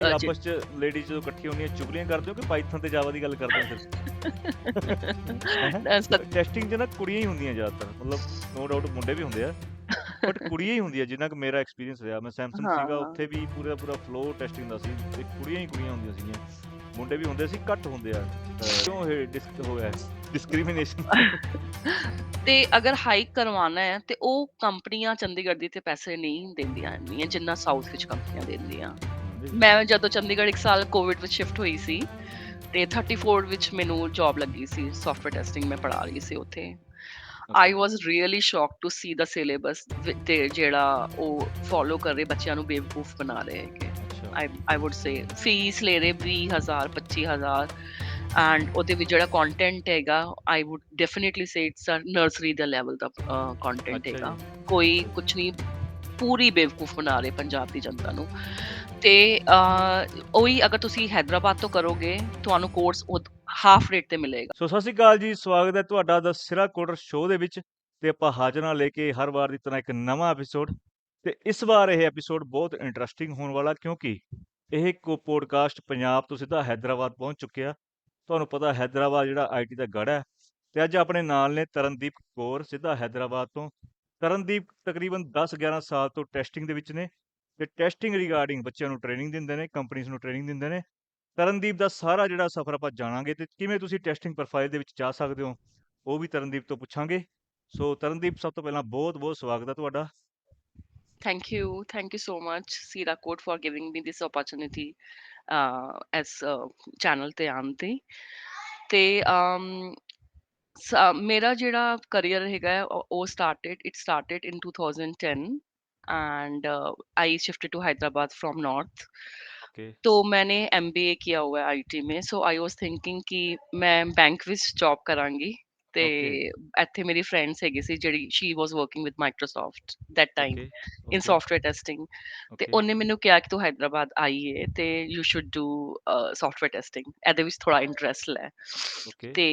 ਆਪਸ ਚ ਲੇਡੀਜ਼ ਜਦੋਂ ਇਕੱਠੀਆਂ ਹੁੰਦੀਆਂ ਚੁਗਲੀਆਂ ਕਰਦੇ ਹੋ ਕਿ ਪਾਈਥਨ ਤੇ ਜਾਵਾ ਦੀ ਗੱਲ ਕਰਦੇ ਹੋ ਸਿਰਫ? ਟੈਸਟਿੰਗ 'ਚ ਨਾ ਕੁੜੀਆਂ ਹੀ ਹੁੰਦੀਆਂ ਜ਼ਿਆਦਾਤਰ, ਮਤਲਬ ਨੋ ਡਾਊਟ ਮੁੰਡੇ ਵੀ ਹੁੰਦੇ ਆ, ਬਟ ਕੁੜੀਆਂ ਹੀ ਹੁੰਦੀਆਂ ਜਿੰਨਾ ਕੁ ਮੇਰਾ ਐਕਸਪੀਰੀਅੰਸ ਰਿਹਾ। ਮੈਂ ਸੈਮਸੰਗ ਸੀਗਾ, ਉੱਥੇ ਵੀ ਪੂਰਾ ਫਲੋ ਟੈਸਟਿੰਗ ਦਾ ਸੀ ਤੇ ਕੁੜੀਆਂ ਹੀ ਕੁੜੀਆਂ ਹੁੰਦੀਆਂ ਸੀਗੀਆਂ, ਮੁੰਡੇ ਵੀ ਹੁੰਦੇ ਸੀ, ਘੱਟ ਹੁੰਦੇ ਆ। ਕਿਉਂ ਇਹ ਹੋਇਆ ਡਿਸਕ੍ਰਿਮੀਨੇਸ਼ਨ? ਤੇ ਅਗਰ ਹਾਈਕ ਕਰਵਾਉਣਾ ਹੈ ਤੇ ਉਹ ਕੰਪਨੀਆਂ ਚੰਡੀਗੜ੍ਹ ਦੀ ਤੇ ਪੈਸੇ ਨਹੀਂ ਦਿੰਦੀਆਂ ਇੰਨੀਆਂ ਜਿੰਨਾ ਸਾਊਥ ਵਿੱਚ ਕੰਪਨੀਆਂ ਦਿੰਦੀਆਂ। ਮੈਂ ਜਦੋਂ ਚੰਡੀਗੜ੍ਹ 1 ਸਾਲ ਕੋਵਿਡ ਵਿੱਚ ਸ਼ਿਫਟ ਹੋਈ ਸੀ ਤੇ 34 ਵਿੱਚ ਮੈਨੂੰ ਜੌਬ ਲੱਗੀ ਸੀ, ਸੌਫਟਵੇਅਰ ਟੈਸਟਿੰਗ ਮੈਂ ਪੜ੍ਹਾ ਰਹੀ ਸੀ ਉੱਥੇ। I was really shocked to see the syllabus ਤੇ ਜਿਹੜਾ ਉਹ ਫੋਲੋ ਕਰ ਰਹੇ, ਬੱਚਿਆਂ ਨੂੰ ਬੇਵਕੂਫ ਬਣਾ ਰਹੇ ਹੈਗੇ। I would say ਫੀਸ ਲੈ ਰਹੇ 20,000 25,000 ਐਂਡ ਉਹਦੇ ਵਿੱਚ ਜਿਹੜਾ ਕੰਟੈਂਟ ਹੈਗਾ I would definitely say it's a nursery the level the content ਹੈਗਾ। ਕੋਈ ਕੁਛ ਨਹੀਂ, ਪੂਰੀ ਬੇਵਕੂਫ ਬਣਾ ਰਹੇ ਪੰਜਾਬ ਦੀ ਜਨਤਾ ਨੂੰ। ਤੇ ਉਹੀ ਅਗਰ ਤੁਸੀਂ ਹੈਦਰਾਬਾਦ ਤੋਂ ਕਰੋਗੇ ਤੁਹਾਨੂੰ ਕੋਰਸ ਹਾਫ ਰੇਟ ਤੇ ਮਿਲੇਗਾ। ਸੋ ਸਤਿ ਸ਼੍ਰੀ ਅਕਾਲ ਜੀ, ਸਵਾਗਤ ਹੈ ਤੁਹਾਡਾ ਦ ਸਿਰਾ ਕੋਡਰ ਸ਼ੋਅ ਦੇ ਵਿੱਚ। ਤੇ ਆਪਾਂ ਹਾਜ਼ਰ ਨਾਲ ਲੈ ਕੇ ਹਰ ਵਾਰ ਦੀ ਤਰ੍ਹਾਂ ਇੱਕ ਨਵਾਂ ਐਪੀਸੋਡ। ਤੇ ਇਸ ਵਾਰ ਇਹ ਐਪੀਸੋਡ ਬਹੁਤ ਇੰਟਰਸਟਿੰਗ ਹੋਣ ਵਾਲਾ, ਕਿਉਂਕਿ ਇਹ ਪੋਡਕਾਸਟ ਪੰਜਾਬ ਤੋਂ ਸਿੱਧਾ ਹੈਦਰਾਬਾਦ ਪਹੁੰਚ ਚੁੱਕਿਆ। ਤੁਹਾਨੂੰ ਪਤਾ ਹੈਦਰਾਬਾਦ ਜਿਹੜਾ IT ਦਾ ਗੜ੍ਹ ਹੈ। ਤੇ ਅੱਜ ਆਪਣੇ ਨਾਲ ਨੇ ਤਰਨਦੀਪ ਕੌਰ, ਸਿੱਧਾ ਹੈਦਰਾਬਾਦ ਤੋਂ। ਤਰਨਦੀਪ ਤਕਰੀਬਨ 10-11 ਸਾਲ ਤੋਂ ਟੈਸਟਿੰਗ ਦੇ ਵਿੱਚ ਨੇ ਤੇ ਟੈਸਟਿੰਗ ਰਿਗਾਰਡਿੰਗ ਬੱਚਿਆਂ ਨੂੰ ਟ੍ਰੇਨਿੰਗ ਦਿੰਦੇ ਨੇ, ਕੰਪਨੀਜ਼ ਨੂੰ ਟ੍ਰੇਨਿੰਗ ਦਿੰਦੇ ਨੇ। ਤਰਨਦੀਪ ਦਾ ਸਾਰਾ ਜਿਹੜਾ ਸਫ਼ਰ ਆਪਾਂ ਜਾਣਾਂਗੇ ਤੇ ਕਿਵੇਂ ਤੁਸੀਂ ਟੈਸਟਿੰਗ ਪ੍ਰੋਫਾਈਲ ਦੇ ਵਿੱਚ ਜਾ ਸਕਦੇ ਹੋ, ਉਹ ਵੀ ਤਰਨਦੀਪ ਤੋਂ ਪੁੱਛਾਂਗੇ। ਸੋ ਤਰਨਦੀਪ, ਸਭ ਤੋਂ ਪਹਿਲਾਂ ਬਹੁਤ-ਬਹੁਤ ਸਵਾਗਤ ਹੈ ਤੁਹਾਡਾ। Thank you so much, Sira Code, for giving me this opportunity as channel ਤੇ ਆਉਣ ਦੀ। ਤੇ ਮੇਰਾ ਜਿਹੜਾ ਕਰੀਅਰ ਹੈਗਾ ਉਹ it started in 2010 and I shifted to Hyderabad from North। तो मैंने MBA किया हुआ है IT में, so I was thinking कि मैं बैंक ਵਿੱਚ ਜੌਬ ਕਰਾਂਗੀ। ਤੇ ਇੱਥੇ ਮੇਰੀ ਫਰੈਂਡਸ ਹੈਗੀ ਸੀ ਜਿਹੜੀ she was working with Microsoft that time in software testing। ਤੇ ਉਹਨੇ ਮੈਨੂੰ ਕਿਹਾ ਕਿ ਤੂੰ ਹੈਦਰਾਬਾਦ ਆਈ ਹੈ ਤੇ you should do software testing, ਇਹਦੇ ਵਿੱਚ ਥੋੜਾ ਇੰਟਰਸਟ ਲੈ। ਤੇ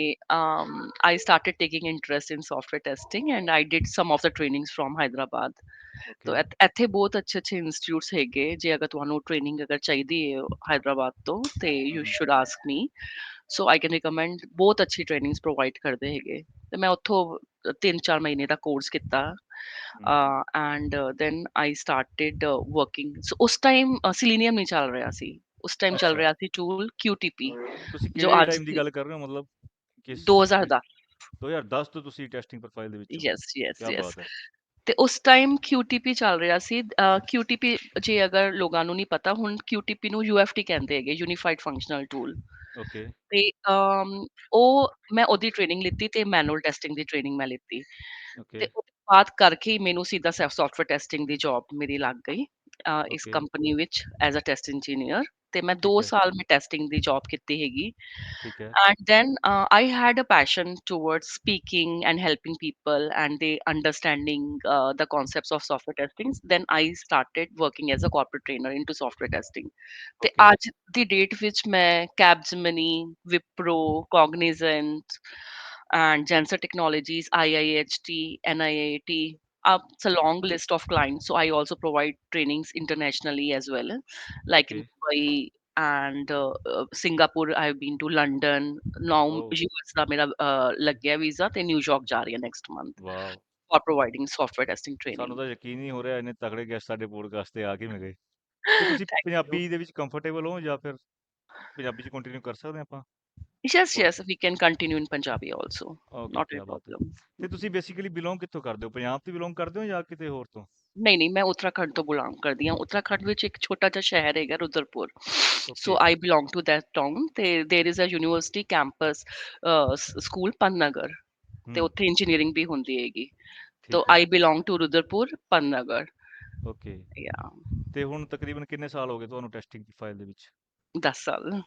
I started taking interest in software testing and I did some of the trainings from Hyderabad। ਤੋ ਇੱਥੇ ਬਹੁਤ ਅੱਛੇ ਇੰਸਟੀਟਿਊਟਸ ਹੈਗੇ, ਜੇ ਅਗਰ ਤੁਹਾਨੂੰ ਟ੍ਰੇਨਿੰਗ ਅਗਰ ਚਾਹੀਦੀ ਹੈ ਹੈਦਰਾਬਾਦ ਤੋਂ ਤੇ you should ask me, so I can recommend। ਬਹੁਤ ਅੱਛੀ ਟ੍ਰੇਨਿੰਗਸ ਪ੍ਰੋਵਾਈਡ ਕਰਦੇ ਹੈਗੇ। ਤੇ ਮੈਂ ਉੱਥੋਂ 3-4 ਮਹੀਨੇ ਦਾ ਕੋਰਸ ਕੀਤਾ and then I started working। So ਉਸ ਟਾਈਮ ਸਿਲੀਨੀਅਮ ਨਹੀਂ ਚੱਲ ਰਿਹਾ ਸੀ, ਉਸ ਟਾਈਮ ਚੱਲ ਰਿਹਾ ਸੀ ਟੂਲ QTP। ਤੁਸੀਂ ਜੋ ਕਿਹੜੇ ਅੱਜ ਟਾਈਮ ਦੀ ਗੱਲ ਕਰ ਰਹੇ ਹੋ, ਮਤਲਬ ਕਿਸ 2010 ਤੋਂ ਤੁਸੀਂ ਟੈਸਟਿੰਗ ਪ੍ਰੋਫਾਈਲ ਦੇ ਵਿੱਚ ਹੋ? ਯੈਸ ਕੀ ਬਾਤ ਹੈ। ਤੇ ਉਸ ਟਾਈਮ QTP ਚੱਲ ਰਿਹਾ ਸੀ। QTP ਜੇ ਅਗਰ ਲੋਕਾਂ ਨੂੰ ਨਹੀਂ ਪਤਾ, ਹੁਣ QTP ਨੂੰ UFT ਕਹਿੰਦੇ ਹੈਗੇ, ਯੂਨੀਫਾਈਡ ਫੰਕਸ਼ਨਲ ਟੂਲ। ਤੇ ਉਹ ਮੈਂ ਉਹਦੀ ਟ੍ਰੇਨਿੰਗ ਲਿੱਤੀ ਤੇ ਮੈਨੂਅਲ ਟੈਸਟਿੰਗ ਦੀ ਟ੍ਰੇਨਿੰਗ ਮੈਂ ਲਿੱਤੀ। ਤੇ ਉਹਦੇ ਬਾਅਦ ਕਰਕੇ ਹੀ ਮੈਨੂੰ ਸਿੱਧਾ ਸੌਫਟਵੇਅਰ ਟੈਸਟਿੰਗ ਦੀ ਜੌਬ ਮੇਰੀ ਲੱਗ ਗਈ ਇਸ ਕੰਪਨੀ ਵਿੱਚ ਐਜ਼ ਅ ਟੈਸਟ ਇੰਜੀਨੀਅਰ। ਤੇ ਮੈਂ 2 ਸਾਲ ਮੈਂ ਟੈਸਟਿੰਗ ਦੀ ਜੌਬ ਕੀਤੀ ਹੈਗੀ। And then I had a passion towards speaking and helping people and they understanding the concepts of software testing। Then I started working as a corporate trainer into software testing। ਤੇ ਅੱਜ ਦੀ date ਵਿੱਚ ਮੈਂ Capgemini, Wipro, Cognizant and Janssen Technologies, IIHT, NIIT, it's a long list of clients, so I also provide trainings internationally as well, like in Dubai and Singapore। I've been to London now। US ਦਾ ਮੇਰਾ ਲੱਗਿਆ visa ਤੇ New York ਜਾ ਰਹੀ ਹੈ next month for providing software testing training। ਸਾਨੂੰ ਤਾਂ ਯਕੀਨ ਨਹੀਂ ਹੋ ਰਿਹਾ, ਇੰਨੇ ਤਗੜੇ ਗੈਸਟ ਸਾਡੇ ਪੋਡਕਾਸਟ ਤੇ ਆ ਕਿਵੇਂ ਗਏ। ਤੇ ਤੁਸੀਂ ਪੰਜਾਬੀ ਦੇ ਵਿੱਚ ਕੰਫਰਟੇਬਲ ਹੋ ਜਾਂ ਫਿਰ ਪੰਜਾਬੀ ਚ ਕੰਟੀਨਿਊ ਕਰ ਸਕਦੇ ਆਪਾਂ? Yes, we can continue in Punjabi also, not a problem। ਤੇ ਤੁਸੀਂ ਬੇਸਿਕਲੀ ਬਿਲੋਂਗ ਕਿੱਥੋਂ ਕਰਦੇ ਹੋ? ਪੰਜਾਬ ਤੋਂ ਬਿਲੋਂਗ ਕਰਦੇ ਹੋ ਜਾਂ ਕਿਤੇ ਹੋਰ ਤੋਂ? ਨਹੀਂ, ਮੈਂ ਉੱਤਰਾਖੰਡ ਤੋਂ ਬਿਲੋਂਗ ਕਰਦੀ ਹਾਂ। ਉੱਤਰਾਖੰਡ ਵਿੱਚ ਇੱਕ ਛੋਟਾ ਜਿਹਾ ਸ਼ਹਿਰ ਹੈਗਾ ਰੁਦਰਪੁਰ। ਸੋ I belong to that town। ਤੇ there is a university campus school Pantnagar, ਤੇ ਉੱਥੇ ਇੰਜੀਨੀਅਰਿੰਗ ਵੀ ਹੁੰਦੀ ਹੈਗੀ। ਤੋ I belong to ਰੁਦਰਪੁਰ, ਪੰਨਗਰ। ਤੇ ਹੁਣ ਤਕਰੀਬਨ ਕਿੰਨੇ ਸਾਲ ਹੋ ਗਏ ਤੁਹਾਨੂੰ ਟੈਸਟਿੰਗ ਪ੍ਰੋਫਾਈਲ ਦੇ ਵਿੱਚ? 10 ਸਾਲ।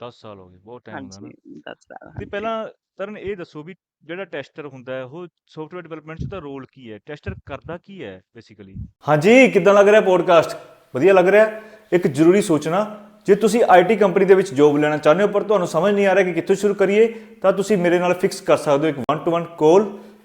10 ਸਾਲ ਹੋ ਗਏ, ਬਹੁਤ ਟਾਈਮ ਹੁੰਦਾ ਨਾ। 10 ਸਾਲ। ਤੇ ਪਹਿਲਾਂ ਤਰਨ ਇਹ ਦੱਸੋ ਵੀ ਜਿਹੜਾ ਟੈਸਟਰ ਹੁੰਦਾ ਹੈ ਉਹ ਸੌਫਟਵੇਅਰ ਡਿਵੈਲਪਮੈਂਟ 'ਚ ਦਾ ਰੋਲ ਕੀ ਹੈ? ਟੈਸਟਰ ਕਰਦਾ ਕੀ ਹੈ ਬੇਸਿਕਲੀ? ਹਾਂਜੀ, ਕਿੱਦਾਂ ਲੱਗ ਰਿਹਾ ਪੋਡਕਾਸਟ? ਵਧੀਆ ਲੱਗ ਰਿਹਾ। ਇੱਕ ਜ਼ਰੂਰੀ ਸੂਚਨਾ, ਜੇ ਤੁਸੀਂ IT ਕੰਪਨੀ ਦੇ ਵਿੱਚ ਜੋਬ ਲੈਣਾ ਚਾਹੁੰਦੇ ਹੋ ਪਰ ਤੁਹਾਨੂੰ ਸਮਝ ਨਹੀਂ ਆ ਰਿਹਾ ਕਿ ਕਿੱਥੋਂ ਸ਼ੁਰੂ ਕਰੀਏ, ਤਾਂ ਤੁਸੀਂ ਮੇਰੇ ਨਾਲ ਫਿਕਸ ਕਰ ਸਕਦੇ ਹੋ ਇੱਕ 1-to-1 ਕਾਲ।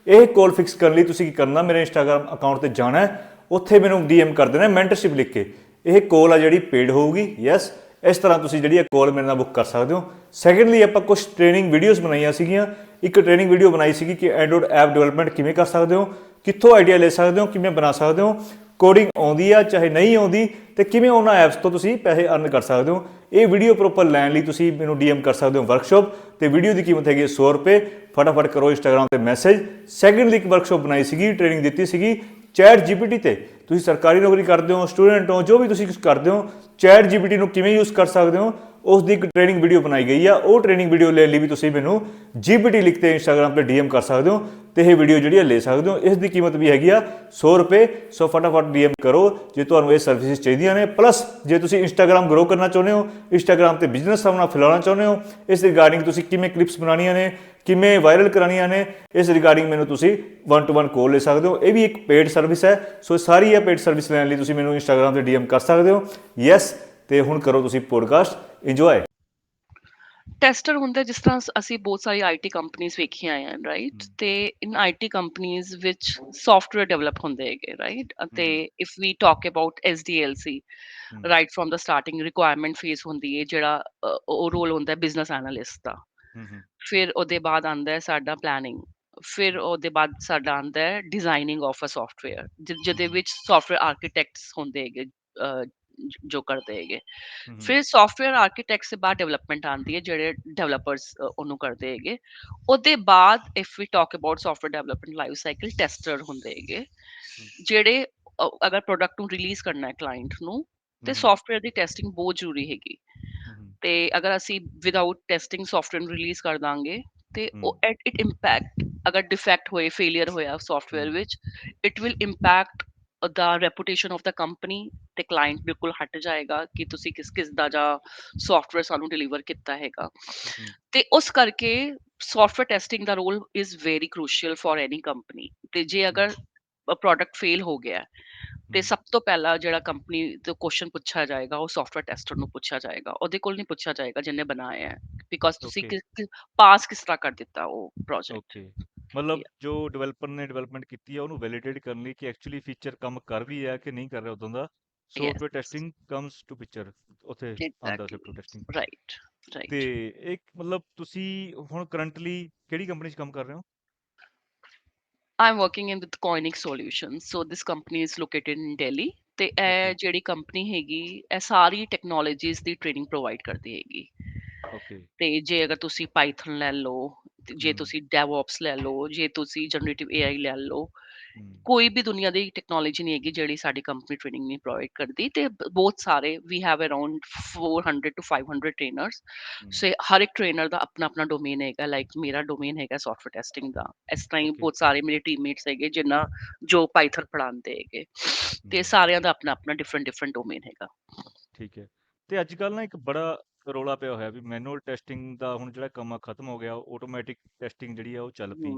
ਇਹ ਕਾਲ ਫਿਕਸ ਕਰਨ ਲਈ ਤੁਸੀਂ ਕੀ ਕਰਨਾ, ਮੇਰੇ ਇੰਸਟਾਗ੍ਰਾਮ ਅਕਾਊਂਟ ਤੇ ਜਾਣਾ ਹੈ, ਉੱਥੇ ਮੈਨੂੰ DM ਕਰ ਦੇਣਾ ਮੈਂਟਰਸ਼ਿਪ ਲਿਖ ਕੇ। ਇਹ ਕਾਲ ਆ ਜਿਹੜੀ ਪੇਡ ਹੋਊਗੀ। ਯੈਸ, ਇਸ ਤਰ੍ਹਾਂ ਤੁਸੀਂ ਜਿਹੜੀ ਹੈ ਕਾਲ ਮੇਰੇ ਨਾਲ ਬੁੱਕ ਕਰ ਸਕਦੇ ਹੋ। ਸੈਕੰਡਲੀ ਆਪਾਂ ਕੁਝ ਟ੍ਰੇਨਿੰਗ ਵੀਡੀਓਜ਼ ਬਣਾਈਆਂ ਸੀਗੀਆਂ। ਇੱਕ ਟ੍ਰੇਨਿੰਗ ਵੀਡੀਓ ਬਣਾਈ ਸੀਗੀ ਕਿ ਐਂਡਰੋਇਡ ਐਪ ਡਿਵੈਲਪਮੈਂਟ ਕਿਵੇਂ ਕਰ ਸਕਦੇ ਹੋ, ਕਿੱਥੋਂ ਆਈਡੀਆ ਲੈ ਸਕਦੇ ਹੋ, ਕਿਵੇਂ ਬਣਾ ਸਕਦੇ ਹੋ, ਕੋਡਿੰਗ ਆਉਂਦੀ ਆ ਚਾਹੇ ਨਹੀਂ ਆਉਂਦੀ, ਤੇ ਕਿਵੇਂ ਉਹਨਾਂ ਐਪਸ ਤੋਂ ਤੁਸੀਂ ਪੈਸੇ ਅਰਨ ਕਰ ਸਕਦੇ ਹੋ। ਇਹ ਵੀਡੀਓ ਪ੍ਰੋਪਰ ਲੈਣ ਲਈ ਤੁਸੀਂ ਮੈਨੂੰ ਡੀਐਮ ਕਰ ਸਕਦੇ ਹੋ ਵਰਕਸ਼ਾਪ, ਤੇ ਵੀਡੀਓ ਦੀ ਕੀਮਤ ਹੈਗੀ 100 ਰੁਪਏ। ਫਟਾਫਟ ਕਰੋ ਇੰਸਟਾਗ੍ਰਾਮ ਤੇ ਮੈਸੇਜ। ਸੈਕੰਡਲੀ ਇੱਕ ਵਰਕਸ਼ਾਪ ਬਣਾਈ ਸੀਗੀ, ਟ੍ਰੇਨਿੰਗ ਦਿੱਤੀ ਸੀਗੀ ਚੈਟ ਜੀਪੀਟੀ ਤੇ। ਤੁਸੀਂ ਸਰਕਾਰੀ ਨੌਕਰੀ ਕਰਦੇ ਹੋ, ਸਟੂਡੈਂਟ ਹੋ, ਜੋ ਵੀ ਤੁਸੀਂ ਕੁਝ ਕਰਦੇ ਹੋ, ਚੈਟ ਜੀਪੀਟੀ ਨੂੰ ਕਿਵੇਂ ਯੂਜ਼ ਕਰ ਸਕਦੇ ਹੋ ਉਸ ਦੀ ਇੱਕ ਟ੍ਰੇਨਿੰਗ ਵੀਡੀਓ ਬਣਾਈ ਗਈ ਆ। ਉਹ ਟ੍ਰੇਨਿੰਗ ਵੀਡੀਓ ਲੈਣ ਲਈ ਵੀ ਤੁਸੀਂ ਮੈਨੂੰ ਜੀਪੀਟੀ ਲਿਖ ਕੇ ਇੰਸਟਾਗ੍ਰਾਮ ਤੇ ਡੀਐਮ ਕਰ ਸਕਦੇ ਹੋ, ਤੇ ਇਹ ਵੀਡੀਓ ਜਿਹੜੀ ਹੈ ਲੈ ਸਕਦੇ ਹੋ। ਇਸ ਦੀ ਕੀਮਤ ਵੀ ਹੈਗੀ ਆ 100 ਰੁਪਏ। ਸੋ ਫਟਾਫਟ ਡੀਐਮ ਕਰੋ ਜੇ ਤੁਹਾਨੂੰ ਇਹ ਸਰਵਿਸਿਜ਼ ਚਾਹੀਦੀਆਂ ਨੇ। ਪਲੱਸ ਜੇ ਤੁਸੀਂ ਇੰਸਟਾਗ੍ਰਾਮ ਗਰੋ ਕਰਨਾ ਚਾਹੁੰਦੇ ਹੋ, ਇੰਸਟਾਗ੍ਰਾਮ ਤੇ ਬਿਜ਼ਨਸ ਆਪਣਾ ਫੈਲਾਉਣਾ ਚਾਹੁੰਦੇ ਹੋ, ਇਸ ਰਿਗਾਰਡਿੰਗ ਤੁਸੀਂ ਕਿਵੇਂ ਕਲਿੱਪਸ ਬਣਾਉਣੀਆਂ ਨੇ, ਕਿਵੇਂ ਵਾਇਰਲ ਕਰਾਉਣੀਆਂ ਨੇ, ਇਸ ਰਿਗਾਰਡਿੰਗ ਮੈਨੂੰ ਤੁਸੀਂ 1-to-1 ਕਾਲ ਲੈ ਸਕਦੇ ਹੋ। ਇਹ ਵੀ ਇੱਕ ਪੇਡ ਸਰਵਿਸ ਹੈ। ਸੋ ਸਾਰੀ ਇਹ ਪੇਡ ਸਰਵਿਸ ਲੈਣ ਲਈ ਤੁਸੀਂ ਮੈਨੂੰ ਇੰਸਟਾਗ੍ਰਾਮ ਤੇ ਡੀਐਮ ਕਰ ਸਕਦੇ ਹੋ। ਯੈਸ, ਤੇ ਹੁਣ ਕਰੋ ਤੁਸੀਂ ਪੋਡਕਾਸਟ ਇੰਜੋਏ। ਟੈਸਟਰ ਹੁੰਦਾ ਜਿਸ ਤਰ੍ਹਾਂ ਅਸੀਂ ਬਹੁਤ ਸਾਰੀ ਆਈਟੀ ਕੰਪਨੀਆਂ ਵੇਖੀਆਂ ਆ, ਰਾਈਟ? ਤੇ ਇਨ ਆਈਟੀ ਕੰਪਨੀਆਂ ਵਿੱਚ ਸੌਫਟਵੇਅਰ ਡਿਵੈਲਪ ਹੁੰਦੇ ਹੈਗੇ, ਰਾਈਟ? ਅਤੇ if we talk about SDLC, right from the starting requirement phase ਹੁੰਦੀ ਹੈ, ਜਿਹੜਾ ਉਹ ਰੋਲ ਹੁੰਦਾ ਬਿਜ਼ਨਸ ਐਨਾਲਿਸਟ ਦਾ। ਫਿਰ ਉਹਦੇ ਬਾਅਦ ਆਉਂਦਾ ਹੈ ਸਾਡਾ ਪਲੈਨਿੰਗ। ਫਿਰ ਉਹਦੇ ਬਾਅਦ ਸਾਡਾ ਆਉਂਦਾ ਹੈ ਡਿਜ਼ਾਈਨਿੰਗ ਆਫ ਅ ਸੌਫਟਵੇਅਰ, ਜਿਹਦੇ ਵਿੱਚ ਸੌਫਟਵੇਅਰ ਆਰਕੀਟੈਕਟਸ ਹੁੰਦੇ ਹੈਗੇ ਜੋ ਕਰਦੇ ਹੈਗੇ। ਫਿਰ ਸੌਫਟਵੇਅਰ ਆਰਕੀਟੈਕਟਸ ਦੇ ਬਾਅਦ ਡਿਵੈਲਪਮੈਂਟ ਆਉਂਦੀ ਹੈ, ਜਿਹੜੇ ਡਿਵੈਲਪਰਸ ਉਹਨੂੰ ਕਰਦੇ ਹੈਗੇ। ਉਹਦੇ ਬਾਅਦ if we talk about software development life cycle, tester ਹੁੰਦੇ ਹੈਗੇ, ਜਿਹੜੇ ਅਗਰ ਪ੍ਰੋਡਕਟ ਨੂੰ ਰਿਲੀਜ਼ ਕਰਨਾ ਹੈ ਕਲਾਇੰਟ ਨੂੰ, ਤੇ ਸੌਫਟਵੇਅਰ ਦੀ ਟੈਸਟਿੰਗ ਬਹੁਤ ਜ਼ਰੂਰੀ ਹੈਗੀ। ਤੇ ਅਗਰ ਅਸੀਂ ਵਿਦਆਊਟ ਟੈਸਟਿੰਗ ਸੌਫਟਵੇਅਰ ਨੂੰ ਰਿਲੀਜ਼ ਕਰ ਦਾਂਗੇ ਤੇ ਉਹ ਇਟ ਇੰਪੈਕਟ, ਅਗਰ ਡਿਫੈਕਟ ਹੋਏ, ਫੇਲੀਅਰ ਹੋਇਆ ਸੌਫਟਵੇਅਰ ਵਿੱਚ, it will impact the reputation of the company, ਤੇ ਕਲਾਇੰਟ ਬਿਲਕੁਲ ਹਟ ਜਾਏਗਾ ਕਿ ਤੁਸੀਂ ਕਿਸ ਦਾ ਜਾਂ ਸੌਫਟਵੇਅਰ ਸਾਨੂੰ ਡਿਲੀਵਰ ਕੀਤਾ ਹੈਗਾ। ਤੇ ਉਸ ਕਰਕੇ ਸੌਫਟਵੇਅਰ ਟੈਸਟਿੰਗ ਦਾ role is very crucial for any company. ਤੇ ਜੇ ਅਗਰ ਪ੍ਰੋਡਕਟ ਫੇਲ ਹੋ ਗਿਆ ਤੇ ਸਭ ਤੋਂ ਪਹਿਲਾਂ ਜਿਹੜਾ ਕੰਪਨੀ ਤੋਂ ਕੁਐਸਚਨ ਪੁੱਛਿਆ ਜਾਏਗਾ ਉਹ ਸੌਫਟਵੇਅਰ ਟੈਸਟਰ ਨੂੰ ਪੁੱਛਿਆ ਜਾਏਗਾ, ਉਹਦੇ ਕੋਲ ਨਹੀਂ ਪੁੱਛਿਆ ਜਾਏਗਾ ਜਿਹਨੇ ਬਣਾਇਆ ਹੈ, ਬਿਕਾਜ਼ ਤੁਸੀਂ ਪਾਸ ਕਿਸ ਤਰ੍ਹਾਂ ਕਰ ਦਿੱਤਾ ਉਹ ਪ੍ਰੋਜੈਕਟ। ਓਕੇ, ਮਤਲਬ ਜੋ ਡਿਵੈਲਪਰ ਨੇ ਡਿਵੈਲਪਮੈਂਟ ਕੀਤੀ ਹੈ ਉਹਨੂੰ ਵੈਲੀਡੇਟ ਕਰਨ ਲਈ ਕਿ ਐਕਚੁਅਲੀ ਫੀਚਰ ਕੰਮ ਕਰ ਵੀ ਹੈ ਕਿ ਨਹੀਂ ਕਰ ਰਿਹਾ ਉਦੋਂ ਦਾ, software testing comes to picture, ਉੱਥੇ ਆਉਂਦਾ ਸੌਫਟਵੇਅਰ ਟੈਸਟਿੰਗ। ਰਾਈਟ, ਤੇ ਰਾਈਟ। ਇੱਕ ਮਤਲਬ ਤੁਸੀਂ ਹੁਣ ਕਰੰਟਲੀ ਕਿਹੜੀ ਕੰਪਨੀ 'ਚ ਕੰਮ ਕਰ ਰਹੇ ਹੋ? I'm working in with Koinik Solutions. So this company is located in Delhi. ਤੇ ਇਹ ਜਿਹੜੀ ਕੰਪਨੀ ਹੈਗੀ, ਇਹ ਸਾਰੀ ਟੈਕਨੋਲੋਜੀਜ਼ ਦੀ ਟ੍ਰੇਨਿੰਗ ਪ੍ਰੋਵਾਈਡ ਕਰਦੀ ਹੈਗੀ। ਓਕੇ। ਤੇ ਜੇ ਅਗਰ ਤੁਸੀਂ ਪਾਈਥਨ ਲੈ ਲਓ, ਜੇ ਤੁਸੀਂ ਡੈਵਓਪਸ ਲੈ ਲਓ, ਜੇ ਤੁਸੀਂ ਜਨਰੇਟਿਵ AI ਲੈ ਲਓ, ਕੋਈ ਵੀ ਦੁਨੀਆ ਦੀ ਟੈਕਨੋਲੋਜੀ ਨਹੀਂ ਹੈਗੀ ਜਿਹੜੀ ਸਾਡੀ ਕੰਪਨੀ ਟ੍ਰੇਨਿੰਗ ਨਹੀਂ ਪ੍ਰੋਵਾਈਡ ਕਰਦੀ। ਤੇ ਬਹੁਤ ਸਾਰੇ, we have around 400 to 500 trainers. So ਹਰ ਇੱਕ ਟ੍ਰੇਨਰ ਦਾ ਆਪਣਾ ਆਪਣਾ ਡੋਮੇਨ ਹੈਗਾ। ਲਾਈਕ ਮੇਰਾ ਡੋਮੇਨ ਹੈਗਾ ਸੌਫਟਵੇਅਰ ਟੈਸਟਿੰਗ ਦਾ। ਇਸ ਤਰ੍ਹਾਂ ਹੀ ਬਹੁਤ ਸਾਰੇ ਮੇਰੇ ਟੀਮਮੇਟਸ ਹੈਗੇ ਜਿਨ੍ਹਾਂ ਜੋ ਪਾਈਥਨ ਪੜ੍ਹਾਉਂਦੇ ਹੈਗੇ। ਤੇ ਸਾਰਿਆਂ ਦਾ ਆਪਣਾ ਆਪਣਾ ਡਿਫਰੈਂਟ ਡੋਮੇਨ ਹੈਗਾ। ਠੀਕ ਹੈ। ਤੇ ਅੱਜ ਕੱਲ੍ਹ ਨਾ ਇੱਕ ਬੜਾ ਰੌਲਾ ਪਿਆ ਹੋਇਆ ਵੀ ਮੈਨੂਅਲ ਟੈਸਟਿੰਗ ਦਾ ਹੁਣ ਜਿਹੜਾ ਕੰਮ ਆ ਖਤਮ ਹੋ ਗਿਆ, ਆਟੋਮੈਟਿਕ ਟੈਸਟਿੰਗ ਜਿਹੜੀ ਆ ਉਹ ਚੱਲ ਪਈ।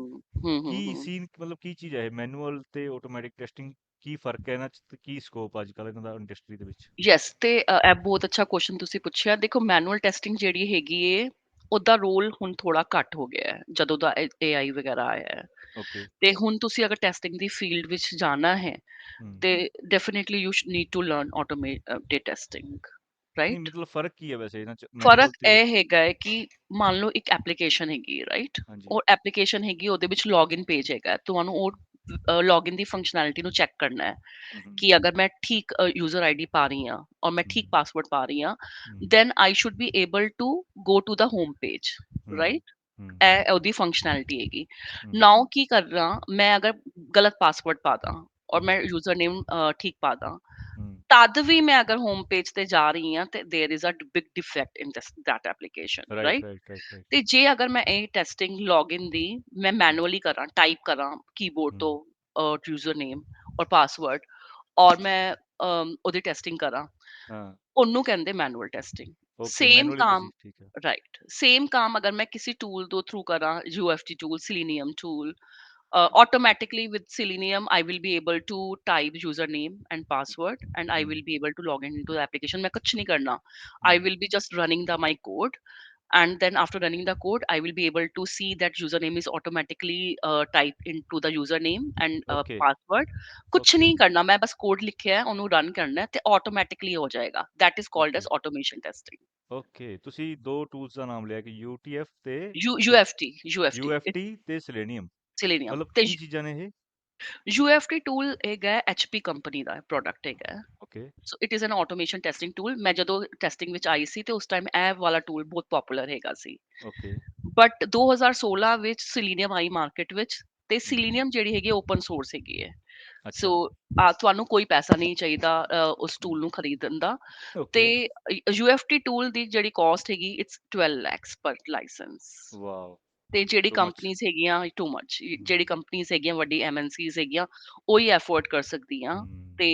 ਕੀ ਸੀਨ, ਮਤਲਬ ਕੀ ਚੀਜ਼ ਹੈ ਇਹ ਮੈਨੂਅਲ ਤੇ ਆਟੋਮੈਟਿਕ ਟੈਸਟਿੰਗ? ਕੀ ਫਰਕ ਹੈ ਇਹਨਾਂ 'ਚ ਤੇ ਕੀ ਸਕੋਪ ਆ ਅੱਜ ਕੱਲ੍ਹ ਇਹਨਾਂ ਦਾ ਇੰਡਸਟਰੀ ਦੇ ਵਿੱਚ? ਯੈਸ, ਤੇ ਇਹ ਬਹੁਤ ਅੱਛਾ ਕੁਐਸਚਨ ਤੁਸੀਂ ਪੁੱਛਿਆ। ਦੇਖੋ, ਮੈਨੂਅਲ ਟੈਸਟਿੰਗ ਜਿਹੜੀ ਹੈਗੀ ਏ, ਉਹਦਾ ਰੋਲ ਹੁਣ ਥੋੜਾ ਘੱਟ ਹੋ ਗਿਆ ਹੈ ਜਦੋਂ ਦਾ AI ਵਗੈਰਾ ਆਇਆ ਹੈ। ਓਕੇ। ਤੇ ਹੁਣ ਤੁਸੀਂ ਅਗਰ ਟੈਸਟਿੰਗ ਦੀ ਫੀਲਡ ਵਿੱਚ ਜਾਣਾ ਹੈ ਤੇ definitely you need to learn automated testing, ਨਹੀਂ, ਰਾਈਟ? ਮਤਲਬ ਫਰਕ ਕੀ ਹੈ ਵੈਸੇ ਇਹਨਾਂ 'ਚ ਮੈਨੂਅਲ ਫਰਕ ਤੇ? ਇਹ ਹੈਗਾ ਹੈ ਕਿ ਮੰਨ ਲਓ ਇੱਕ ਐਪਲੀਕੇਸ਼ਨ ਹੈਗੀ, ਰਾਈਟ? ਹਾਂਜੀ। ਉਹ ਐਪਲੀਕੇਸ਼ਨ ਹੈਗੀ, ਉਹਦੇ ਵਿੱਚ ਲੌਗਇਨ ਪੇਜ ਹੈਗਾ। ਤੁਹਾਨੂੰ ਉਹ ਲੌਗਇਨ ਦੀ ਫੰਕਸ਼ਨੈਲਿਟੀ ਨੂੰ ਚੈੱਕ ਕਰਨਾ ਹੈ ਕਿ ਅਗਰ ਮੈਂ ਠੀਕ ਯੂਜ਼ਰ ਆਈਡੀ ਪਾ ਰਹੀ ਹਾਂ ਔਰ ਮੈਂ ਠੀਕ ਪਾਸਵਰਡ ਪਾ ਰਹੀ ਹਾਂ, then I should be able to go to the home page, right? ਇਹ ਉਹਦੀ ਫੰਕਸ਼ਨੈਲਿਟੀ ਹੈਗੀ। ਨਾਓ ਕੀ ਕਰ ਰਹਾ, ਮੈਂ ਅਗਰ ਗਲਤ ਪਾਸਵਰਡ ਪਾ ਦਾਂ ਔਰ ਮੈਂ ਯੂਜ਼ਰ ਨੇਮ ਠੀਕ ਪਾ ਦਾਂ, ਤਦ ਵੀ ਮੈਂ ਅਗਰ ਹੋਮ ਪੇਜ ਤੇ ਜਾ ਰਹੀ ਹਾਂ ਤੇ there is a big defect in that application, right, right? Right, right, right. ਤੇ ਜੇ ਅਗਰ ਮੈਂ ਇਹ ਟੈਸਟਿੰਗ ਲੌਗਇਨ ਦੀ ਮੈਂ ਮੈਨੂਅਲੀ ਕਰਾਂ, ਟਾਈਪ ਕਰਾਂ ਕੀਬੋਰਡ ਤੋਂ ਯੂਜ਼ਰ ਨੇਮ ਔਰ ਪਾਸਵਰਡ, ਔਰ ਮੈਂ ਉਹਦੀ ਟੈਸਟਿੰਗ ਕਰਾਂ, ਹਾਂ। ਉਹਨੂੰ ਕਹਿੰਦੇ manual testing. Okay, same manually ਕੰਮ, ਤੁਸੀਂ, ਠੀਕ ਹੈ। ਰਾਈਟ, ਸੇਮ ਕੰਮ ਅਗਰ ਮੈਂ ਕਿਸੇ ਟੂਲ ਤੋਂ ਥਰੂ ਕਰਾਂ, UFT tool, Selenium tool, automatically with Selenium I will be able to type username and password and I will be able to log in into the application. मैं कुछ नहीं करना, I will be just running my code and then after running the code, I will be able to see that username is automatically typed into the username and okay password. कुछ okay नहीं करना, मैं बस code लिखे है ਉਹਨੂੰ run करना है ਤੇ automatically ਹੋ ਜਾਏਗਾ. That is called okay as automation testing. Okay ਤੁਸੀਂ ਦੋ ਟੂਲਸ ਦਾ ਨਾਮ ਲਿਆ ਕਿ UTF ਤੇ UFT UFT ਤੇ Selenium Selenium ਮਤਲਬ ਤੇ ਕੀ ਚੀਜ਼ਾਂ ਨੇ ਇਹ UFT tool ਹੈਗਾ HP ਕੰਪਨੀ ਦਾ ਪ੍ਰੋਡਕਟ ਹੈਗਾ. Okay so it is an automation testing tool. ਮੈਂ ਜਦੋਂ ਟੈਸਟਿੰਗ ਵਿੱਚ ਆਈ ਸੀ ਤੇ ਉਸ ਟਾਈਮ ਇਹ ਵਾਲਾ ਟੂਲ ਬਹੁਤ ਪਪੂਲਰ ਹੈਗਾ ਸੀ. ਓਕੇ ਬਟ 2016 ਵਿੱਚ Selenium ਆਈ ਮਾਰਕੀਟ ਵਿੱਚ ਤੇ Selenium ਜਿਹੜੀ ਹੈਗੀ ਓਪਨ ਸੋਰਸ ਹੈਗੀ ਹੈ. ਸੋ ਅੱਛਾ ਤੁਹਾਨੂੰ ਕੋਈ ਪੈਸਾ ਨਹੀਂ ਚਾਹੀਦਾ ਉਸ ਟੂਲ ਨੂੰ ਖਰੀਦਣ ਦਾ. ਤੇ ਓਕੇ UFT ਟੂਲ ਦੀ ਜਿਹੜੀ ਕਾਸਟ ਹੈਗੀ ਇਟਸ 12 lakhs ਪਰ ਲਾਇਸੈਂਸ. ਵਾਓ ਤੇ ਜਿਹੜੀ ਟੂ ਮਚ ਕੰਪਨੀਆਂ ਹੈਗੀਆਂ ਟੂ ਮਚ, ਜਿਹੜੀ ਕੰਪਨੀਆਂ ਹੈਗੀਆਂ ਵੱਡੀ MNCs ਹੈਗੀਆਂ ਉਹੀ ਐਫੋਰਡ ਕਰ ਸਕਦੀਆਂ ਤੇ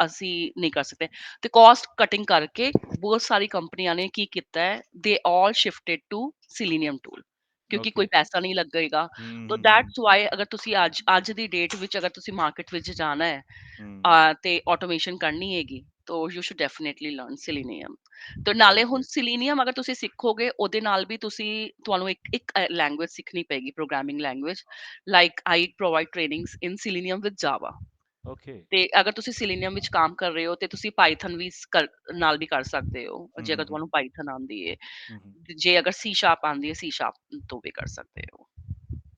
ਅਸੀਂ ਨਹੀਂ ਕਰ ਸਕਦੇ. ਤੇ ਕਾਸਟ ਕਟਿੰਗ ਕਰਕੇ ਬਹੁਤ ਸਾਰੀ ਕੰਪਨੀਆਂ ਨੇ ਕੀ ਕੀਤਾ ਹੈ, ਦੇ ਆਲ ਸ਼ਿਫਟਡ ਟੂ Selenium ਟੂਲ ਕਿਉਂਕਿ ਕੋਈ ਓਕੇ ਪੈਸਾ ਨਹੀਂ ਲੱਗੇਗਾ. ਤੋ ਦੈਟਸ ਵਾਈ ਅਗਰ ਤੁਸੀਂ ਅੱਜ ਦੀ ਡੇਟ ਵਿੱਚ ਅਗਰ ਤੁਸੀਂ ਮਾਰਕੀਟ ਵਿੱਚ ਜਾਣਾ ਹੈ ਤੇ ਆਟੋਮੇਸ਼ਨ ਕਰਨੀ ਹੈਗੀ ਤੋ you should definitely learn Selenium. ਤੇ ਨਾਲੇ ਰਾਈਟ ਹੁਣ ਰਾਈਟ Selenium ਅਗਰ ਤੁਸੀਂ ਸਿੱਖੋਗੇ ਉਹਦੇ ਨਾਲ ਵੀ ਤੁਹਾਨੂੰ ਇੱਕ ਲੈਂਗੁਏਜ ਸਿੱਖਣੀ ਪਏਗੀ, programming language. Like I provide trainings in Selenium with Java. Okay ਤੇ ਅਗਰ ਤੁਸੀਂ Selenium ਵਿੱਚ ਕੰਮ ਕਰ ਰਹੇ ਹੋ ਤੇ ਤੁਸੀਂ Python ਵੀ ਨਾਲ ਵੀ ਕਰ ਸਕਦੇ ਹੋ ਜੇ ਅਗਰ ਤੁਹਾਨੂੰ Python ਆਉਂਦੀ ਹੈ. ਜੇ ਅਗਰ C# ਆਉਂਦੀ ਹੈ C# ਤੋਂ ਵੀ ਕਰ ਸਕਦੇ ਹੋ.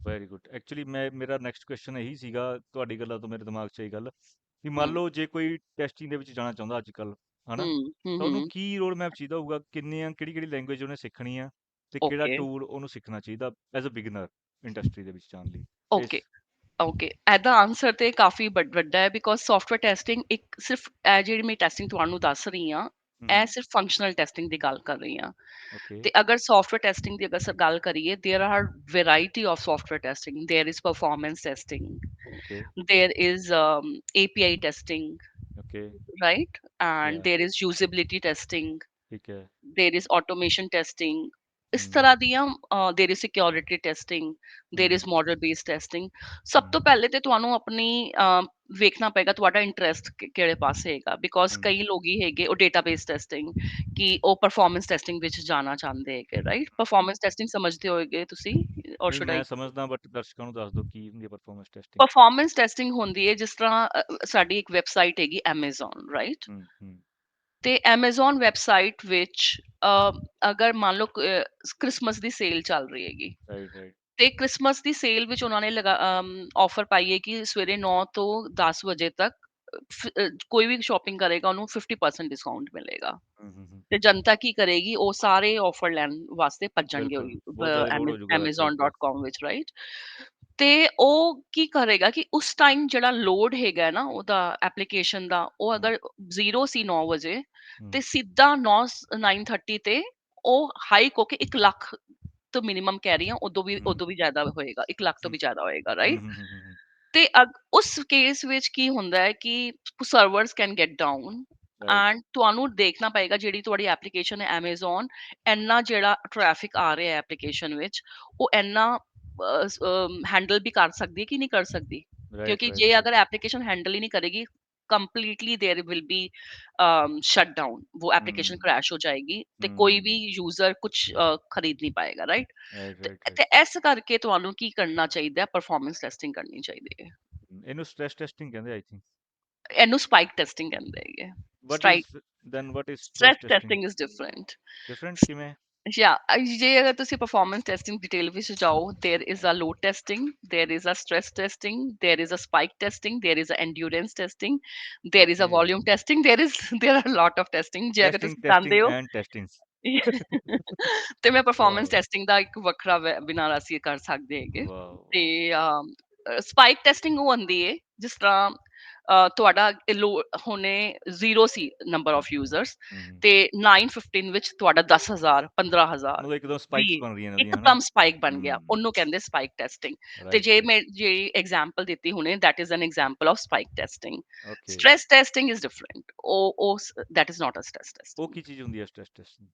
ਵੈਰੀ ਗੁੱਡ ਐਕਚੁਅਲੀ ਮੇਰਾ ਨੈਕਸਟ ਕੁਐਸਚਨ ਇਹੀ ਸੀਗਾ ਤੁਹਾਡੀ ਗੱਲਾਂ ਤੋਂ ਮੇਰੇ ਦਿਮਾਗ 'ਚ ਇਹ ਗੱਲ ਕਿ ਮੰਨ ਹਮ ਲਓ ਜੇ ਕੋਈ ਟੈਸਟਿੰਗ ਦੇ ਵਿੱਚ ਜਾਣਾ ਚਾਹੁੰਦਾ ਅੱਜ ਕੱਲ੍ਹ ਹਨਾ ਤਾਂ ਉਹਨੂੰ ਹਮ ਕੀ ਰੋਡ ਮੈਪ ਚਾਹੀਦਾ ਹੋਊਗਾ ਕਿਹੜੀ ਲੈਂਗੁਏਜ ਉਹਨੇ ਸਿੱਖਣੀ ਆ ਤੇ ਕਿਹੜਾ ਓਕੇ ਟੂਲ ਉਹਨੂੰ ਸਿੱਖਣਾ ਚਾਹੀਦਾ ਐਜ਼ ਅ ਬਿਗਨਰ ਇੰਡਸਟਰੀ ਦੇ ਵਿੱਚ ਜਾਣ ਲਈ ਇਸ ਓਕੇ ਓਕੇ ਇਹਦਾ ਆਨਸਰ ਤੇ ਕਾਫੀ ਵੱਡਾ ਹੈ ਬਿਕੋਜ਼ ਸੌਫਟਵੇਅਰ ਟੈਸਟਿੰਗ ਇੱਕ ਸਿਰਫ ਇਹ ਜਿਹੜੀ ਮੈਂ ਟੈਸਟਿੰਗ ਤੁਹਾਨੂੰ ਦੱਸ ਰਹੀ ਹਾਂ ਇਹ ਸਿਰਫ ਫੰਕਸ਼ਨਲ ਟੈਸਟਿੰਗ ਦੀ ਗੱਲ ਕਰ ਰਹੀ ਹਾਂ. ਓਕੇ ਤੇ ਅਗਰ ਸੌਫਟਵੇਅਰ ਟੈਸਟਿੰਗ ਦੀ ਅਗਰ ਗੱਲ ਕਰੀਏ there are variety of software testing. There is performance testing, okay there is API testing, okay right? And ਯਾ there is usability testing, ਠੀਕ ਹੈ there is automation testing. ਇਸ ਤਰ੍ਹਾਂ ਦੀਆਂ there is security testing, there is model based testing. ਸਭ ਤੋਂ ਪਹਿਲੇ ਤੇ ਤੁਹਾਨੂੰ ਆਪਣੀ ਵੇਖਣਾ ਪਏਗਾ ਤੁਹਾਡਾ ਇੰਟਰਸਟ ਕਿਹੜੇ ਪਾਸੇ ਹੈਗਾ ਬਿਕੋਜ਼ ਕਈ ਲੋਕੀ ਹੈਗੇ ਉਹ ਡੇਟਾਬੇਸ ਟੈਸਟਿੰਗ ਕਿ ਉਹ ਪਰਫਾਰਮੈਂਸ ਟੈਸਟਿੰਗ ਵਿੱਚ ਜਾਣਾ ਚਾਹੁੰਦੇ ਹੈਗੇ, ਰਾਈਟ? ਪਰਫਾਰਮੈਂਸ ਟੈਸਟਿੰਗ ਸਮਝਦੇ ਹੋਏਗੇ ਤੁਸੀਂ ਔਰ ਨਹੀਂ ਸ਼ੁਡ ਮੈਂ ਆਈ? ਸਮਝਦਾ ਬਟ ਦਰਸ਼ਕਾਂ ਨੂੰ ਦੱਸ ਦਿਓ ਕੀ ਹੁੰਦੀ ਹੈ ਪਰਫਾਰਮੈਂਸ ਟੈਸਟਿੰਗ ਪਰਫਾਰਮੈਂਸ ਟੈਸਟਿੰਗ ਹੁੰਦੀ ਹੈ ਜਿਸ ਤਰ੍ਹਾਂ ਸਾਡੀ ਇੱਕ ਵੈਬਸਾਈਟ ਹੈਗੀ Amazon, ਰਾਈਟ? ਤੇ Amazon ਵੈਬਸਾਈਟ ਵਿੱਚ ਅਗਰ ਮੰਨ ਲਓ ਕ੍ਰਿਸਮਸ ਦੀ ਸੇਲ ਚੱਲ ਰਹੀ ਹੈਗੀ ਰਾਈਟ ਰਾਈਟ ਤੇ ਕ੍ਰਿਸਮਸ ਦੀ ਸੇਲ ਵਿੱਚ ਉਹਨਾਂ ਨੇ ਆਫਰ ਪਾਈ ਹੈ ਕਿ ਸਵੇਰੇ 9 ਤੋਂ 10 ਵਜੇ ਤੱਕ ਕੋਈ ਵੀ ਸ਼ਾਪਿੰਗ ਕਰੇਗਾ ਉਹਨੂੰ 50% ਡਿਸਕਾਊਂਟ ਮਿਲੇਗਾ. ਤੇ ਜਨਤਾ ਕੀ ਕਰੇਗੀ, ਉਹ ਸਾਰੇ ਆਫਰ ਲੈਣ ਵਾਸਤੇ ਭੱਜਣਗੇ ਬਿਲਕੁਲ ਬਹੁਤ ਜ਼ਿਆਦਾ ਲੋਡ ਹੋ ਜਾਊਗਾ ਵੈਬਸਾਈਟ ਤੇ amazon.com ਵਿੱਚ, ਰਾਈਟ? ਤੇ ਉਹ ਕੀ ਕਰੇਗਾ ਕਿ ਉਸ ਟਾਈਮ ਜਿਹੜਾ ਲੋਡ ਹੈਗਾ ਨਾ ਉਹਦਾ ਐਪਲੀਕੇਸ਼ਨ ਦਾ, ਉਹ ਅਗਰ 0 ਸੀ 9 ਵਜੇ ਤੇ ਸਿੱਧਾ 9:30 ਤੇ ਉਹ ਹਾਈਕ ਹੋ ਕੇ 1 ਲੱਖ ਤੋਂ ਮਿਨੀਮਮ ਕਹਿ ਰਹੀ ਹਾਂ, ਉਦੋਂ ਵੀ ਜ਼ਿਆਦਾ ਹੋਏਗਾ, 1 ਲੱਖ ਤੋਂ ਵੀ ਜ਼ਿਆਦਾ ਹੋਏਗਾ, ਰਾਈਟ? ਤੇ ਉਸ ਕੇਸ ਵਿੱਚ ਕੀ ਹੁੰਦਾ ਹੈ ਕਿ servers can get down and ਤੁਹਾਨੂੰ ਦੇਖਣਾ ਪਏਗਾ ਜਿਹੜੀ ਤੁਹਾਡੀ ਐਪਲੀਕੇਸ਼ਨ ਹੈ Amazon ਇੰਨਾ ਜਿਹੜਾ ਟ੍ਰੈਫਿਕ ਆ ਰਿਹਾ ਹੈ ਐਪਲੀਕੇਸ਼ਨ ਵਿੱਚ ਉਹ ਇੰਨਾ ਹੈਂਡਲ ਵੀ ਕਰ ਸਕਦੀ ਹੈ ਕਿ ਨਹੀਂ ਕਰ ਸਕਦੀ. ਰਾਈਟ ਕਿਉਂਕਿ ਰਾਈਟ ਜੇ ਰਾਈਟ ਅਗਰ ਐਪਲੀਕੇਸ਼ਨ ਹੈਂਡਲ ਹੀ ਨਹੀਂ ਕਰੇਗੀ completely there will be shut down, वो एप्लीकेशन क्रैश हो जाएगी ਤੇ ਕੋਈ ਵੀ ਯੂਜ਼ਰ ਕੁਝ ਖਰੀਦ ਨਹੀਂ ਪਾਏਗਾ, ਰਾਈਟ? ਰਾਈਟ ਰਾਈਟ ਤੇ ਰਾਈਟ ਇਸ ਕਰਕੇ ਤੁਹਾਨੂੰ ਕੀ ਕਰਨਾ ਚਾਹੀਦਾ ਹੈ, ਪਰਫਾਰਮੈਂਸ ਟੈਸਟਿੰਗ ਕਰਨੀ ਚਾਹੀਦੀ ਹੈ. ਇਹਨੂੰ ਸਟ੍ਰੈਸ ਟੈਸਟਿੰਗ ਕਹਿੰਦੇ ਆਈ ਥਿੰਕ ਇਹਨੂੰ ਸਪਾਈਕ ਟੈਸਟਿੰਗ ਕਹਿੰਦੇ ਹੈਗੇ. What is stress stress testing testing is different. Different ਕਿਵੇਂ ਜੇ ਅਗਰ ਤੁਸੀਂ ਪਰਫਾਰਮੈਂਸ ਟੈਸਟਿੰਗ ਡਿਟੇਲ ਵਿੱਚ ਜਾਓ, there is a load testing, there is a stress testing, there is a spike testing, there is a endurance testing, there is a okay volume testing, there are a lot of testing. ਜੇ ਅਗਰ testing ਤੁਸੀਂ testing ਚਾਹੁੰਦੇ ਹੋ and ਟੈਸਟਿੰਗਸ ਤੇ ਮੈਂ performance wow testing ਦਾ ਇੱਕ ਵੱਖਰਾ webinar ਅਸੀਂ ਕਰ ਸਕਦੇ ਹੈਗੇ. ਵਾਓ ਤੇ ਸਪਾਈਕ ਟੈਸਟਿੰਗ ਉਹ ਹੁੰਦੀ ਹੈ ਜਿਸ ਤਰ੍ਹਾਂ ਤੁਹਾਡਾ ਹੁਣੇ 0 ਸੀ ਨੰਬਰ ਆਫ ਯੂਜ਼ਰਸ ਤੇ 9:15 ਵਿੱਚ ਤੁਹਾਡਾ 10,000 15,000 ਮਤਲਬ ਇੱਕਦਮ ਸਪਾਈਕਸ 20 ਬਣ ਰਹੀਆਂ ਨਦੀਆਂ ਹਨਾ ਇੱਕਦਮ ਸਪਾਈਕ ਬਣ ਗਿਆ, ਉਹਨੂੰ ਕਹਿੰਦੇ ਸਪਾਈਕ ਟੈਸਟਿੰਗ. ਤੇ ਰਾਈਟ ਜੇ ਰਾਈਟ ਮੈਂ ਜਿਹੜੀ ਐਗਜ਼ਾਮਪਲ ਦਿੱਤੀ ਹੁਣੇ that is an example of spike testing. Okay Stress testing is different. That is not a stress ਉਹ testing. ਕੀ ਚੀਜ਼ ਹੁੰਦੀ ਹੈ ਸਟ੍ਰੈਸ ਟੈਸਟਿੰਗ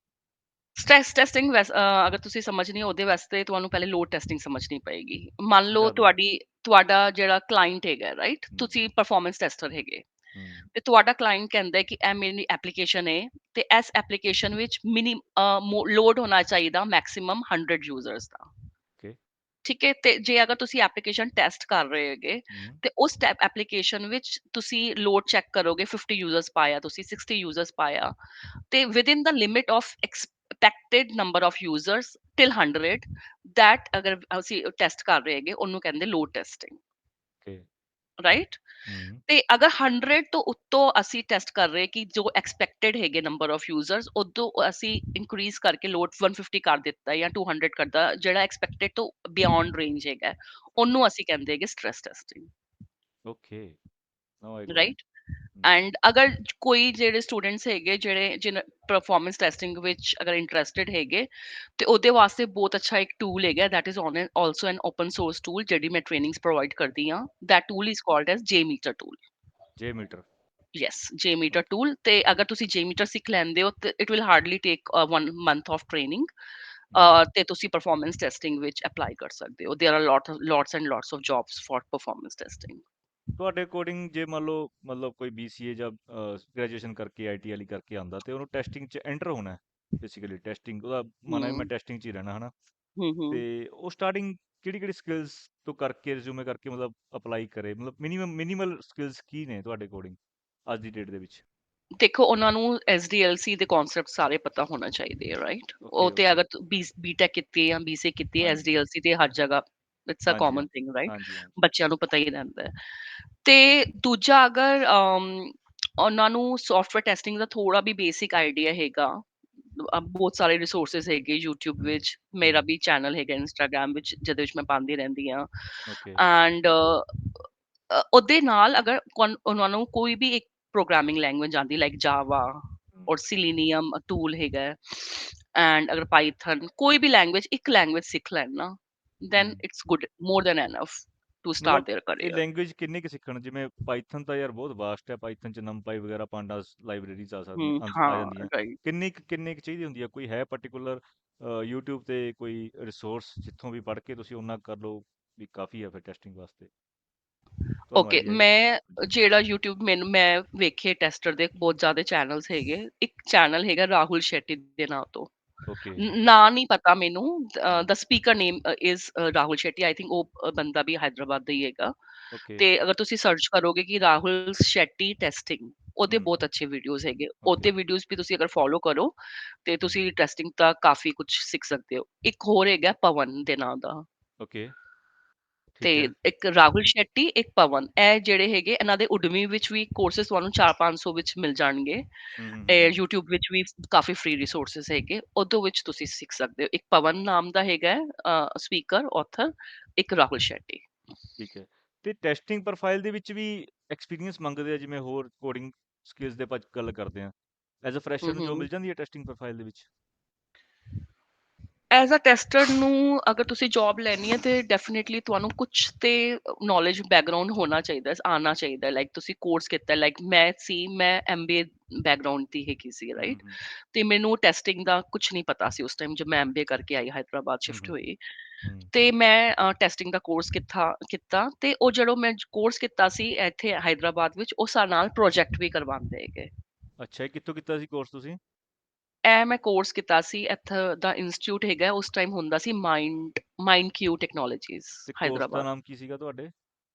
ਸਟ੍ਰੈਸ ਟੈਸਟਿੰਗ ਅਗਰ ਤੁਸੀਂ ਸਮਝਣੀ ਹੈ ਉਹਦੇ ਵਾਸਤੇ ਤੁਹਾਨੂੰ ਪਹਿਲੇ ਲੋਡ ਟੈਸਟਿੰਗ ਸਮਝਣੀ ਪਏਗੀ. ਮੰਨ ਲਓ ਸਮਝਾ ਦਿਓ ਤੁਹਾਡਾ ਜਿਹੜਾ ਕਲਾਇੰਟ ਹੈਗਾ, ਰਾਈਟ? ਤੁਸੀਂ ਪਰਫਾਰਮੈਂਸ ਟੈਸਟਰ ਹੈਗੇ ਹੂੰ, ਤੇ ਤੁਹਾਡਾ ਕਲਾਇੰਟ ਕਹਿੰਦਾ ਹੈ ਕਿ ਇਹ ਮੇਰੀ ਐਪਲੀਕੇਸ਼ਨ ਹੈ ਤੇ ਇਸ ਐਪਲੀਕੇਸ਼ਨ ਵਿੱਚ ਲੋਡ ਹੋਣਾ ਚਾਹੀਦਾ ਮੈਕਸਿਮਮ 100 ਯੂਜ਼ਰਸ ਦਾ। ਓਕੇ। ਠੀਕ ਹੈ, ਤੇ ਜੇ ਅਗਰ ਤੁਸੀਂ ਐਪਲੀਕੇਸ਼ਨ ਟੈਸਟ ਕਰ ਰਹੇ ਹੈਗੇ ਹੂੰ, ਤੇ ਉਸ ਐਪਲੀਕੇਸ਼ਨ ਵਿੱਚ ਤੁਸੀਂ ਲੋਡ ਚੈੱਕ ਕਰੋਗੇ 50 ਯੂਜ਼ਰਸ ਪਾਇਆ, ਤੁਸੀਂ 60 ਯੂਜ਼ਰਸ ਪਾਇਆ, ਤੇ within the limit of expected number of users till 100 that ਅਗਰ ਅਸੀਂ ਟੈਸਟ ਕਰ ਰਹੇ ਹੈਗੇ ਉਹਨੂੰ ਕਹਿੰਦੇ ਲੋਡ ਟੈਸਟਿੰਗ, ਓਕੇ। ਰਾਈਟ? ਹੂੰ, ਤੇ ਅਗਰ 100 ਤੋਂ ਉੱਤੋਂ ਅਸੀਂ ਟੈਸਟ ਕਰ ਰਹੇ ਕਿ ਜੋ ਐਕਸਪੈਕਟਡ ਹੈਗੇ ਨੰਬਰ ਆਫ ਯੂਜ਼ਰਸ ਉਦੋਂ ਅਸੀਂ ਇਨਕਰੀਜ਼ ਕਰਕੇ ਲੋਡ 150 ਕਰ ਦਿੱਤਾ ਜਾਂ 200 ਕਰਦਾ, ਜਿਹੜਾ ਐਕਸਪੈਕਟਡ ਤੋਂ ਬਿਯੋਂਡ ਰੇਂਜ ਹੈਗਾ ਹੂੰ, ਉਹਨੂੰ ਅਸੀਂ ਕਹਿੰਦੇ ਹੈਗੇ stress testing, okay, now I got it. Right? And ਅਗਰ ਕੋਈ ਜਿਹੜੇ ਸਟੂਡੈਂਟਸ ਹੈਗੇ ਜਿਹੜੇ ਪਰਫਾਰਮੈਂਸ ਟੈਸਟਿੰਗ ਵਿੱਚ ਅਗਰ ਇੰਟਰਸਟਿਡ ਹੈਗੇ ਤੇ ਉਹਦੇ ਵਾਸਤੇ ਬਹੁਤ ਅੱਛਾ ਇੱਕ ਟੂਲ ਹੈਗਾ, that is on also an open source tool ਜਿਹੜੀ ਮੈਂ ਟ੍ਰੇਨਿੰਗਸ ਪ੍ਰੋਵਾਈਡ ਕਰਦੀ ਹਾਂ। that tool is called as JMeter tool। JMeter. Yes, JMeter okay. tool। ਤੇ ਅਗਰ ਤੁਸੀਂ JMeter ਸਿੱਖ ਲੈਂਦੇ ਹੋ ਤੇ it will hardly take 1 month of training, hmm, ਤੇ ਤੁਸੀਂ ਪਰਫਾਰਮੈਂਸ ਟੈਸਟਿੰਗ ਵਿੱਚ ਅਪਲਾਈ ਕਰ ਸਕਦੇ ਹੋ। There are lots and lots of jobs for performance testing। ਤੁਹਾਡੇ ਅਕੋਰਡਿੰਗ ਜੇ ਮੰਨ ਲਓ ਮਤਲਬ ਕੋਈ BCA ਜਾਂ ਗ੍ਰੈਜੂਏਸ਼ਨ ਕਰਕੇ IIT ਵਾਲੀ ਕਰਕੇ ਆਉਂਦਾ ਤੇ ਉਹਨੂੰ ਟੈਸਟਿੰਗ 'ਚ ਐਂਟਰ ਹੋਣਾ ਹੈ, ਬੇਸਿਕਲੀ ਟੈਸਟਿੰਗ ਉਹਦਾ ਮਨ ਹੈ ਮੈਂ ਹੂੰ ਟੈਸਟਿੰਗ 'ਚ ਹੀ ਰਹਿਣਾ ਹਨਾ, ਹੂੰ ਹੂੰ ਤੇ ਉਹ ਸਟਾਰਟਿੰਗ ਕਿਹੜੀ ਸਕਿੱਲਸ ਤੋਂ ਕਰਕੇ ਰਿਜ਼ਿਊਮੇ ਕਰਕੇ ਮਤਲਬ ਅਪਲਾਈ ਕਰੇ, ਮਤਲਬ ਮਿਨੀਮਲ ਸਕਿੱਲਸ ਕੀ ਨੇ ਤੁਹਾਡੇ ਅਕੋਰਡਿੰਗ ਅੱਜ ਦੀ ਡੇਟ ਦੇ ਵਿੱਚ? ਦੇਖੋ, ਉਹਨਾਂ ਨੂੰ SDLC ਦੇ ਕਨਸੈਪਟ ਸਾਰੇ ਪਤਾ ਹੋਣਾ ਚਾਹੀਦੇ ਆ, ਰਾਈਟ? ਉਹ ਓਕੇ, ਤੇ ਓਕੇ। ਅਗਰ BTech ਕੀਤੀ ਹੈ ਜਾਂ BCA ਕੀਤੀ ਹੈ, ਹਾਂਜੀ, SDLC ਤੇ ਹਰ ਜਗ੍ਹਾ ਇਟਸ ਅ ਹਾਂਜੀ, ਕਾਮਨ ਹਾਂਜੀ, ਥਿੰਗ, ਰਾਈਟ? ਹਾਂਜੀ, ਹਾਂਜੀ। ਬੱਚਿਆਂ ਨੂੰ ਪਤਾ ਹੀ ਰਹਿੰਦਾ ਹੈ। ਤੇ ਦੂਜਾ, ਅਗਰ ਉਹਨਾਂ ਨੂੰ ਸੌਫਟਵੇਅਰ ਟੈਸਟਿੰਗ ਦਾ ਥੋੜਾ ਵੀ ਬੇਸਿਕ ਆਈਡੀਆ ਹੈਗਾ, ਬਹੁਤ ਸਾਰੇ ਰਿਸੋਰਸਿਸ ਹੈਗੇ YouTube ਹੂੰ, ਵਿੱਚ, ਮੇਰਾ ਹੂੰ, ਵੀ ਚੈਨਲ ਹੈਗਾ Instagram ਵਿੱਚ ਜਿਹਦੇ ਵਿੱਚ ਮੈਂ ਪਾਉਂਦੀ ਰਹਿੰਦੀ ਹਾਂ। ਓਕੇ। ਐਂਡ ਉਹਦੇ ਨਾਲ ਅਗਰ ਉਹਨਾਂ ਨੂੰ ਕੋਈ ਵੀ ਇੱਕ ਪ੍ਰੋਗਰਾਮਿੰਗ ਲੈਂਗੁਏਜ ਆਉਂਦੀ ਲਾਈਕ ਜਾਵਾ ਹੂੰ, ਔਰ ਸਿਲੀਨੀਅਮ ਟੂਲ ਹੈਗਾ, ਐਂਡ ਅਗਰ ਪਾਈਥਨ ਕੋਈ ਵੀ ਲੈਂਗੁਏਜ, ਇੱਕ ਲੈਂਗੁਏਜ ਸਿੱਖ ਲੈਣ ਨਾ, then ਹੂੰ। it's good, more than enough to ਮਤਲਬ start their ਇਹ career। ਲੈਂਗੁਏਜ ਕਿੰਨੀ ਕੁ ਸਿੱਖਣ, ਜਿਵੇਂ ਪਾਈਥਨ ਤਾਂ ਯਾਰ ਬਹੁਤ ਵਾਸਟ ਹੈ, ਪਾਈਥਨ 'ਚ ਨੰਪਾਈ ਵਗੈਰਾ ਪਾਂਡਾਸ ਲਾਇਬ੍ਰੇਰੀਜ਼ ਆ ਸਕਦੀਆਂ ਆ ਹਾਂ, ਜਾਂਦੀਆਂ, ਰਾਈਟ। ਕਿੰਨੀ ਕੁ ਚਾਹੀਦੀ ਹੁੰਦੀ ਹੈ? ਕੋਈ ਹੈ ਪਰਟੀਕੂਲਰ YouTube ਤੇ ਕੋਈ ਰਿਸੋਰਸ ਜਿੱਥੋਂ ਵੀ ਪੜ੍ਹ ਕੇ ਤੁਸੀਂ ਉਹਨਾਂ ਕਰ ਲਓ ਵੀ ਕਾਫੀ ਹੈ ਫਿਰ ਟੈਸਟਿੰਗ ਵਾਸਤੇ, ਤੁਹਾਨੂੰ ਓਕੇ, ਆਈਡੀਆ ਹੈਗਾ? ਮੈਂ ਹਾਂਜੀ। ਜਿਹੜਾ YouTube ਮੈਂ ਵੇਖੇ ਟੈਸਟਰ ਦੇ ਬਹੁਤ ਜ਼ਿਆਦਾ ਚੈਨਲਸ ਹੈਗੇ। ਇੱਕ ਚੈਨਲ ਹੈਗਾ ਰਾਹੁਲ ਸ਼ੈਟੀ ਦੇ ਨਾਂ ਤੋਂ, ਓਕੇ। ਨਾਂ ਨਹੀਂ ਪਤਾ ਮੈਨੂੰ, ਹੂੰ, the speaker name is Rahul Shetty, I think ਉਹ ਬੰਦਾ ਵੀ ਹੈਦਰਾਬਾਦ ਦਾ ਹੀ ਹੈਗਾ। ਓਕੇ। ਤੇ ਅਗਰ ਤੁਸੀਂ ਸਰਚ ਕਰੋਗੇ ਕਿ ਰਾਹੁਲ ਸ਼ੈਟੀ ਟੈਸਟਿੰਗ, ਉਹਦੇ ਹੂੰ, ਬਹੁਤ ਅੱਛੇ ਵੀਡੀਓਜ਼ ਹੈਗੇ। ਓਕੇ। ਉਹਦੇ ਵੀਡੀਓਜ਼ ਵੀ ਤੁਸੀਂ ਅਗਰ ਫੋਲੋ ਕਰੋ ਤੇ ਹੂੰ, ਤੁਸੀਂ ਟੈਸਟਿੰਗ ਦਾ ਕਾਫੀ ਕੁਝ ਸਿੱਖ ਸਕਦੇ ਹੋ। ਇੱਕ ਹੋਰ ਹੈਗਾ ਪਵਨ ਦੇ ਨਾਂ ਦਾ, ਓਕੇ, ਤੇ ਠੀਕ ਹੈ। ਇੱਕ ਰਾਹੁਲ ਸ਼ੈਟੀ, ਇੱਕ ਪਵਨ, ਇਹ ਜਿਹੜੇ ਹੈਗੇ ਇਹਨਾਂ ਦੇ ਉਡਮੀ ਵਿੱਚ ਵੀ ਕੋਰਸਿਸ ਤੁਹਾਨੂੰ 400-500 ਵਿੱਚ ਮਿਲ ਜਾਣਗੇ। ਹੂੰ, ਹੂੰ, ਹੂੰ, ਹੂੰ, YouTube ਵਿੱਚ ਵੀ ਕਾਫੀ ਫ੍ਰੀ ਰਿਸੋਰਸਿਸ ਹੈਗੇ, ਉਹਦੋਂ ਵਿੱਚ ਤੁਸੀਂ ਸਿੱਖ ਸਕਦੇ ਹੋ। ਇੱਕ ਪਵਨ ਨਾਮ ਦਾ ਹੈਗਾ ਸਪੀਕਰ ਆਥਰ, ਇੱਕ ਰਾਹੁਲ ਸ਼ੈਟੀ। ਠੀਕ ਹੈ। ਤੇ ਟੈਸਟਿੰਗ ਪ੍ਰੋਫਾਈਲ ਦੇ ਵਿੱਚ ਵੀ ਐਕਸਪੀਰੀਅੰਸ ਮੰਗਦੇ ਆ, ਜਿਵੇਂ ਹੋਰ ਕੋਡਿੰਗ ਸਕਿੱਲਸ ਦੇ ਆਪਾਂ ਗੱਲ ਕਰਦੇ ਹਾਂ, ਐਜ਼ ਅ ਫਰੈਸ਼ਰ ਨੂੰ ਜੋ ਹੂੰ। ਮਿਲ ਜਾਂਦੀ ਹੈ ਟੈਸਟਿੰਗ ਪ੍ਰੋਫਾਈਲ ਦੇ ਵਿੱਚ? ਐਜ਼ ਅ ਟੈਸਟਰ ਨੂੰ ਅਗਰ ਤੁਸੀਂ ਜੌਬ ਲੈਣੀ ਹੈ ਤੇ ਡੈਫੀਨੇਟਲੀ ਤੁਹਾਨੂੰ ਕੁਛ ਤੇ ਨੌਲੇਜ ਬੈਕਗਰਾਉਂਡ ਹੋਣਾ ਚਾਹੀਦਾ, ਆਉਣਾ ਚਾਹੀਦਾ। ਲਾਈਕ ਤੁਸੀਂ ਕੋਰਸ ਕੀਤਾ, ਲਾਈਕ ਮੈਂ MBA ਬੈਕਗਰਾਉਂਡ ਦੀ ਹੈਗੀ ਸੀ, ਹੂੰ, ਰਾਈਟ? ਹੂੰ, ਤੇ ਮੈਨੂੰ ਟੈਸਟਿੰਗ ਦਾ ਕੁਛ ਨਹੀਂ ਪਤਾ ਸੀ ਉਸ ਟਾਈਮ ਜਦ ਮੈਂ MBA ਕਰਕੇ ਆਈ, ਹੈਦਰਾਬਾਦ ਹੂੰ, ਸ਼ਿਫਟ ਹੂੰ, ਹੋਈ। ਹੂੰ, ਤੇ ਮੈਂ ਟੈਸਟਿੰਗ ਦਾ ਕੋਰਸ ਕੀਤਾ ਤੇ ਉਹ ਜਦੋਂ ਮੈਂ ਕੋਰਸ ਕੀਤਾ ਸੀ ਇੱਥੇ ਹੈਦਰਾਬਾਦ ਵਿੱਚ, ਉਸ ਨਾਲ ਪ੍ਰੋਜੈਕਟ ਵੀ ਕਰਵਾਉਂਦੇ ਹੈਗੇ। ਅੱਛਾ, ਇਹ ਕਿੱਥੋਂ ਕੀਤਾ ਸੀ ਕੋਰਸ ਤੁਸੀਂ? ਇਹ ਮੈਂ ਕੋਰਸ ਕੀਤਾ ਸੀ ਇੱਥੇ ਦਾ ਇੰਸਟੀਚਿਊਟ ਹੈਗਾ, ਉਸ ਟਾਈਮ ਹੁੰਦਾ ਸੀ ਮਾਈਂਡ ਕਿਊ ਟੈਕਨੋਲੋਜੀਜ਼, ਤੇ ਕੋਰਸ ਦਾ ਹੈਦਰਾਬਾਦ। ਨਾਮ ਕੀ ਸੀਗਾ ਤੁਹਾਡੇ?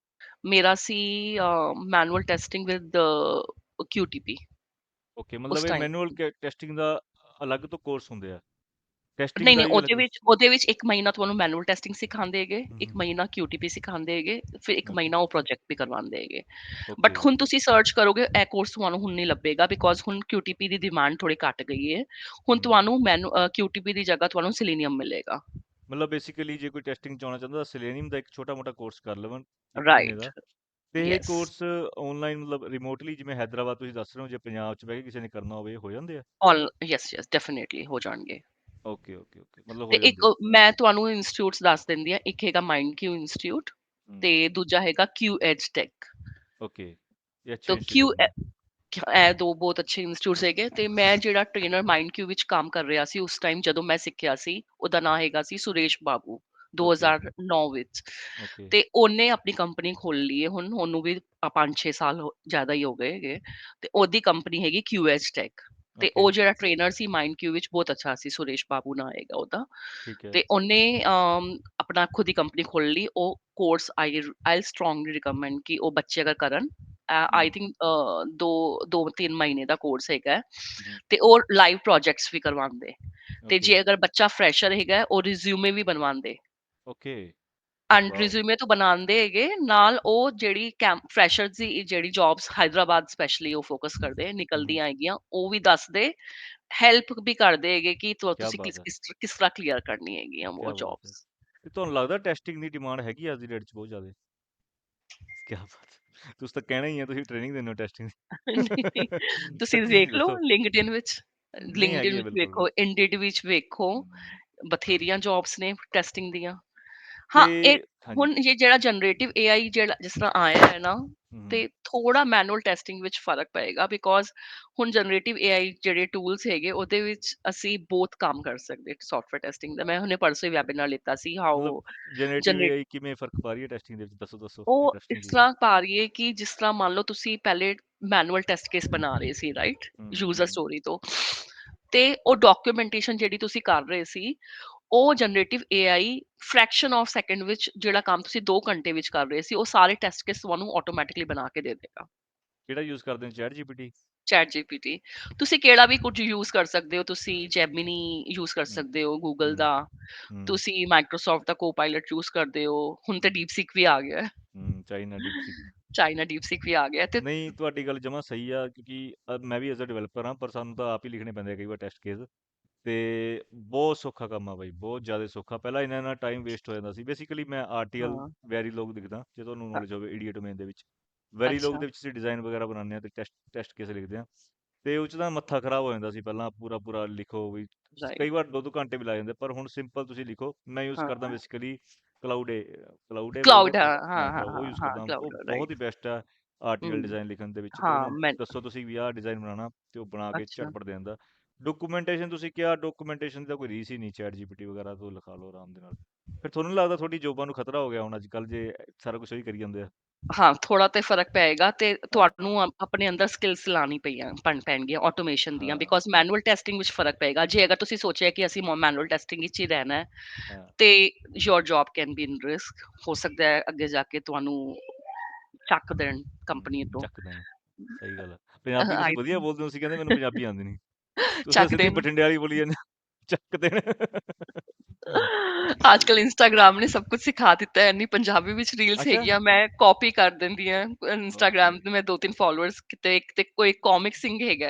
ਮੇਰਾ ਸੀ manual testing with QTP okay, ਉਸ ਮਤਲਬ ਇਹ ਟਾਈਮ। ਮੈਨੂਅਲ ਟੈਸਟਿੰਗ ਦਾ ਅਲੱਗ ਤੋਂ ਕੋਰਸ ਹੁੰਦੇ ਆ, ਟੈਸਟਿੰਗ ਨਹੀਂ ਦਾ ਨਹੀਂ, ਵੀ ਅਲੱਗ? ਉਹਦੇ ਵਿੱਚ 1 ਮਹੀਨਾ ਤੁਹਾਨੂੰ ਮੈਨੂਅਲ ਟੈਸਟਿੰਗ ਸਿਖਾਉਂਦੇ ਹੈਗੇ, ਹੂੰ, 1 ਹੂੰ, ਮਹੀਨਾ QTP ਸਿਖਾਉਂਦੇ ਹੈਗੇ, ਫਿਰ 1 ਓਕੇ, ਮਹੀਨਾ ਉਹ ਪ੍ਰੋਜੈਕਟ ਵੀ ਕਰਵਾਉਂਦੇ ਹੈਗੇ। ਓਕੇ। ਬਟ ਹੁਣ ਤੁਸੀਂ ਸਰਚ ਕਰੋਗੇ ਇਹ ਕੋਰਸ ਤੁਹਾਨੂੰ ਹੁਣ ਨਹੀਂ ਲੱਭੇਗਾ, ਬਿਕੋਜ਼ ਹੁਣ QTP ਦੀ ਡਿਮਾਂਡ ਥੋੜੀ ਘਟ ਗਈ ਹੈ। ਹੁਣ ਹੂੰ, ਤੁਹਾਨੂੰ QTP ਦੀ ਜਗ੍ਹਾ ਤੁਹਾਨੂੰ ਸਿਲੀਨੀਅਮ ਮਿਲੇਗਾ। ਮਤਲਬ ਬੇਸਿਕਲੀ ਜੇ ਕੋਈ ਟੈਸਟਿੰਗ ਚਾਹਣਾ ਚਾਹੁੰਦਾ ਤਾਂ ਸਿਲੇਨੀਅਮ ਦਾ ਇੱਕ ਛੋਟਾ-ਮੋਟਾ ਕੋਰਸ ਕਰ ਲਵਣ 1 ਮਹੀਨੇ ਰਾਈਟ। ਦਾ, ਤੇ ਇਹ ਯੈਸ। ਕੋਰਸ ਆਨਲਾਈਨ ਮਤਲਬ ਰਿਮੋਟਲੀ, ਜਿਵੇਂ ਹੈਦਰਾਬਾਦ ਤੁਸੀਂ ਦੱਸ ਰਹੇ ਹੋ, ਜੇ ਪੰਜਾਬ 'ਚ ਬਹਿ ਕੇ ਕਿਸੇ ਨੇ ਕਰਨਾ ਹੋਵੇ ਹੋ ਜਾਂਦੇ ਆ? ਆਲ ਯੈਸ ਯੈਸ, ਡੈਫੀਨਿਟਲੀ ਹੋ ਜਾਣਗੇ। ਓਕੇ, ਓਕੇ, ਓਕੇ, ਮਤਲਬ ਤੇ ਹੋ ਇੱਕ ਜਾਂਦੇ ਆ। ਮੈਂ ਤੁਹਾਨੂੰ ਇੰਸਟੀਚਿਊਟਸ ਦੱਸ ਦਿੰਦੀ ਹਾਂ, ਇੱਕ ਹੈਗਾ ਮਾਈਂਡ ਕਿਊ ਇੰਸਟੀਚਿਊਟ ਹੂੰ, ਤੇ ਦੂਜਾ ਹੈਗਾ ਕਿਊ ਐਜ ਟੈਕ। ਓਕੇ, ਇਹ ਅੱਛੇ ਤਾਂ ਕਿਊ, ਇੰਸਟੀਟਿਊਟ ਨੇ। ਇਹ ਦੋ ਬਹੁਤ ਅੱਛੇ ਇੰਸਟੀਚਿਊਟਸ ਹੈਗੇ। ਤੇ ਮੈਂ ਜਿਹੜਾ ਟ੍ਰੇਨਰ ਮਾਈਂਡ ਕਿਊ ਵਿੱਚ ਕੰਮ ਕਰ ਰਿਹਾ ਸੀ ਉਸ ਟਾਈਮ ਜਦੋਂ ਮੈਂ ਸਿੱਖਿਆ ਸੀ, ਉਹਦਾ ਨਾਮ ਹੈਗਾ ਸੀ ਸੁਰੇਸ਼ ਬਾਬੂ। ਓਕੇ 2009 ਵਿੱਚ। ਓਕੇ ਤੇ ਉਹਨੇ ਆਪਣੀ ਕੰਪਨੀ ਖੋਲ ਲਈ ਹੈ ਹੁਣ, ਉਹਨੂੰ ਵੀ 5-6 ਸਾਲ ਜ਼ਿਆਦਾ ਹੀ ਹੋ ਗਏ ਹੈਗੇ। ਤੇ ਉਹਦੀ ਕੰਪਨੀ ਹੈਗੀ QH Tech। ਤੇ ਓਕੇ ਉਹ ਜਿਹੜਾ ਟ੍ਰੇਨਰ ਸੀ ਮਾਈਂਡ ਕਿਊ ਵਿੱਚ ਬਹੁਤ ਅੱਛਾ ਸੀ, ਸੁਰੇਸ਼ ਬਾਬੂ ਨਾਂ ਹੈਗਾ ਉਹਦਾ। ਠੀਕ ਹੈ ਤੇ ਉਹਨੇ ਆਪਣਾ ਖੁਦ ਹੀ ਕੰਪਨੀ ਖੋਲ ਲਈ। ਉਹ ਕੋਰਸ ਆਈ ਸਟਰੋਂਗਲੀ ਰਿਕਮੈਂਡ ਕਿ ਉਹ ਬੱਚੇ ਅਗਰ ਕਰਨ, ਆਈ ਥਿੰਕ 2-3 ਮਹੀਨੇ ਦਾ ਕੋਰਸ ਹੈਗਾ ਹੈ। ਹਮ, ਤੇ ਉਹ ਲਾਈਵ ਪ੍ਰੋਜੈਕਟਸ ਵੀ ਕਰਵਾਉਂਦੇ। ਤੇ ਓਕੇ ਜੇ ਅਗਰ ਬੱਚਾ ਫਰੈਸ਼ਰ ਹੈਗਾ, ਉਹ ਰਿਜ਼ਿਊਮੇ ਵੀ ਬਣਵਾਉਂਦੇ। ਓਕੇ ਐਂਡ ਵਾਓ ਰਿਜ਼ਿਊਮੇ ਤੋਂ ਬਣਾਉਂਦੇ ਹੈਗੇ ਨਾਲ, ਉਹ ਜਿਹੜੀ ਫਰੈਸ਼ਰ ਦੀ ਜਿਹੜੀ ਜੌਬਸ ਹੈਦਰਾਬਾਦ ਸਪੈਸ਼ਲੀ ਉਹ ਫੋਕਸ ਕਰਦੇ ਨਿਕਲਦੀਆਂ ਹੈਗੀਆਂ, ਉਹ ਵੀ ਦੱਸਦੇ, ਹੈਲਪ ਵੀ ਕਰਦੇ ਹੈਗੇ ਕਿ ਕੀ ਤੁਸੀਂ ਬਾਤ ਹੈ ਕਿਸ ਤਰ੍ਹਾਂ ਕਲੀਅਰ ਕਰਨੀ ਹੈਗੀਆਂ ਕੀ ਉਹ ਬਾਤ ਹੈ। ਜੌਬਸ। ਤੇ ਤੁਹਾਨੂੰ ਲੱਗਦਾ ਟੈਸਟਿੰਗ ਦੀ ਡਿਮਾਂਡ ਹੈਗੀ ਆ ਅੱਜ ਦੀ ਡੇਟ 'ਚ ਬਹੁਤ ਜ਼ਿਆਦਾ? ਕੀ ਬਾਤ ਹੈ। ਤੁਸੀਂ ਤਾਂ ਕਹਿਣਾ ਹੀ ਆ, ਤੁਸੀਂ ਟ੍ਰੇਨਿੰਗ ਦਿੰਦੇ ਹੋ ਟੈਸਟਿੰਗ ਨਹੀਂ ਨਹੀਂ, ਦੀ। ਤੁਸੀਂ ਸੱਚੀ ਸੱਚੀ ਵੇਖ ਲਓ ਦੱਸੋ। ਲਿੰਕਡਇਨ ਵਿੱਚ, ਨਹੀਂ ਹੈਗੀ ਆ ਬਿਲਕੁਲ ਵੇਖੋ, ਇੰਡੀਡ ਵਿੱਚ ਵੇਖੋ, ਹਮ, ਬਥੇਰੀਆਂ ਜੌਬਸ ਨੇ ਟੈਸਟਿੰਗ ਦੀਆਂ। ਤੇ ਹਾਂ, ਇਹ ਹਾਂਜੀ ਹੁਣ ਇਹ ਜਿਹੜਾ ਜਨਰੇਟਿਵ AI ਜਿਹੜਾ ਜਿਸ ਤਰ੍ਹਾਂ ਆਇਆ ਹੈ ਨਾ, ਹਮ, ਤੇ ਥੋੜਾ ਮੈਨੂਅਲ ਟੈਸਟਿੰਗ ਵਿੱਚ ਫਰਕ ਪਏਗਾ, ਬਿਕੋਜ਼ ਹੁਣ ਜਨਰੇਟਿਵ AI ਜਿਹੜੇ ਟੂਲਸ ਹੈਗੇ ਉਹਦੇ ਵਿੱਚ ਅਸੀਂ ਬਹੁਤ ਕੰਮ ਕਰ ਸਕਦੇ ਸੌਫਟਵੇਅਰ ਟੈਸਟਿੰਗ ਦਾ। ਮੈਂ ਹੁਣੇ ਪਰਸੋਂ ਹੀ ਵੈਬਿਨਾਰ ਲਿੱਤਾ ਸੀ ਮਤਲਬ ਹਾਊ ਜਨਰੇਟਿਵ ਜਨਰੇਟ। AI ਕਿਵੇਂ ਫਰਕ ਪਾ ਰਹੀ ਹੈ ਟੈਸਟਿੰਗ ਦੇ ਵਿੱਚ? ਦੱਸੋ ਦੱਸੋ ਉਹ ਇੰਟਰਸਟਿੰਗ ਇਸ ਚੀਜ਼ ਹੈ। ਤਰ੍ਹਾਂ ਪਾ ਰਹੀ ਹੈ ਕਿ ਜਿਸ ਤਰ੍ਹਾਂ ਮੰਨ ਲਓ ਤੁਸੀਂ ਪਹਿਲੇ ਮੈਨੂਅਲ ਟੈਸਟ ਕੇਸ ਬਣਾ ਰਹੇ ਸੀ, ਰਾਈਟ, ਯੂਜ਼ਰ ਹਮ, ਸਟੋਰੀ ਤੋਂ, ਤੇ ਉਹ ਡਾਕੂਮੈਂਟੇਸ਼ਨ ਜਿਹੜੀ ਤੁਸੀਂ ਕਰ ਰਹੇ ਸੀ, ਉਹ ਜਨਰੇਟਿਵ AI ਫ੍ਰੈਕਸ਼ਨ ਆਫ ਸੈਕਿੰਡ ਵਿੱਚ ਜਿਹੜਾ ਕੰਮ ਤੁਸੀਂ 2 ਘੰਟੇ ਵਿੱਚ ਕਰ ਰਹੇ ਸੀ, ਉਹ ਸਾਰੇ ਟੈਸਟ ਕੇਸ ਤੁਹਾਨੂੰ ਆਟੋਮੈਟਿਕਲੀ ਬਣਾ ਕੇ ਦੇ ਦੇਗਾ। ਕਿਹੜਾ ਯੂਜ਼ ਕਰਦੇ ਹੋ, ਚੈਟ GPT? Chat GPT. ਤੁਸੀਂ ਕਿਹੜਾ ਵੀ ਕੁਝ ਯੂਜ਼ ਕਰ ਸਕਦੇ ਹੋ, ਤੁਸੀਂ ਜੈਮਿਨੀ ਯੂਜ਼ ਕਰ ਹਮ, ਸਕਦੇ ਹੋ ਗੂਗਲ ਹਮ, ਦਾ, ਹਮ, ਤੁਸੀਂ ਮਾਈਕਰੋਸਾਫਟ ਦਾ ਕੋਪਾਇਲਟ ਯੂਜ਼ ਕਰਦੇ ਹੋ, ਹੁਣ ਤੇ ਡੀਪਸੀਕ ਵੀ ਆ ਗਿਆ ਹੈ, ਚਾਈਨਾ ਡੀਪਸਿਕ। ਚਾਈਨਾ ਡੀਪਸੀਕ ਵੀ ਆ ਗਿਆ ਤੇ ਨਹੀਂ ਤੁਹਾਡੀ ਗੱਲ ਜਮਾਂ ਸਹੀ ਆ, ਕਿਉਂਕਿ ਮੈਂ ਵੀ ਐਜ਼ ਅ ਡਿਵੈਲਪਰ ਹਾਂ, ਪਰ ਸਾਨੂੰ ਤਾਂ ਆਪ ਹੀ ਲਿਖਣੇ ਪੈਂਦੇ ਆ ਕਈ ਵਾਰ ਟੈਸਟ ਕੇਸ। ਤੇ ਬਹੁਤ ਸੌਖਾ ਕੰਮ ਆ ਬਾਈ, ਬਹੁਤ ਜ਼ਿਆਦਾ ਸੌਖਾ। ਪਹਿਲਾਂ ਇਹਨਾਂ ਟਾਈਮ ਵੇਸਟ ਹੋ ਜਾਂਦਾ ਸੀ। ਬੇਸਿਕਲੀ ਮੈਂ ਆਰਟੀਐਲ ਹਾਂ। ਵੈਰੀ ਲੋਗ ਦਿਖਦਾ, ਜੇ ਤੁਹਾਨੂੰ ਅ ਨੌਲੇਜ ਹੋਵੇ ਈਡੀਏ ਡੋਮੇਨ ਦੇ ਵਿੱਚ। ਵੈਰੀ ਲੋਗ ਅੱਛਾ, ਦੇ ਵਿੱਚ ਅਸੀਂ ਡਿਜ਼ਾਈਨ ਵਗੈਰਾ ਬਣਾਉਂਦੇ ਹਾਂ ਤੇ ਟੈਸਟ ਕੇਸ ਲਿਖਦੇ ਹਾਂ। ਤੇ ਉਹ 'ਚ ਤਾਂ ਮੱਥਾ ਖਰਾਬ ਹੋ ਜਾਂਦਾ ਸੀ, ਪਹਿਲਾਂ ਪੂਰਾ ਪੂਰਾ ਲਿਖੋ ਵੀ, ਕਈ ਰਾਈਟ। ਵਾਰ 2-2 ਘੰਟੇ ਵੀ ਲੱਗ ਜਾਂਦੇ। ਪਰ ਹੁਣ ਸਿੰਪਲ ਤੁਸੀਂ ਲਿਖੋ। ਮੈਂ ਯੂਜ਼ ਹਾਂ, ਕਰਦਾ ਬੇਸਿਕਲੀ ਕਲਾਊਡੇ ਬੋਲਦੇ ਕਲਾਉਡ, ਆਪਾਂ। ਹਾਂ, ਹਾਂ, ਹਾਂ ਹਾਂ, ਉਹ ਯੂਜ਼ ਹਾਂ, ਕਰਦਾ, ਉਹ ਕਲਾਉਡ, ਬਹੁਤ ਰਾਈਟ। ਹੀ ਬੈਸਟ ਆ ਆਰਟੀਕਲ ਹੂੰ, ਡਿਜ਼ਾਈਨ ਲਿਖਣ ਦੇ ਵਿੱਚ। ਤੇ ਹਾਂ, ਉਹਨੂੰ ਮੈਂ ਦੱਸੋ ਤੁਸੀਂ ਵੀ ਆਹ ਡਿਜ਼ਾਈਨ ਬਣਾਉਣਾ, ਤੇ ਉਹ ਬਣਾ ਕੇ ਅੱਛਾ, ਝਟਪਟ ਦੇ ਦਿੰਦਾ। ਡਾਕੂਮੈਂਟੇਸ਼ਨ ਤੁਸੀਂ ਕਿਹਾ, ਡਾਕੂਮੈਂਟੇਸ਼ਨ ਦੀ ਤਾਂ ਕੋਈ ਰੀਸ ਹੀ ਨਹੀਂ, ਚੈਟ ਜੀਪੀਟੀ ਵਗੈਰਾ ਤੋਂ ਲਿਖਾ ਲਓ ਆਰਾਮ ਦੇ ਨਾਲ। ਫਿਰ ਤੁਹਾਨੂੰ ਨੀ ਲੱਗਦਾ ਤੁਹਾਡੀ ਜੋਬਾਂ ਨੂੰ ਖਤਰਾ ਹੋ ਗਿਆ ਹੁਣ ਅੱਜ ਕੱਲ੍ਹ, ਜੇ ਸਾਰਾ ਕੁਝ ਉਹੀ ਕਰੀ ਜਾਂਦੇ ਆ? ਹਾਂ, ਥੋੜਾ ਤੇ ਫ਼ਰਕ ਪਏਗਾ ਤੇ ਹਾਂ ਤੁਹਾਨੂੰ ਆਪਣੇ ਅੰਦਰ ਸਕਿੱਲਸ ਲਾਣੀ ਪੈਣਗੀਆਂ ਆਟੋਮੇਸ਼ਨ ਦੀਆਂ, ਹਾਂ ਬਿਕੋਜ਼ ਮੈਨੂਅਲ ਟੈਸਟਿੰਗ ਵਿੱਚ ਫ਼ਰਕ ਪਏਗਾ। ਜੇ ਅਗਰ ਤੁਸੀਂ ਸੋਚਿਆ ਕਿ ਅਸੀਂ ਮੈਨੂਅਲ ਟੈਸਟਿੰਗ ਵਿੱਚ ਹੀ ਰਹਿਣਾ ਹੈ, ਹਾਂ ਤੇ your job can be in risk. ਹੋ ਸਕਦਾ ਹੈ ਅੱਗੇ ਜਾ ਕੇ ਤੁਹਾਨੂੰ ਚੱਕ ਦੇਣ ਕੰਪਨੀ ਤੋਂ। ਚੱਕ ਦੇਣ। ਸਹੀ ਗੱਲ ਆ। ਪੰਜਾਬੀ ਤੁਸੀਂ ਆਈ ਵਧੀਆ ਬੋਲਦੇ ਹੋ, ਤੁਸੀਂ ਕਹਿੰਦੇ ਮੈਨੂੰ ਪੰਜਾਬੀ ਆਉਂਦੀ ਨਹੀਂ। ਤੁਸੀਂ ਤਾਂ ਚੱਕ ਸਿੱਧੀ ਦੇਣ। ਬਠਿੰਡੇ ਵਾਲੀ ਬੋਲੀ ਜਾਂਦੇ ਹੋ। ਚੱਕ ਦੇਣ। ਅੱਜ-ਕੱਲ ਇੰਸਟਾਗ੍ਰਾਮ ਨੇ ਸਭ ਕੁਝ ਸਿਖਾ ਦਿੱਤਾ ਹੈ, ਇੰਨੀ ਪੰਜਾਬੀ ਵਿੱਚ ਰੀਲਸ ਅੱਛਾ ਹੈਗੀਆਂ, ਮੈਂ ਕਾਪੀ ਕਰ ਦਿੰਦੀ ਹਾਂ। ਓਕੇ ਇੰਸਟਾਗ੍ਰਾਮ ਤੇ ਮੈਂ 2-3 ਫਾਲੋਅਰਸ ਕਿਤੇ, ਇੱਕ ਤੇ ਕੋਈ ਕਾਮਿਕ ਸਿੰਘ ਹੈਗਾ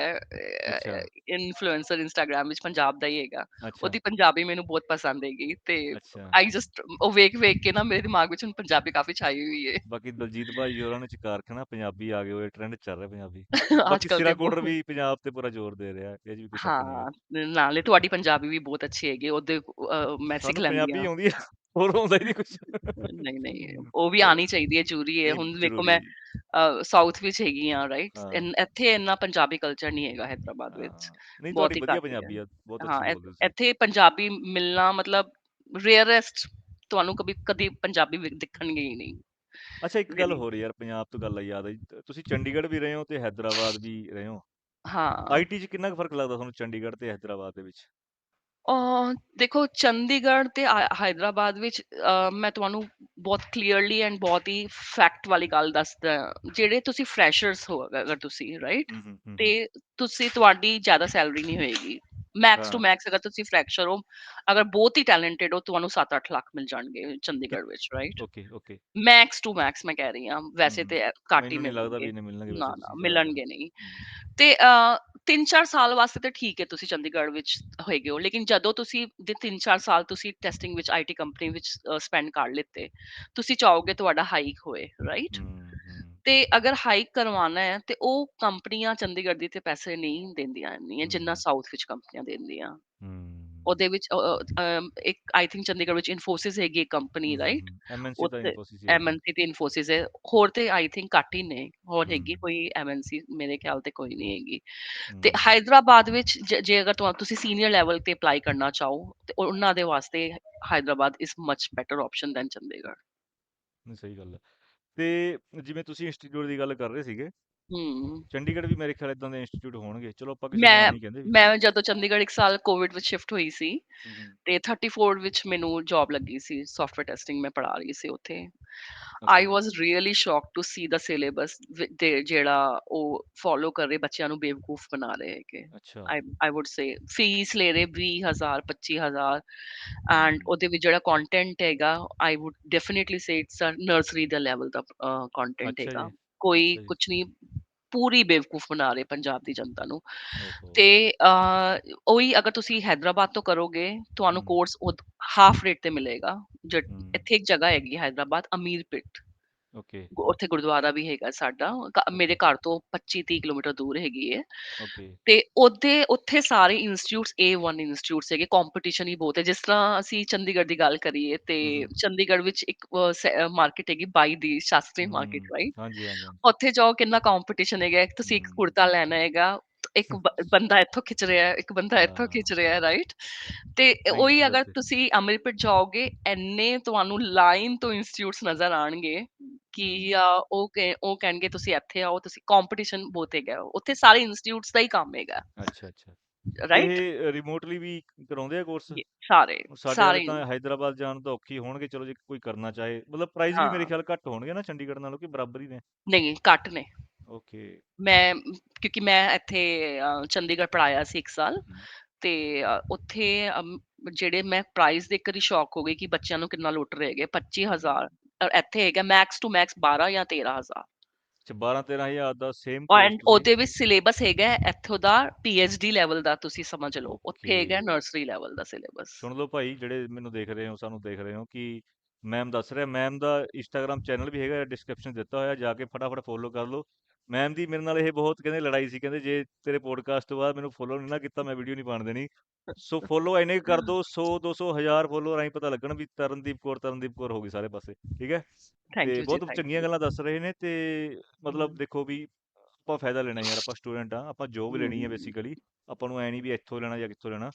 ਅੱਛਾ ਇਨਫਲੂਐਂਸਰ ਇੰਸਟਾਗ੍ਰਾਮ ਵਿੱਚ, ਪੰਜਾਬ ਦਾ ਹੀ ਹੈਗਾ। ਅੱਛਾ ਉਹਦੀ ਪੰਜਾਬੀ ਮੈਨੂੰ ਬਹੁਤ ਪਸੰਦ ਹੈਗੀ ਤੇ ਅੱਛਾ ਆਈ ਜਸਟ ਉਹ ਵੇਖ ਕੇ ਨਾ ਮੇਰੇ ਦਿਮਾਗ ਵਿੱਚ ਹੁਣ ਪੰਜਾਬੀ ਕਾਫੀ ਛਾਈ ਹੋਈ ਹੈ। ਬਾਕੀ ਦਲਜੀਤ ਭਾਈ ਹੋਰਾਂ ਨੇ ਚਕਾਰ ਕੇ ਨਾ ਪੰਜਾਬੀ ਆ ਗਏ ਹੋਏ, ਟ੍ਰੈਂਡ ਚੱਲ ਰਿਹਾ ਪੰਜਾਬੀ। ਬਾਕੀ ਅੱਜ-ਕੱਲ ਤੇ ਸਿਰਾ ਕੋਡਰ ਵੀ ਪੰਜਾਬ ਤੇ ਪੂਰਾ ਜ਼ੋਰ ਦੇ ਰਿਹਾ, ਇਹ 'ਚ ਵੀ ਕੋਈ ਸ਼ੱਕ ਨਹੀਂ ਹੈਗਾ। ਹਾਂ, ਨਾਲੇ ਤੁਹਾਡੀ ਪੰਜਾਬੀ ਵੀ ਬਹੁਤ ਅੱਛੀ ਹੈਗੀ, ਉਹਦੇ ਮੈਂ ਸਿੱਖ ਸਾਨੂੰ ਲੈਂਦੀ ਪੰਜਾਬੀ ਹਾਂ। ਆਉਂਦੀ ਆ, ਹੋਰ ਆਉਂਦਾ ਹੀ ਨਹੀਂ ਕੁਝ। ਨਹੀਂ ਨਹੀਂ, ਉਹ ਵੀ ਆਣੀ ਚਾਹੀਦੀ ਹੈ, ਜ਼ਰੂਰੀ ਹੈ। ਨਹੀਂ ਹੁਣ ਵੇਖੋ ਜ਼ਰੂਰੀ ਮੈਂ ਹੈ ਜੀ। ਸਾਊਥ ਵਿੱਚ ਹੈਗੀ ਆ, ਰਾਈਟ, ਹਾਂ ਇੱਥੇ ਇੰਨਾ ਪੰਜਾਬੀ ਕਲਚਰ ਨਹੀਂ ਹੈਗਾ ਹੈਦਰਾਬਾਦ ਵਿੱਚ, ਹਾਂ ਨਹੀਂ ਤੁਹਾਡੀ ਬਹੁਤ ਹੀ ਵਧੀਆ ਘੱਟ ਹੈ। ਪੰਜਾਬੀ ਆ, ਬਹੁਤ ਹਾਂ, ਅੱਛੀ ਬੋਲਦੇ ਤੁਸੀਂ। ਇੱਥੇ ਪੰਜਾਬੀ ਮਿਲਣਾ ਮਤਲਬ ਰੇਅਰੈਸਟ, ਤੁਹਾਨੂੰ ਕਦੀ ਪੰਜਾਬੀ ਦਿਖਣਗੇ ਹੀ ਨਹੀਂ। ਅੱਛਾ ਇੱਕ ਗੱਲ ਵੈਰੀ, ਹੋਰ ਯਾਰ, ਪੰਜਾਬ ਤੋਂ ਗੱਲ ਯਾਦ ਆਈ, ਤੁਸੀਂ ਚੰਡੀਗੜ੍ਹ ਵੀ ਰਹੇ ਹੋ ਤੇ ਹੈਦਰਾਬਾਦ ਵੀ ਰਹੇ ਹੋ। ਹਾਂ। ਆਈਟੀ 'ਚ ਕਿੰਨਾ ਕੁ ਫਰਕ ਲੱਗਦਾ ਤੁਹਾਨੂੰ ਚੰਡੀਗੜ੍ਹ ਤੇ ਹੈਦਰਾਬਾਦ ਦੇ ਵਿੱਚ? ਦੇਖੋ ਚੰਡੀਗੜ੍ਹ ਤੇ ਹੈਦਰਾਬਾਦ ਵਿੱਚ, ਮੈਂ ਤੁਹਾਨੂੰ ਬਹੁਤ ਕਲੀਅਰਲੀ ਐਂਡ ਬਹੁਤ ਹੀ ਫੈਕਟ ਵਾਲੀ ਗੱਲ ਦੱਸਦਾ। ਜਿਹੜੇ ਤੁਸੀਂ ਫਰੈਸ਼ਰਸ ਹੋ, ਅਗਰ ਤੁਸੀਂ ਰਾਈਟ, ਤੇ ਹੂੰ ਤੁਸੀਂ, ਤੁਹਾਡੀ ਜ਼ਿਆਦਾ ਸੈਲਰੀ ਨਹੀਂ ਹੋਏਗੀ। ਮੈਕਸ ਟੂ ਹਾਂ ਮੈਕਸ ਅਗਰ ਤੁਸੀਂ ਫਰੈਸ਼ਰ ਹੋ, ਅਗਰ ਬਹੁਤ ਹੀ ਟੈਲੈਂਟਡ ਹੋ, ਤੁਹਾਨੂੰ 7-8 ਲੱਖ ਮਿਲ ਜਾਣਗੇ ਕਿ ਚੰਡੀਗੜ੍ਹ ਵਿੱਚ, right. Okay okay max to max ਮੈਂ ਕਹਿ ਰਹੀ ਹਾਂ, ਵੈਸੇ ਤੇ ਘੱਟ ਹੀ ਮੈਨੂੰ ਨਹੀਂ ਲੱਗਦਾ ਮਿਲਣਗੇ। ਵੀ ਇਹਨੇ ਮਿਲਣਗੇ, ਨਾ ਵੈਸੇ ਨਾ, ਤੁਸੀਂ ਹਿਸਾਬ ਲਾ ਲਓ। ਮਿਲਣਗੇ ਨਹੀਂ। ਤੇ 3-4 ਸਾਲ ਵਾਸਤੇ ਤਾਂ ਠੀਕ ਹੈ, ਤੁਸੀਂ ਚੰਡੀਗੜ੍ਹ ਵਿੱਚ ਹੋਏਗੇ ਹੋ, ਲੇਕਿਨ ਜਦੋਂ ਤੁਸੀਂ 3-4 ਸਾਲ ਤੁਸੀਂ ਟੈਸਟਿੰਗ ਵਿੱਚ ਆਈਟੀ ਕੰਪਨੀ ਵਿੱਚ ਸਪੈਂਡ ਕਰ ਲਿੱਤੇ, ਤੁਸੀਂ ਚਾਹੋਗੇ ਤੁਹਾਡਾ ਹਾਈਕ ਹੋਏ, ਰਾਈਟ। ਹੂੰ ਤੇ ਅਗਰ ਹਾਈਕ ਕਰਵਾਉਣਾ ਹੈ ਤੇ ਉਹ ਕੰਪਨੀਆਂ ਚੰਡੀਗੜ੍ਹ ਦੀ ਤੇ ਪੈਸੇ ਨਹੀਂ ਦਿੰਦੀਆਂ ਇੰਨੀਆਂ ਜਿੰਨਾ ਹੂੰ ਸਾਊਥ ਵਿੱਚ ਕੰਪਨੀਆਂ ਦਿੰਦੀਆਂ। ਉਹਦੇ ਵਿੱਚ ਇੱਕ ਆਈ ਥਿੰਕ ਚੰਡੀਗੜ੍ਹ ਵਿੱਚ ਇਨਫੋਸਿਸ ਹੈਗੀ ਕੰਪਨੀ, ਰਾਈਟ? ਐਮਐਨਸੀ ਤਾਂ ਉੱਥੇ ਇਨਫੋਸਿਸ ਹੀ ਹੈ ਜੀ। ਐਮਐਨਸੀ ਤੇ ਇਨਫੋਸਿਸ ਹੈ, ਹੋਰ ਤੇ ਆਈ ਥਿੰਕ ਘੱਟ ਹੀ ਨੇ, ਹੋਰ ਹੈਗੀ ਹਮ, ਕੋਈ ਐਮਐਨਸੀ ਮੇਰੇ ਖਿਆਲ ਤੇ ਕੋਈ ਨਹੀਂ ਹੈਗੀ। ਤੇ ਹਮ, ਹੈਦਰਾਬਾਦ ਵਿੱਚ ਜੇ ਅਗਰ ਤੁਸੀਂ ਸੀਨੀਅਰ ਲੈਵਲ ਤੇ ਅਪਲਾਈ ਕਰਨਾ ਚਾਹੋ ਤੇ ਉਹਨਾਂ ਦੇ ਵਾਸਤੇ Hyderabad is much better option than Chandigarh. ਨਹੀਂ ਸਹੀ ਗੱਲ ਹੈ। ਤੇ ਜਿਵੇਂ ਤੁਸੀਂ ਇੰਸਟੀਚਿਊਟ ਦੀ ਗੱਲ ਕਰ ਰਹੇ ਸੀਗੇ, ਹੂੰ। ਚੰਡੀਗੜ੍ਹ ਵੀ ਮੇਰੇ ਖਿਆਲ ਇਦਾਂ ਦੇ ਇੰਸਟੀਚਿਊਟ ਹੋਣਗੇ, ਚਲੋ ਆਪਾਂ ਕਿਸੇ ਨੂੰ ਐ ਮੈਂ ਨਹੀਂ ਕਹਿੰਦੇ ਵੀ। ਮੈਂ ਜਦੋਂ ਚੰਡੀਗੜ੍ਹ 1 ਸਾਲ ਕੋਵਿਡ ਵਿੱਚ ਸ਼ਿਫਟ ਹੋਈ ਸੀ ਹਮ, ਤੇ 34 ਵਿੱਚ ਮੈਨੂੰ ਜੌਬ ਲੱਗੀ ਸੀ, ਸੌਫਟਵੇਅਰ ਟੈਸਟਿੰਗ ਮੈਂ ਪੜ੍ਹਾ ਰਹੀ ਸੀ ਉੱਥੇ। I ਅੱਛਾ was really shocked to see the syllabus ਤੇ ਜਿਹੜਾ ਉਹ ਫੋਲੋ ਕਰ ਰਹੇ ਬੱਚਿਆਂ ਨੂੰ ਬੇਵਕੂਫ ਬਣਾ ਰਹੇ ਹੈਗੇ। ਅੱਛਾ। I would say ਫੀਸ ਲੈ ਰਹੇ 20,000 25,000 ਐਂਡ ਹਮ, ਉਹਦੇ ਵਿੱਚ ਜਿਹੜਾ ਕੰਟੈਂਟ ਹੈਗਾ I would definitely say it's a nursery the level the content ਅੱਛਾ ਹੈਗਾ। ਜੀ। ਕੋਈ ਅੱਛਾ ਜੀ। ਕੁਛ ਨਹੀਂ, ਪੂਰੀ ਬੇਵਕੂਫ ਬਣਾ ਰਹੇ ਪੰਜਾਬ ਦੀ ਜਨਤਾ ਨੂੰ। ਓਹੋ। ਤੇ ਉਹੀ ਅਗਰ ਤੁਸੀਂ ਹੈਦਰਾਬਾਦ ਤੋਂ ਕਰੋਗੇ ਤੁਹਾਨੂੰ ਹਮ, ਕੋਰਸ ਹਾਫ ਰੇਟ ਤੇ ਮਿਲੇਗਾ। ਹਮ, ਇੱਥੇ ਇੱਕ ਜਗ੍ਹਾ ਹੈਗੀ ਹੈਦਰਾਬਾਦ, ਅਮੀਰਪੇਟ, ਓਕੇ ਉੱਥੇ ਗੁਰਦੁਆਰਾ ਵੀ ਹੈਗਾ ਸਾਡਾ, ਮੇਰੇ ਓਕੇ ਘਰ ਤੋਂ 25-30 ਕਿਲੋਮੀਟਰ ਦੂਰ ਹੈਗੀ ਹੈ। ਓਕੇ। ਤੇ ਉੱਥੇ ਸਾਰੇ ਇੰਸਟੀਚਿਊਟਸ A1 ਇੰਸਟੀਚਿਊਟਸ ਹੈਗੇ, ਕੰਪੀਟੀਸ਼ਨ ਹੀ ਬਹੁਤ ਹੈ। ਜਿਸ ਤਰ੍ਹਾਂ ਅਸੀਂ ਚੰਡੀਗੜ੍ਹ ਦੀ ਗੱਲ ਕਰੀਏ ਤੇ ਹਮ, ਚੰਡੀਗੜ੍ਹ ਵਿੱਚ ਇੱਕ ਮਾਰਕੀਟ ਹੈਗੀ ਬਾਈ ਦੀ ਸ਼ਾਸਤਰੀ ਮਾਰਕੀਟ, ਹਮ, ਰਾਈਟ? ਹਾਂਜੀ ਹਾਂਜੀ ਹਾਂਜੀ। ਉੱਥੇ ਜਾਓ ਕਿੰਨਾ ਕੰਪੀਟੀਸ਼ਨ ਹੈਗਾ, ਤੁਸੀਂ ਇੱਕ ਹਮ, ਕੁੜਤਾ ਲੈਣਾ ਹੈਗਾ, ਇੱਕ ਬੰਦਾ ਇੱਥੋਂ ਖਿੱਚ ਰਿਹਾ ਹੈ, ਇੱਕ ਬੰਦਾ ਇੱਥੋਂ ਹਾਂ ਖਿੱਚ ਰਿਹਾ ਹੈ, ਰਾਈਟ? ਤੇ ਸਹੀ ਉਹੀ ਸਹੀ ਗੱਲ ਅਗਰ ਤੇ। ਤੁਸੀਂ ਅੰਮ੍ਰਿਤਪੁਰ ਜਾਓਗੇ, ਇੰਨੇ ਤੁਹਾਨੂੰ ਲਾਈਨ ਤੋਂ ਇੰਸਟੀਚਿਊਟਸ ਨਜ਼ਰ ਆਣਗੇ ਕਿ ਹਮ, ਉਹ ਕਹਿਣਗੇ ਤੁਸੀਂ ਇੱਥੇ ਆਓ, ਤੁਸੀਂ ਕੰਪੀਟੀਸ਼ਨ ਬਹੁਤ ਹੈਗਾ ਉੱਥੇ, ਸਾਰੇ ਇੰਸਟੀਚਿਊਟਸ ਦਾ ਹੀ ਕੰਮ ਹੈਗਾ, ਅੱਛਾ ਅੱਛਾ। ਤੇ ਰਾਈਟ? ਇਹ ਰਿਮੋਟਲੀ ਵੀ ਕਰਾਉਂਦੇ ਆ ਕੋਰਸ? ਸਾਰੇ ਸਾਡੇ ਵਾਲੇ ਸਾਰੇ ਤਾਂ ਹੈਦਰਾਬਾਦ ਜਾਣ ਤੋਂ ਔਖੇ ਹੀ ਹੋਣਗੇ, ਚਲੋ ਜੇ ਕੋਈ ਕਰਨਾ ਚਾਹੇ, ਮਤਲਬ ਪ੍ਰਾਈਸ ਵੀ ਮੇਰੇ ਹਾਂ, ਖਿਆਲ ਘੱਟ ਹੋਣਗੇ ਨਾ ਚੰਡੀਗੜ੍ਹ ਨਾਲੋਂ, ਕਿ ਬਰਾਬਰ ਹੀ ਨੇ? ਨਹੀਂ ਘੱਟ ਨੇ। ਓਕੇ। ਕਿਉਂਕਿ ਮੈਂ ਇੱਥੇ ਚੰਡੀਗੜ੍ਹ ਪੜ੍ਹਾਇਆ ਸੀ 1 ਸਾਲ, ਹਮ, ਤੇ ਉੱਥੇ ਜਿਹੜੇ ਮੈਂ ਪ੍ਰਾਈਸ ਦੇਖ ਕੇ ਹੀ ਸ਼ੌਕ ਹੋ ਗਈ ਕਿ ਬੱਚਿਆਂ ਨੂੰ ਕਿੰਨਾ ਲੁੱਟ ਰਹੇ ਹੈਗੇ। 25,000 ਹਮ। ਔਰ ਇੱਥੇ ਹੈਗਾ ਮੈਕਸ ਟੂ ਮੈਕਸ 12 ਜਾਂ 13,000। ਅੱਛਾ 12-13 ਹਜ਼ਾਰ ਦਾ ਸੇਮ ਕੋਰਸ ਐਂਡ ਤੁਸੀਂ? ਉਹਦੇ ਵਿੱਚ ਸਿਲੇਬਸ ਹੈਗਾ ਇੱਥੋਂ ਦਾ PhD ਲੈਵਲ ਦਾ, ਤੁਸੀਂ ਸਮਝ ਲਓ ਓਕੇ। ਉੱਥੇ ਹੈਗਾ ਨਰਸਰੀ ਲੈਵਲ ਦਾ ਸਿਲੇਬਸ। ਸੁਣ ਲਓ ਭਾਈ, ਜਿਹੜੇ ਮੈਨੂੰ ਦੇਖ ਰਹੇ ਹੋ, ਸਾਨੂੰ ਦੇਖ ਰਹੇ ਹੋ, ਕਿ ਮੈਮ ਦੱਸ ਰਿਹਾ, ਮੈਮ ਦਾ ਇੰਸਟਾਗ੍ਰam ਚੈਨਲ ਵੀ ਹੈਗਾ, ਡਿਸਕ੍ਰਿਪਸ਼ਨ ਦਿੱਤਾ ਹੋਇਆ, ਜਾ ਕੇ ਫਟਾਫਟ ਫੋਲੋ ਕਰ ਲਓ। ਮੈਮ ਦੀ ਮੇਰੇ ਨਾਲ ਇਹ ਬਹੁਤ ਕਹਿੰਦੇ ਲੜਾਈ ਸੀ, ਕਹਿੰਦੇ ਜੇ ਤੇਰੇ ਪੋਡਕਾਸਟ ਤੋਂ ਬਾਅਦ ਮੈਨੂੰ ਫੋਲੋ ਨਹੀਂ ਨਾ ਕੀਤਾ, ਮੈਂ ਵੀਡੀਓ ਨਹੀਂ ਪਾਉਣ ਦੇਣੀ। ਸੋ ਫੋਲੋ ਇੰਨੇ ਕੁ ਕਰ ਦਿਓ, 100 200 1000 ਫੋਲੋਅਰ ਆਈ ਪਤਾ ਲੱਗਣ ਵੀ ਤਰਨਦੀਪ ਕੌਰ ਹੋ ਗਈ ਸਾਰੇ ਪਾਸੇ, ਠੀਕ ਹੈ? ਥੈਂਕ ਤੇ ਯੂ ਜੀ, ਬਹੁਤ ਥੈਂਕ ਚੰਗੀਆਂ ਯੂ। ਗੱਲਾਂ ਦੱਸ ਰਹੇ ਨੇ। ਤੇ ਮਤਲਬ ਦੇਖੋ ਵੀ ਆਪਾਂ ਫਾਇਦਾ ਲੈਣਾ ਯਾਰ, ਆਪਾਂ ਸਟੂਡੈਂਟ ਆ, ਆਪਾਂ ਜੋਬ ਲੈਣੀ ਹੈ ਬੇਸਿਕਲੀ। ਆਪਾਂ ਨੂੰ ਐ ਨਹੀਂ ਵੀ ਇੱਥੋਂ ਲੈਣਾ ਜਾਂ ਕਿੱਥੋਂ ਲੈਣਾ।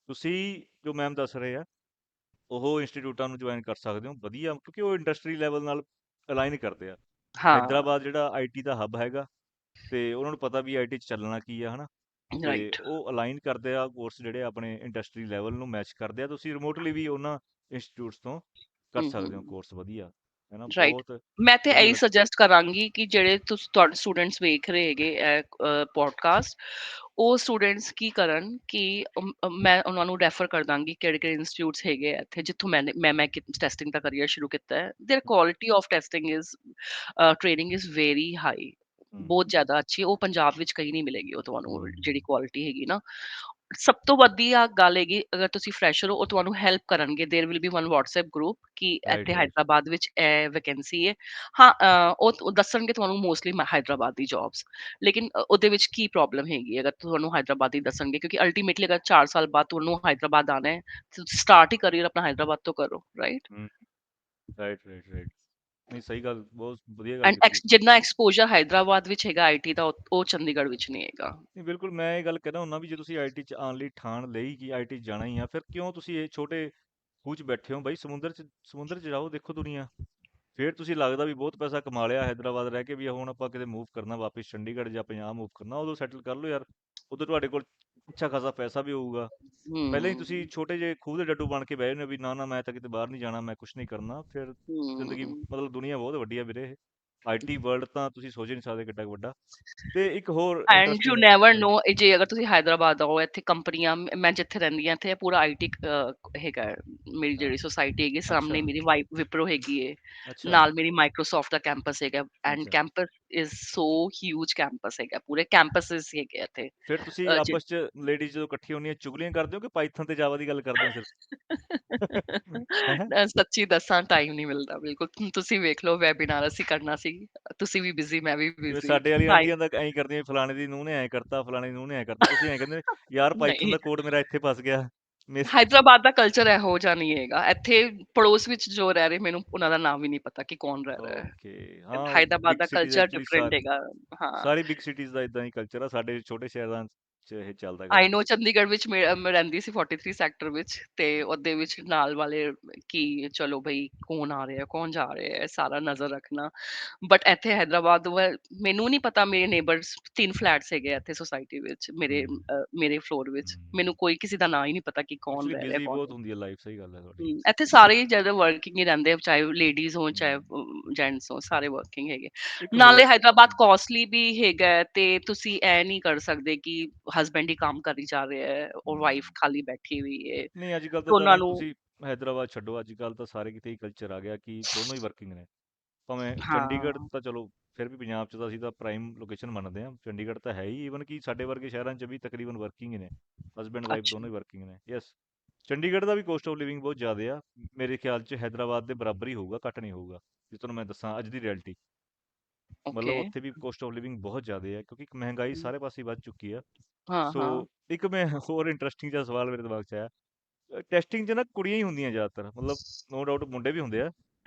ਤੁਸੀਂ ਜੋ ਮੈਮ ਦੱਸ ਰਹੇ ਆ ਉਹ ਇੰਸਟੀਚਿਊਟਾਂ ਨੂੰ ਜੁਆਇਨ ਕਰ ਸਕਦੇ ਹੋ, ਵਧੀਆ, ਕਿਉਂਕਿ ਉਹ ਇੰਡਸਟਰੀ ਲੈਵਲ ਨਾਲ ਅਲਾਈਨ ਕਰਦੇ ਆ। ਹਾਂ, ਹੈਦਰਾਬਾਦ ਜਿਹੜਾ ਆਈਟੀ ਦਾ ਹੱਬ ਹੈਗਾ, ਤੇ ਉਹਨਾਂ ਨੂੰ ਪਤਾ ਵੀ ਆਈਟੀ 'ਚ ਚੱਲਣਾ ਕੀ ਆ, ਹਨਾ? ਤੇ ਰਾਈਟ। ਉਹ ਅਲਾਈਨ ਕਰਦੇ ਆ ਕੋਰਸ, ਜਿਹੜੇ ਆਪਣੇ ਇੰਡਸਟਰੀ ਲੈਵਲ ਨੂੰ ਮੈਚ ਕਰਦੇ ਆ। ਤੁਸੀਂ ਰਿਮੋਟਲੀ ਵੀ ਉਹਨਾਂ ਇੰਸਟੀਚਿਊਟਸ ਤੋਂ ਕਰ ਸਕਦੇ ਹੋ ਕੋਰਸ, ਵਧੀਆ ਹੈ ਨਾ? ਰਾਈਟ। ਬਹੁਤ ਮੈਂ ਤੇ ਵਧੀਆ ਇਹੀ ਸੁਜੈਸਟ ਕਰਾਂਗੀ ਕਿ ਜਿਹੜੇ ਤੁਸੀਂ ਤੁਹਾਡੇ ਸਟੂਡੈਂਟਸ ਵੇਖ ਰਹੇ ਹੈਗੇ ਪੋਡਕਾਸਟ, ਉਹ ਸਟੂਡੈਂਟਸ ਕੀ ਕਰਨ ਕਿ ਮੈਂ ਉਹਨਾਂ ਨੂੰ ਰੈਫਰ ਕਰ ਦਾਂਗੀ ਕਿਹੜੇ ਕਿਹੜੇ ਇੰਸਟੀਚਿਊਟਸ ਹੈਗੇ ਆ ਇੱਥੇ ਜਿੱਥੋਂ ਮੈਂ ਟੈਸਟਿੰਗ ਦਾ ਕਰੀਅਰ ਸ਼ੁਰੂ ਕੀਤਾ ਹੈ। There quality of testing is training is very high, ਬਹੁਤ ਜ਼ਿਆਦਾ ਅੱਛੀ। ਉਹ ਪੰਜਾਬ ਵਿੱਚ ਕहीं ਨਹੀਂ ਮਿਲੇਗੀ ਉਹ ਤੁਹਾਨੂੰ, ਜਿਹੜੀ ਕੁਆਲਿਟੀ ਹੈਗੀ ਨਾ। ਸਭ ਤੋਂ ਵਧੀਆ ਗੱਲ ਹੈਗੀ, ਅਗਰ ਤੁਸੀਂ ਫਰੈਸ਼ਰ ਹੋ, ਉਹ ਤੁਹਾਨੂੰ ਹੈਲਪ ਕਰਨਗੇ। There will be one WhatsApp group ਕਿ ਰਾਈਟ ਇੱਥੇ ਰਾਈਟ। ਹੈਦਰਾਬਾਦ ਵਿੱਚ ਇਹ ਵੈਕੈਂਸੀ ਹੈ। ਹਾਂ, ਉਹ ਦੱਸਣਗੇ ਤੁਹਾਨੂੰ ਮੋਸਟਲੀ ਹੈਦਰਾਬਾਦ ਦੀ ਜੌਬਸ, ਲੇਕਿਨ ਉਹਦੇ ਵਿੱਚ ਕੀ ਪ੍ਰੋਬਲਮ ਹੈਗੀ ਅਗਰ ਤੁਹਾਨੂੰ ਹੈਦਰਾਬਾਦ ਦੀ ਦੱਸਣਗੇ, ਕਿਉਂਕਿ ਅਲਟੀਮੇਟਲੀ ਅਗਰ 4 ਸਾਲ ਬਾਅਦ ਤੁਹਾਨੂੰ ਹੈਦਰਾਬਾਦ ਆਣਾ ਹੈ, ਸਟਾਰਟ ਹੀ ਕਰੀਅਰ ਆਪਣਾ ਹੈਦਰਾਬਾਦ ਤੋਂ ਕਰੋ, ਰਾਈਟ? ਹੂੰ, ਰਾਈਟ ਰਾਈਟ ਰਾਈਟ। ਨਹੀਂ ਸਹੀ ਗੱਲ, ਬਹੁਤ ਵਧੀਆ ਗੱਲ ਐਂਡ ਕੀਤੀ ਤੁਸੀਂ। ਜਿੰਨਾ ਐਕਸਪੋਜ਼ਰ ਹੈਦਰਾਬਾਦ ਵਿੱਚ ਹੈਗਾ ਆਈਟੀ ਦਾ, ਉਹ ਚੰਡੀਗੜ੍ਹ ਵਿੱਚ ਨਹੀਂ ਹੈਗਾ। ਨਹੀਂ ਬਿਲਕੁਲ, ਮੈਂ ਇਹ ਗੱਲ ਕਹਿੰਦਾ ਹੁੰਦਾ ਵੀ ਜੇ ਤੁਸੀਂ ਆਈਟੀ 'ਚ ਆਉਣ ਲਈ ਠਾਣ ਲਈ ਕਿ ਆਈਟੀ 'ਚ ਜਾਣਾ ਹੀ ਆ, ਫਿਰ ਕਿਉਂ ਤੁਸੀਂ ਇਹ ਛੋਟੇ ਖੂਹ 'ਚ ਬੈਠੇ ਹੋ ਬਾਈ? ਸਮੁੰਦਰ 'ਚ ਜਾਓ, ਦੇਖੋ ਦੁਨੀਆ। ਫਿਰ ਤੁਸੀਂ ਲੱਗਦਾ ਵੀ ਬਹੁਤ ਪੈਸਾ ਕਮਾ ਲਿਆ ਹੈਦਰਾਬਾਦ ਰਹਿ ਕੇ, ਵੀ ਹੁਣ ਆਪਾਂ ਕਿਤੇ ਮੂਵ ਕਰਨਾ ਵਾਪਸ ਚੰਡੀਗੜ੍ਹ ਜਾਂ ਪੰਜਾਬ ਮੂਵ ਕਰਨਾ, ਉਦੋਂ ਸੈਟਲ ਕਰ ਲਓ ਯਾਰ। ਉਦੋਂ ਤੁਹਾਡੇ ਕੋਲ ਅੱਛਾ ਖਾਸਾ ਪੈਸਾ ਵੀ ਹੋਊਗਾ। ਪਹਿਲਾਂ ਹੀ ਤੁਸੀਂ ਹਮ ਛੋਟੇ ਜਿਹੇ ਖੂਹ ਦੇ ਡੱਡੂ ਬਣ ਕੇ ਬਹਿ ਜਾਂਦੇ ਹੋ ਵੀ ਨਾ ਨਾ ਮੈਂ ਤਾਂ ਕਿਤੇ ਬਾਹਰ ਨਹੀਂ ਜਾਣਾ, ਮੈਂ ਕੁਛ ਨਹੀਂ ਕਰਨਾ। ਫਿਰ ਜ਼ਿੰਦਗੀ, ਹਮ ਮਤਲਬ ਦੁਨੀਆ ਬਹੁਤ ਵੱਡੀ ਆ ਵੀਰੇ। ਇਹ ਆਈਟੀ ਵਰਲਡ ਤਾਂ ਤੁਸੀਂ ਸੋਚ ਹੀ ਨਹੀਂ ਸਕਦੇ ਕਿੱਡਾ ਕੁ ਵੱਡਾ। ਤੇ ਇੱਕ ਹੋਰ ਐਂਡ ਯੂ ਇੰਟਰਸਟਿੰਗ, ਨੈਵਰ ਹਾਂਜੀ। ਨੋ, ਜੇ ਅਗਰ ਤੁਸੀਂ ਹੈਦਰਾਬਾਦ ਆਓ, ਇੱਥੇ ਕੰਪਨੀਆਂ, ਮੈਂ ਜਿੱਥੇ ਰਹਿੰਦੀ ਹਾਂ ਇੱਥੇ ਪੂਰਾ ਆਈਟੀ ਹੈਗਾ ਹੈ। ਮੇਰੀ ਅ- ਜਿਹੜੀ ਸੁਸਾਇਟੀ ਹੈਗੀ, ਸਾਹਮਣੇ ਅੱਛਾ ਮੇਰੀ ਵਾਈਫ ਵਿਪਰੋ ਹੈਗੀ ਹੈ, ਅੱਛਾ ਨਾਲ ਮੇਰੀ ਮਾਈਕਰੋਸਾਫਟ ਦਾ ਕੈਂਪਸ ਹੈਗਾ। ਐਂਡ ਅੱਛਾ। Campus is so huge campus ਹੈਗਾ, ਪੂਰੇ ਕੈਂਪਸਸ ਹੈਗੇ ਇੱਥੇ। ਫਿਰ ਤੁਸੀਂ ਆਪਸ 'ਚ ਲੇਡੀਜ਼ ਜਦੋਂ ਇਕੱਠੀਆਂ ਹੁੰਦੀਆਂ ਚੁਗਲੀਆਂ ਕਰਦੇ ਹੋ ਕਿ ਪਾਈਥਨ ਤੇ ਜਾਵਾ ਦੀ ਗੱਲ ਕਰਦੇ ਹੋ ਸਿਰਫ? ਹੈ। ਸੱਚੀ ਦੱਸਾਂ ਟਾਈਮ ਨਹੀਂ ਮਿਲਦਾ ਬਿਲਕੁਲ। ਤੁਸੀਂ ਵੇਖ ਲਓ ਵੈਬਿਨਾਰ ਅਸੀਂ ਕਰਨਾ ਸੀ, ਤੁਸੀਂ ਵੀ ਬਿਜ਼ੀ, ਮੈਂ ਵੀ ਜਿਵੇਂ ਬਿਜ਼ੀ। ਸਾਡੇ ਵਾਲੀ ਆਂਟੀਆਂ ਤਾਂ ਐਂ ਕਰਦੀਆਂ, ਫਲਾਣੇ ਦੀ ਨੂੰਹ ਨੇ ਐਂ ਕਰਤਾ, ਫਲਾਣੇ ਦੀ ਨੂੰਹ ਨੇ ਐਂ ਕਰਤਾ, ਤੁਸੀਂ ਐਂ ਕਹਿੰਦੇ ਯਾਰ ਪਾਈਥਨ ਨਹੀਂ, ਦਾ ਕੋਡ ਮੇਰਾ ਇੱਥੇ ਫਸ ਗਿਆ। ਮਿਸ ਹੈਦਰਾਬਾਦ ਦਾ ਕਲਚਰ ਇਹੋ ਜਿਹਾ ਨਹੀਂ ਹੈਗਾ। ਇੱਥੇ ਪੜੋਸ ਵਿੱਚ ਜੋ ਰਹਿ ਰਹੇ, ਮੈਨੂੰ ਉਹਨਾਂ ਦਾ ਨਾਮ ਵੀ ਨਹੀਂ ਪਤਾ ਕਿ ਕੌਣ ਰਹਿ ਰਿਹਾ ਹੈ। ਓਕੇ, ਹਾਂ, ਉਹ ਹੈਦਰਾਬਾਦ ਬਿਗ ਦਾ ਸਿਟੀਜ਼ ਕਲਚਰ ਐਕਚੁਅਲੀ ਡਿਫਰੈਂਟ ਹੈਗਾ। ਹਾਂ, ਸਾਰੀ ਬਿਗ ਸਿਟੀਜ਼ ਦਾ ਇਦਾਂ ਹੀ ਕਲਚਰ ਆ, ਸਾਡੇ ਛੋਟੇ ਸ਼ਹਿਰਾਂ 'ਚ ਇਹ ਚੱਲਦਾ ਹੈਗਾ। ਆਈ ਨੋ ਚੰਡੀਗੜ੍ਹ ਵਿੱਚ ਮੈਂ ਰਹਿੰਦੀ ਸੀ 43 ਸੈਕਟਰ ਵਿੱਚ, ਤੇ ਉਹਦੇ ਵਿੱਚ ਨਾਲ ਵਾਲੇ ਕਿ ਚਲੋ ਬਈ ਕੌਣ ਆ ਰਿਹਾ ਕੌਣ ਜਾ ਰਿਹਾ ਹੈ, ਸਾਰਾ ਨਜ਼ਰ ਰੱਖਣਾ। ਬਟ ਇੱਥੇ ਹੈਦਰਾਬਾਦ ਮੈਨੂੰ ਨਹੀਂ ਪਤਾ। ਮੇਰੇ ਨੇਬਰਸ 3 ਫਲੈਟਸ ਹੈਗੇ ਆ ਇੱਥੇ ਸੁਸਾਇਟੀ ਵਿੱਚ, ਮੇਰੇ ਫਲੋਰ ਵਿੱਚ। ਮੈਨੂੰ ਕੋਈ ਕਿਸੇ ਦਾ ਨਾਂ ਹੀ ਨਹੀਂ ਪਤਾ ਕਿ ਕੌਣ ਐਕਚੁਅਲੀ ਰਹਿ ਰਿਹਾ ਬਿਜ਼ੀ ਕੌਣ ਬਹੁਤ ਨਹੀਂ। ਹੁੰਦੀ ਹੈ ਲਾਈਫ, ਸਹੀ ਗੱਲ ਹੈ ਤੁਹਾਡੀ। ਇੱਥੇ ਸਾਰੇ ਹੀ ਜ਼ਿਆਦਾ ਵਰਕਿੰਗ ਹੀ ਰਹਿੰਦੇ ਆ, ਚਾਹੇ ਲੇਡੀਜ਼ ਹੋਣ ਚਾਹੇ ਹਮ, ਜੈਂਟਸ ਹੋਣ, ਸਾਰੇ ਵਰਕਿੰਗ ਹੈਗੇ। ਇੱਕ ਹੋਰ ਨਾਲੇ ਹੈਦਰਾਬਾਦ ਕਾਸਟਲੀ ਵੀ ਹੈਗਾ ਹੈ, ਤੇ ਤੁਸੀਂ ਇਹ ਨਹੀਂ ਕਰ ਸਕਦੇ ਕਿ ਹਸਬੈਂਡ ਹੀ ਕੰਮ ਕਰੀ ਜਾ ਰਿਹਾ ਹੈ ਔਰ ਵਾਈਫ ਖਾਲੀ ਬੈਠੀ ਹੋਈ ਹੈ। ਨਹੀਂ, ਅੱਜ ਕੱਲ ਤਾਂ ਦੋਨਾਂ ਚਲੋ ਨੂੰ। ਤੁਸੀਂ ਹੈਦਰਾਬਾਦ ਛੱਡੋ, ਅੱਜ ਕੱਲ ਤਾਂ ਸਾਰੇ ਕਿਤੇ ਹੀ ਕਲਚਰ ਆ ਗਿਆ ਕਿ ਦੋਨੋਂ ਹੀ ਵਰਕਿੰਗ ਨੇ। ਭਾਵੇਂ ਚੰਡੀਗੜ੍ਹ ਹਾਂ, ਤਾਂ ਚਲੋ ਫਿਰ ਵੀ ਪੰਜਾਬ 'ਚ ਤਾਂ ਅਸੀਂ ਤਾਂ ਪ੍ਰਾਈਮ ਲੋਕੇਸ਼ਨ ਮੰਨਦੇ ਹਾਂ, ਚੰਡੀਗੜ੍ਹ ਤਾਂ ਹੈ ਹੀ। ਈਵਨ ਕਿ ਸਾਡੇ ਵਰਗੇ ਸ਼ਹਿਰਾਂ 'ਚ ਵੀ ਤਕਰੀਬਨ ਵਰਕਿੰਗ ਹੀ ਨੇ, ਹਸਬੈਂਡ ਵਾਈਫ ਅੱਛਾ। ਦੋਨੋਂ ਹੀ ਵਰਕਿੰਗ ਨੇ। ਯੈਸ, ਚੰਡੀਗੜ੍ਹ ਦਾ ਵੀ ਕੋਸਟ ਆਫ ਲਿਵਿੰਗ ਬਹੁਤ ਜ਼ਿਆਦਾ ਆ। ਮੇਰੇ ਖਿਆਲ 'ਚ ਹੈਦਰਾਬਾਦ ਦੇ ਬਰਾਬਰ ਹੀ ਹੋਊਗਾ, ਘੱਟ ਨਹੀਂ ਹੋਊਗਾ, ਜੇ ਤੁਹਾਨੂੰ ਮੈਂ ਦੱਸਾਂ ਅੱਜ ਦੀ ਰਿਐਲਿਟੀ। ਮਤਲਬ ਓਕੇ। ਉੱਥੇ ਵੀ ਕੋਸਟ ਆਫ ਲਿਵਿੰਗ ਬਹੁਤ ਜ਼ਿਆਦਾ ਹੈ, ਕਿਉਂਕਿ ਮਹਿੰਗਾਈ ਸਾਰੇ ਪਾਸੇ ਵੱਧ ਚੁੱਕੀ ਆ। ਹਾਂ, ਸੋ ਹਾਂ। ਇੱਕ ਮੈਂ ਹੋਰ ਇੰਟਰਸਟਿੰਗ ਜਿਹਾ ਸਵਾਲ ਮੇਰੇ ਦਿਮਾਗ 'ਚ ਆਇਆ। ਟੈਸਟਿੰਗ 'ਚ ਨਾ ਕੁੜੀਆਂ ਹੀ ਹੁੰਦੀਆਂ ਜ਼ਿਆਦਾਤਰ, ਮਤਲਬ ਨੋ ਡਾਊਟ ਮੁੰਡੇ ਵੀ ਹੁੰਦੇ ਆ,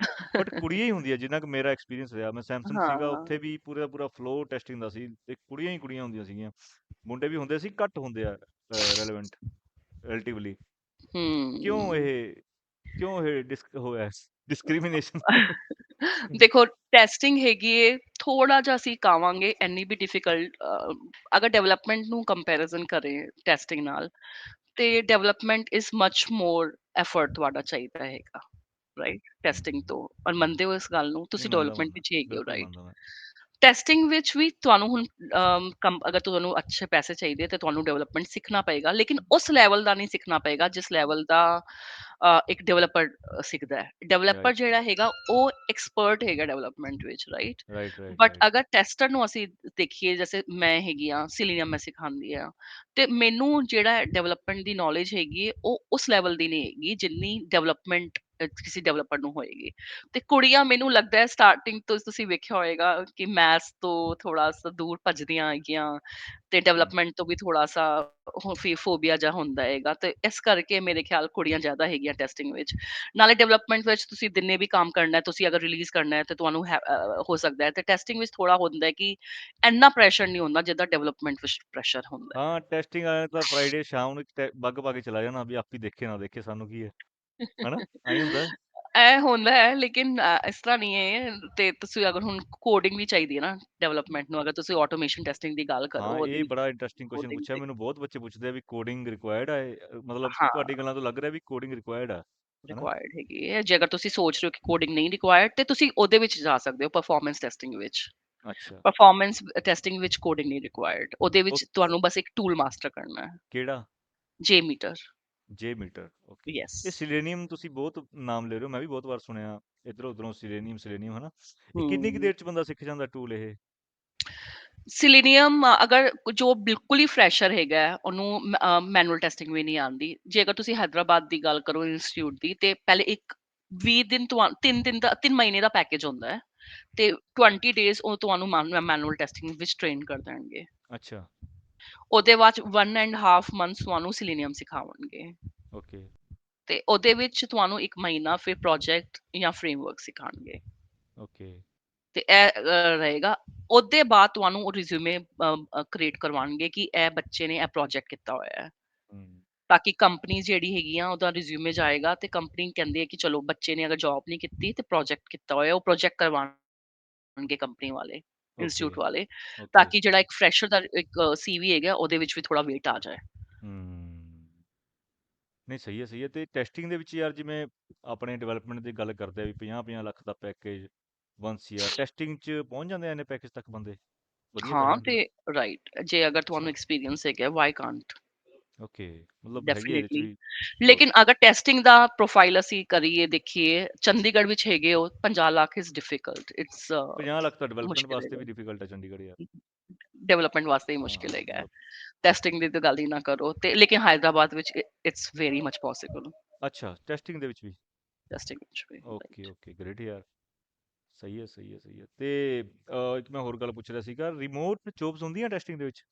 ਬਟ ਕੁੜੀਆਂ ਹੀ ਹੁੰਦੀਆਂ। ਜਿੰਨਾ ਕੁ ਮੇਰਾ ਐਕਸਪੀਰੀਅੰਸ ਰਿਹਾ, ਮੈਂ ਸੈਮਸੰਗ ਸੀਗਾ, ਹਾਂ। ਉੱਥੇ ਵੀ ਪੂਰਾ ਦਾ ਪੂਰਾ ਫਲੋ ਟੈਸਟਿੰਗ ਦਾ ਸੀ, ਤੇ ਕੁੜੀਆਂ ਹੀ ਕੁੜੀਆਂ ਹੁੰਦੀਆਂ ਸੀਗੀਆਂ। ਮੁੰਡੇ ਵੀ ਹੁੰਦੇ ਸੀ, ਘੱਟ ਹੁੰਦੇ ਆ ਰੈਲੇਵੈਂਟ ਰਿਲੇਟਿਵਲੀ। ਕਿਉਂ ਹੂੰ। ਇਹ ਕਿਉਂ ਇਹ ਹੋਇਆ ਡਿਸਕ੍ਰਿਮੀਨੇਸ਼ਨ? ਦੇਖੋ, ਟੈਸਟਿੰਗ ਹੈਗੀ ਏ, ਥੋੜਾ ਜਿਹਾ ਅਸੀਂ ਕਹਾਂਗੇ ਇੰਨੀ ਵੀ ਡਿਫਿਕਲਟ। ਅਗਰ ਡਿਵੈਲਪਮੈਂਟ ਨੂੰ ਕੰਪੈਰੀਜ਼ਨ ਕਰੇ ਟੈਸਟਿੰਗ ਨਾਲ, ਤੇ development is much more effort ਤੁਹਾਡਾ ਚਾਹੀਦਾ ਹੈਗਾ, ਰਾਈਟ, ਟੈਸਟਿੰਗ ਤੋਂ। ਔਰ ਮੰਨਦੇ ਹੋ ਇਸ ਗੱਲ ਨੂੰ? ਨਹੀਂ, ਤੁਸੀਂ ਮੰਨਦਾ ਡਿਵੈਲਪਮੈਂਟ ਮੰਨਦਾ, ਵਿੱਚ ਹੈਗੇ ਹੋ, ਬਿਲਕੁਲ ਰਾਈਟ? ਮੰਨਦਾ ਮੈਂ। ਟੈਸਟਿੰਗ ਵਿੱਚ ਵੀ ਤੁਹਾਨੂੰ ਹੁਣ ਅਗਰ ਤੁਹਾਨੂੰ ਅੱਛੇ ਪੈਸੇ ਚਾਹੀਦੇ ਤੇ ਤੁਹਾਨੂੰ ਡਿਵੈਲਪਮੈਂਟ ਸਿੱਖਣਾ ਪਏਗਾ, ਲੇਕਿਨ ਉਸ ਲੈਵਲ ਦਾ ਨਹੀਂ ਸਿੱਖਣਾ ਪਏਗਾ ਜਿਸ ਲੈਵਲ ਦਾ ਇੱਕ ਡਿਵੈਲਪਰ ਸਿੱਖਦਾ ਹੈ। ਡਿਵੈਲਪਰ ਰਾਈਟ ਜਿਹੜਾ ਹੈਗਾ ਉਹ ਐਕਸਪਰਟ ਹੈਗਾ ਡਿਵੈਲਪਮੈਂਟ ਵਿੱਚ, right? Right right but right. ਅਗਰ ਟੈਸਟਰ ਨੂੰ ਅਸੀਂ ਦੇਖੀਏ, ਜੈਸੇ ਮੈਂ ਹੈਗੀ ਆ, ਸਿਲੀਨੀਅਮ ਮੈਂ ਸਿਖਾਉਂਦੀ ਆ, ਤੇ ਮੈਨੂੰ ਜਿਹੜਾ ਡਿਵੈਲਪਮੈਂਟ ਦੀ ਨੌਲੇਜ ਹੈਗੀ ਹੈ, ਉਹ ਉਸ ਲੈਵਲ ਦੀ ਨਹੀਂ ਹੈਗੀ ਜਿੰਨੀ ਡਿਵੈਲਪਮੈਂਟ ਕਿਸੇ ਡਿਵੈਲਪਰ ਨੂੰ ਹੋਏਗੀ। ਤੇ ਕੁੜੀਆਂ, ਮੈਨੂੰ ਲੱਗਦਾ ਹੈ ਸਟਾਰਟਿੰਗ ਤੋਂ ਤੁਸੀਂ ਵੇਖਿਆ ਹੋਏਗਾ ਕਿ ਮੈਥਸ ਤੋਂ ਥੋੜਾ ਸਾ ਦੂਰ ਭੱਜਦੀਆਂ ਹੈਗੀਆਂ, ਤੇ ਡਿਵੈਲਪਮੈਂਟ ਤੋਂ ਵੀ ਥੋੜਾ ਸਾ ਫੋਬੀਆ ਜਿਹਾ ਹੁੰਦਾ ਹੈਗਾ, ਤੇ ਇਸ ਕਰਕੇ ਮੇਰੇ ਖਿਆਲ ਕੁੜੀਆਂ ਜ਼ਿਆਦਾ ਹੈਗੀਆਂ ਟੈਸਟਿੰਗ ਵਿੱਚ। ਨਾਲੇ ਡਿਵੈਲਪਮੈਂਟ ਵਿੱਚ ਤੁਸੀਂ ਦਿਨੇ ਵੀ ਕੰਮ ਕਰਨਾ ਹੈ, ਤੁਸੀਂ ਅਗਰ ਰਿਲੀਜ਼ ਕਰਨਾ ਹੈ ਤੇ ਤੁਹਾਨੂੰ ਹੋ ਸਕਦਾ ਹੈ। ਤੇ ਟੈਸਟਿੰਗ ਵਿੱਚ ਥੋੜਾ ਹੁੰਦਾ ਹੈ ਕਿ ਇੰਨਾ ਪ੍ਰੈਸ਼ਰ ਨਹੀਂ ਹੁੰਦਾ ਜਿੱਦਾਂ ਡਿਵੈਲਪਮੈਂਟ ਵਿੱਚ ਪ੍ਰੈਸ਼ਰ ਹੁੰਦਾ ਹਾਂ, ਟੈਸਟਿੰਗ ਵਾਲੇ ਤਾਂ ਫਰਾਈਡੇ ਸ਼ਾਮ ਨੂੰ ਇੱਕ ਬੱਗ ਪਾ ਕੇ ਚਲਾ ਜਾਣਾ, ਵੀ ਆਪੀ ਦੇਖੇ ਨਾ ਦੇਖੇ ਸਾਨੂੰ ਕੀ ਹੈ, ਹਨਾ? ਆਈ ਹੁੰਦਾ ਹੈ। ਹੈ। ਇਹ ਹੁੰਦਾ ਹੈ, ਲੇਕਿਨ ਇਸ ਤਰ੍ਹਾਂ ਨਹੀਂ ਹੈ। ਤੇ ਤੁਸੀਂ ਅਗਰ ਹੁਣ ਕੋਡਿੰਗ ਵੀ ਚਾਹੀਦੀ ਹੈ ਨਾ ਡਿਵੈਲਪਮੈਂਟ ਨੂੰ, ਅਗਰ ਤੁਸੀਂ ਆਟੋਮੇਸ਼ਨ ਟੈਸਟਿੰਗ ਦੀ ਗੱਲ ਕਰੋ, ਹਾਂ, ਉਹਦੇ ਇਹ ਵਿੱਚ ਬੜਾ ਇੰਟਰਸਟਿੰਗ ਕੁਐਸਚਨ ਕੋਡਿੰਗ ਪੁੱਛਿਆ ਮੈਨੂੰ। ਬਹੁਤ ਬੱਚੇ ਪੁੱਛਦੇ ਆ ਵੀ ਕੋਡਿੰਗ ਰਿਕੁਆਇਰਡ ਹੈ, ਮਤਲਬ ਹਾਂ ਤੁਹਾਡੀ ਗੱਲਾਂ ਤੋਂ ਲੱਗ ਰਿਹਾ ਵੀ ਕੋਡਿੰਗ ਰਿਕੁਆਇਰਡ ਆ, ਹਨਾ? ਰਿਕੁਆਇਰਡ ਹੈਗੀ ਹੈ। ਜੇ ਅਗਰ ਤੁਸੀਂ ਸੋਚ ਰਹੇ ਹੋ ਕਿ ਕੋਡਿੰਗ ਨਹੀਂ ਰਿਕੁਆਇਰਡ, ਤੇ ਤੁਸੀਂ ਉਹਦੇ ਵਿੱਚ ਜਾ ਸਕਦੇ ਹੋ, ਪਰਫਾਰਮੈਂਸ ਟੈਸਟਿੰਗ ਵਿੱਚ। ਅੱਛਾ। ਪਰਫਾਰਮੈਂਸ ਟੈਸਟਿੰਗ ਵਿੱਚ ਕੋਡਿੰਗ ਨਹੀਂ ਰਿਕੁਆਇਰਡ, ਉਹਦੇ ਉਹ ਵਿੱਚ ਤੁਹਾਨੂੰ ਬਸ ਇੱਕ ਟੂਲ ਮਾਸਟਰ ਕਰਨਾ ਹੈ, ਕਿਹੜਾ? ਜੇ ਮੀਟਰ। ਜੇ ਮੀਟਰ, ਓਕੇ। ਯੈਸ। ਇਹ ਸਿਲੇਨੀਅਮ ਤੁਸੀਂ ਬਹੁਤ ਨਾਮ ਲੈ ਰਹੇ ਹੋ, ਮੈਂ ਵੀ ਬਹੁਤ ਵਾਰ ਸੁਣਿਆ ਇੱਧਰੋਂ ਉੱਧਰੋਂ, ਸਿਲੇਨੀਅਮ ਸਿਲੇਨੀਅਮ, ਹਨਾ? ਇਹ ਕਿੰਨੀ ਕੁ ਹਮ ਦੇਰ ਚ ਬੰਦਾ ਸਿੱਖ ਜਾਂਦਾ ਟੂਲ ਇਹ? ਸਿਲੀਨੀਅਮ ਅਗਰ ਜੋ ਬਿਲਕੁਲ ਹੀ ਫਰੈਸ਼ਰ ਹੈਗਾ ਹੈ, ਉਹਨੂੰ ਮੈਨੂਅਲ ਟੈਸਟਿੰਗ ਵੀ ਨਹੀਂ ਆਉਂਦੀ। ਜੇ ਅਗਰ ਤੁਸੀਂ ਹੈਦਰਾਬਾਦ ਦੀ ਗੱਲ ਕਰੋ ਇੰਸਟੀਚਿਊਟ ਦੀ, ਤੇ ਪਹਿਲੇ ਇੱਕ 20 ਦਿਨ 3 ਦਿਨ ਦਾ 3 ਮਹੀਨੇ ਦਾ ਪੈਕੇਜ ਹੁੰਦਾ ਹੈ, ਤੇ 20 ਡੇਜ਼ ਉਹ ਤੁਹਾਨੂੰ ਮੈਨੂਅਲ ਟੈਸਟਿੰਗ ਵਿੱਚ ਟ੍ਰੇਨ ਕਰ ਦੇਣਗੇ। ਅੱਛਾ। ਉਹਦੇ ਬਾਅਦ 1.5 ਮੰਥਸ ਤੁਹਾਨੂੰ ਸਿਲੀਨੀਅਮ ਸਿਖਾਉਣਗੇ, ਓਕੇ ਤੇ ਉਹਦੇ ਵਿੱਚ ਤੁਹਾਨੂੰ 1 ਮਹੀਨਾ ਫਿਰ ਪ੍ਰੋਜੈਕਟ ਜਾਂ ਫਰੇਮਵਰਕ ਸਿਖਾਉਣਗੇ। ਓਕੇ। ਤੇ ਇਹ ਰਹੇਗਾ। ਉਹਦੇ ਬਾਅਦ ਤੁਹਾਨੂੰ ਉਹ ਰਿਜ਼ਿਊਮੇ ਕ੍ਰੀਏਟ ਕਰਵਾਉਣਗੇ ਕਿ ਇਹ ਬੱਚੇ ਨੇ ਇਹ ਪ੍ਰੋਜੈਕਟ ਕੀਤਾ ਹੋਇਆ ਹੈ, ਹਮ, ਤਾਂ ਕਿ ਕੰਪਨੀ ਜਿਹੜੀ ਹੈਗੀ ਆ ਉਹਦਾ ਰਿਜ਼ਿਊਮੇ ਜਾਏਗਾ, ਤੇ ਕੰਪਨੀ ਕਹਿੰਦੀ ਹੈ ਕਿ ਚਲੋ ਬੱਚੇ ਨੇ ਅਗਰ ਜੌਬ ਨਹੀਂ ਕੀਤੀ ਤੇ ਪ੍ਰੋਜੈਕਟ ਕੀਤਾ ਹੋਇਆ, ਉਹ ਪ੍ਰੋਜੈਕਟ ਕਰਵਾਉਣਗੇ ਕੰਪਨੀ ਵਾਲੇ, ਓਕੇ ਇੰਸਟੀਚਿਊਟ ਵਾਲੇ, ਤਾਂ ਓਕੇ। ਕਿ ਜਿਹੜਾ ਇੱਕ ਫਰੈਸ਼ਰ ਦਾ ਇੱਕ ਸੀਵੀ ਹੈਗਾ ਉਹਦੇ ਵਿੱਚ ਵੀ ਥੋੜਾ ਵੇਟ ਆ ਜਾਏ। ਹਮ, ਨਹੀਂ, ਸਹੀ ਹੈ ਸਹੀ ਹੈ। ਤੇ ਟੈਸਟਿੰਗ ਦੇ ਵਿੱਚ ਯਾਰ, ਜਿਵੇਂ ਆਪਣੇ ਡਿਵੈਲਪਮੈਂਟ ਦੀ ਗੱਲ ਕਰਦੇ ਆ ਵੀ 50 ਲੱਖ ਦਾ ਪੈਕੇਜ ਵੰਸ ਈਅਰ, ਟੈਸਟਿੰਗ ਚ ਪਹੁੰਚ ਜਾਂਦੇ ਆ ਇਹਨੇ ਪੈਕੇਜ ਤੱਕ ਬੰਦੇ ਵਧੀਆ ਹਾਂ, ਪੈਸਿਆਂ ਦੇ? ਤੇ ਰਾਈਟ, ਜੇ ਅਗਰ ਤੁਹਾਨੂੰ ਅੱਛਾ। ਐਕਸਪੀਰੀਅੰਸ ਹੈਗਾ, ਵਾਈ ਕਾਂਟ, ਓਕੇ, ਮਤਲਬ ਹੈਗੀ ਆ ਇਹਦੇ ਚ ਡੈਫੀਨੇਟਲੀ। ਵੀ ਸਕੋਪ। ਲੇਕਿਨ ਅਗਰ ਟੈਸਟਿੰਗ ਦਾ ਪ੍ਰੋਫਾਈਲ ਅਸੀਂ ਕਰੀਏ, ਦੇਖੀਏ, ਚੰਡੀਗੜ੍ਹ ਵਿੱਚ ਹੈਗੇ ਉਹ 50 lakh is difficult, it's 50 lakh ਤਾਂ ਡਿਵੈਲਪਮੈਂਟ ਮੁਸ਼ਕਿਲ ਵਾਸਤੇ ਹੈਗਾ, ਵੀ ਡਿਫਿਕਲਟ ਹੈ ਚੰਡੀਗੜ੍ਹ ਯਾਰ। ਡਿਵੈਲਪਮੈਂਟ ਵਾਸਤੇ ਹੀ ਮੁਸ਼ਕਿਲ ਹਾਂ, ਹੈਗਾ। ਮਤਲਬ ਟੈਸਟਿੰਗ ਦੀ ਤਾਂ ਗੱਲ ਹੀ ਨਾ ਕਰੋ, ਤੇ ਲੇਕਿਨ ਹੈਦਰਾਬਾਦ ਵਿੱਚ ਇਟਸ ਵੈਰੀ ਮਚ ਪੋਸੀਬਲ, ਅੱਛਾ, ਟੈਸਟਿੰਗ ਦੇ ਵਿੱਚ ਵੀ? ਟੈਸਟਿੰਗ ਵਿੱਚ ਵੀ, ਓਕੇ ਰਾਈਟ। ਓਕੇ, ਗ੍ਰੇਟ ਯਾਰ। ਸਹੀ ਹੈ ਸਹੀ ਹੈ ਸਹੀ ਹੈ। ਤੇ ਇੱਕ ਮੈਂ ਹੋਰ ਗੱਲ ਪੁੱਛ ਰਿਹਾ ਸੀਗਾ, ਰਿਮੋਟ ਜੋਬਸ ਹੁੰਦੀਆਂ ਟੈਸਟਿੰਗ ਦੇ ਵਿੱਚ?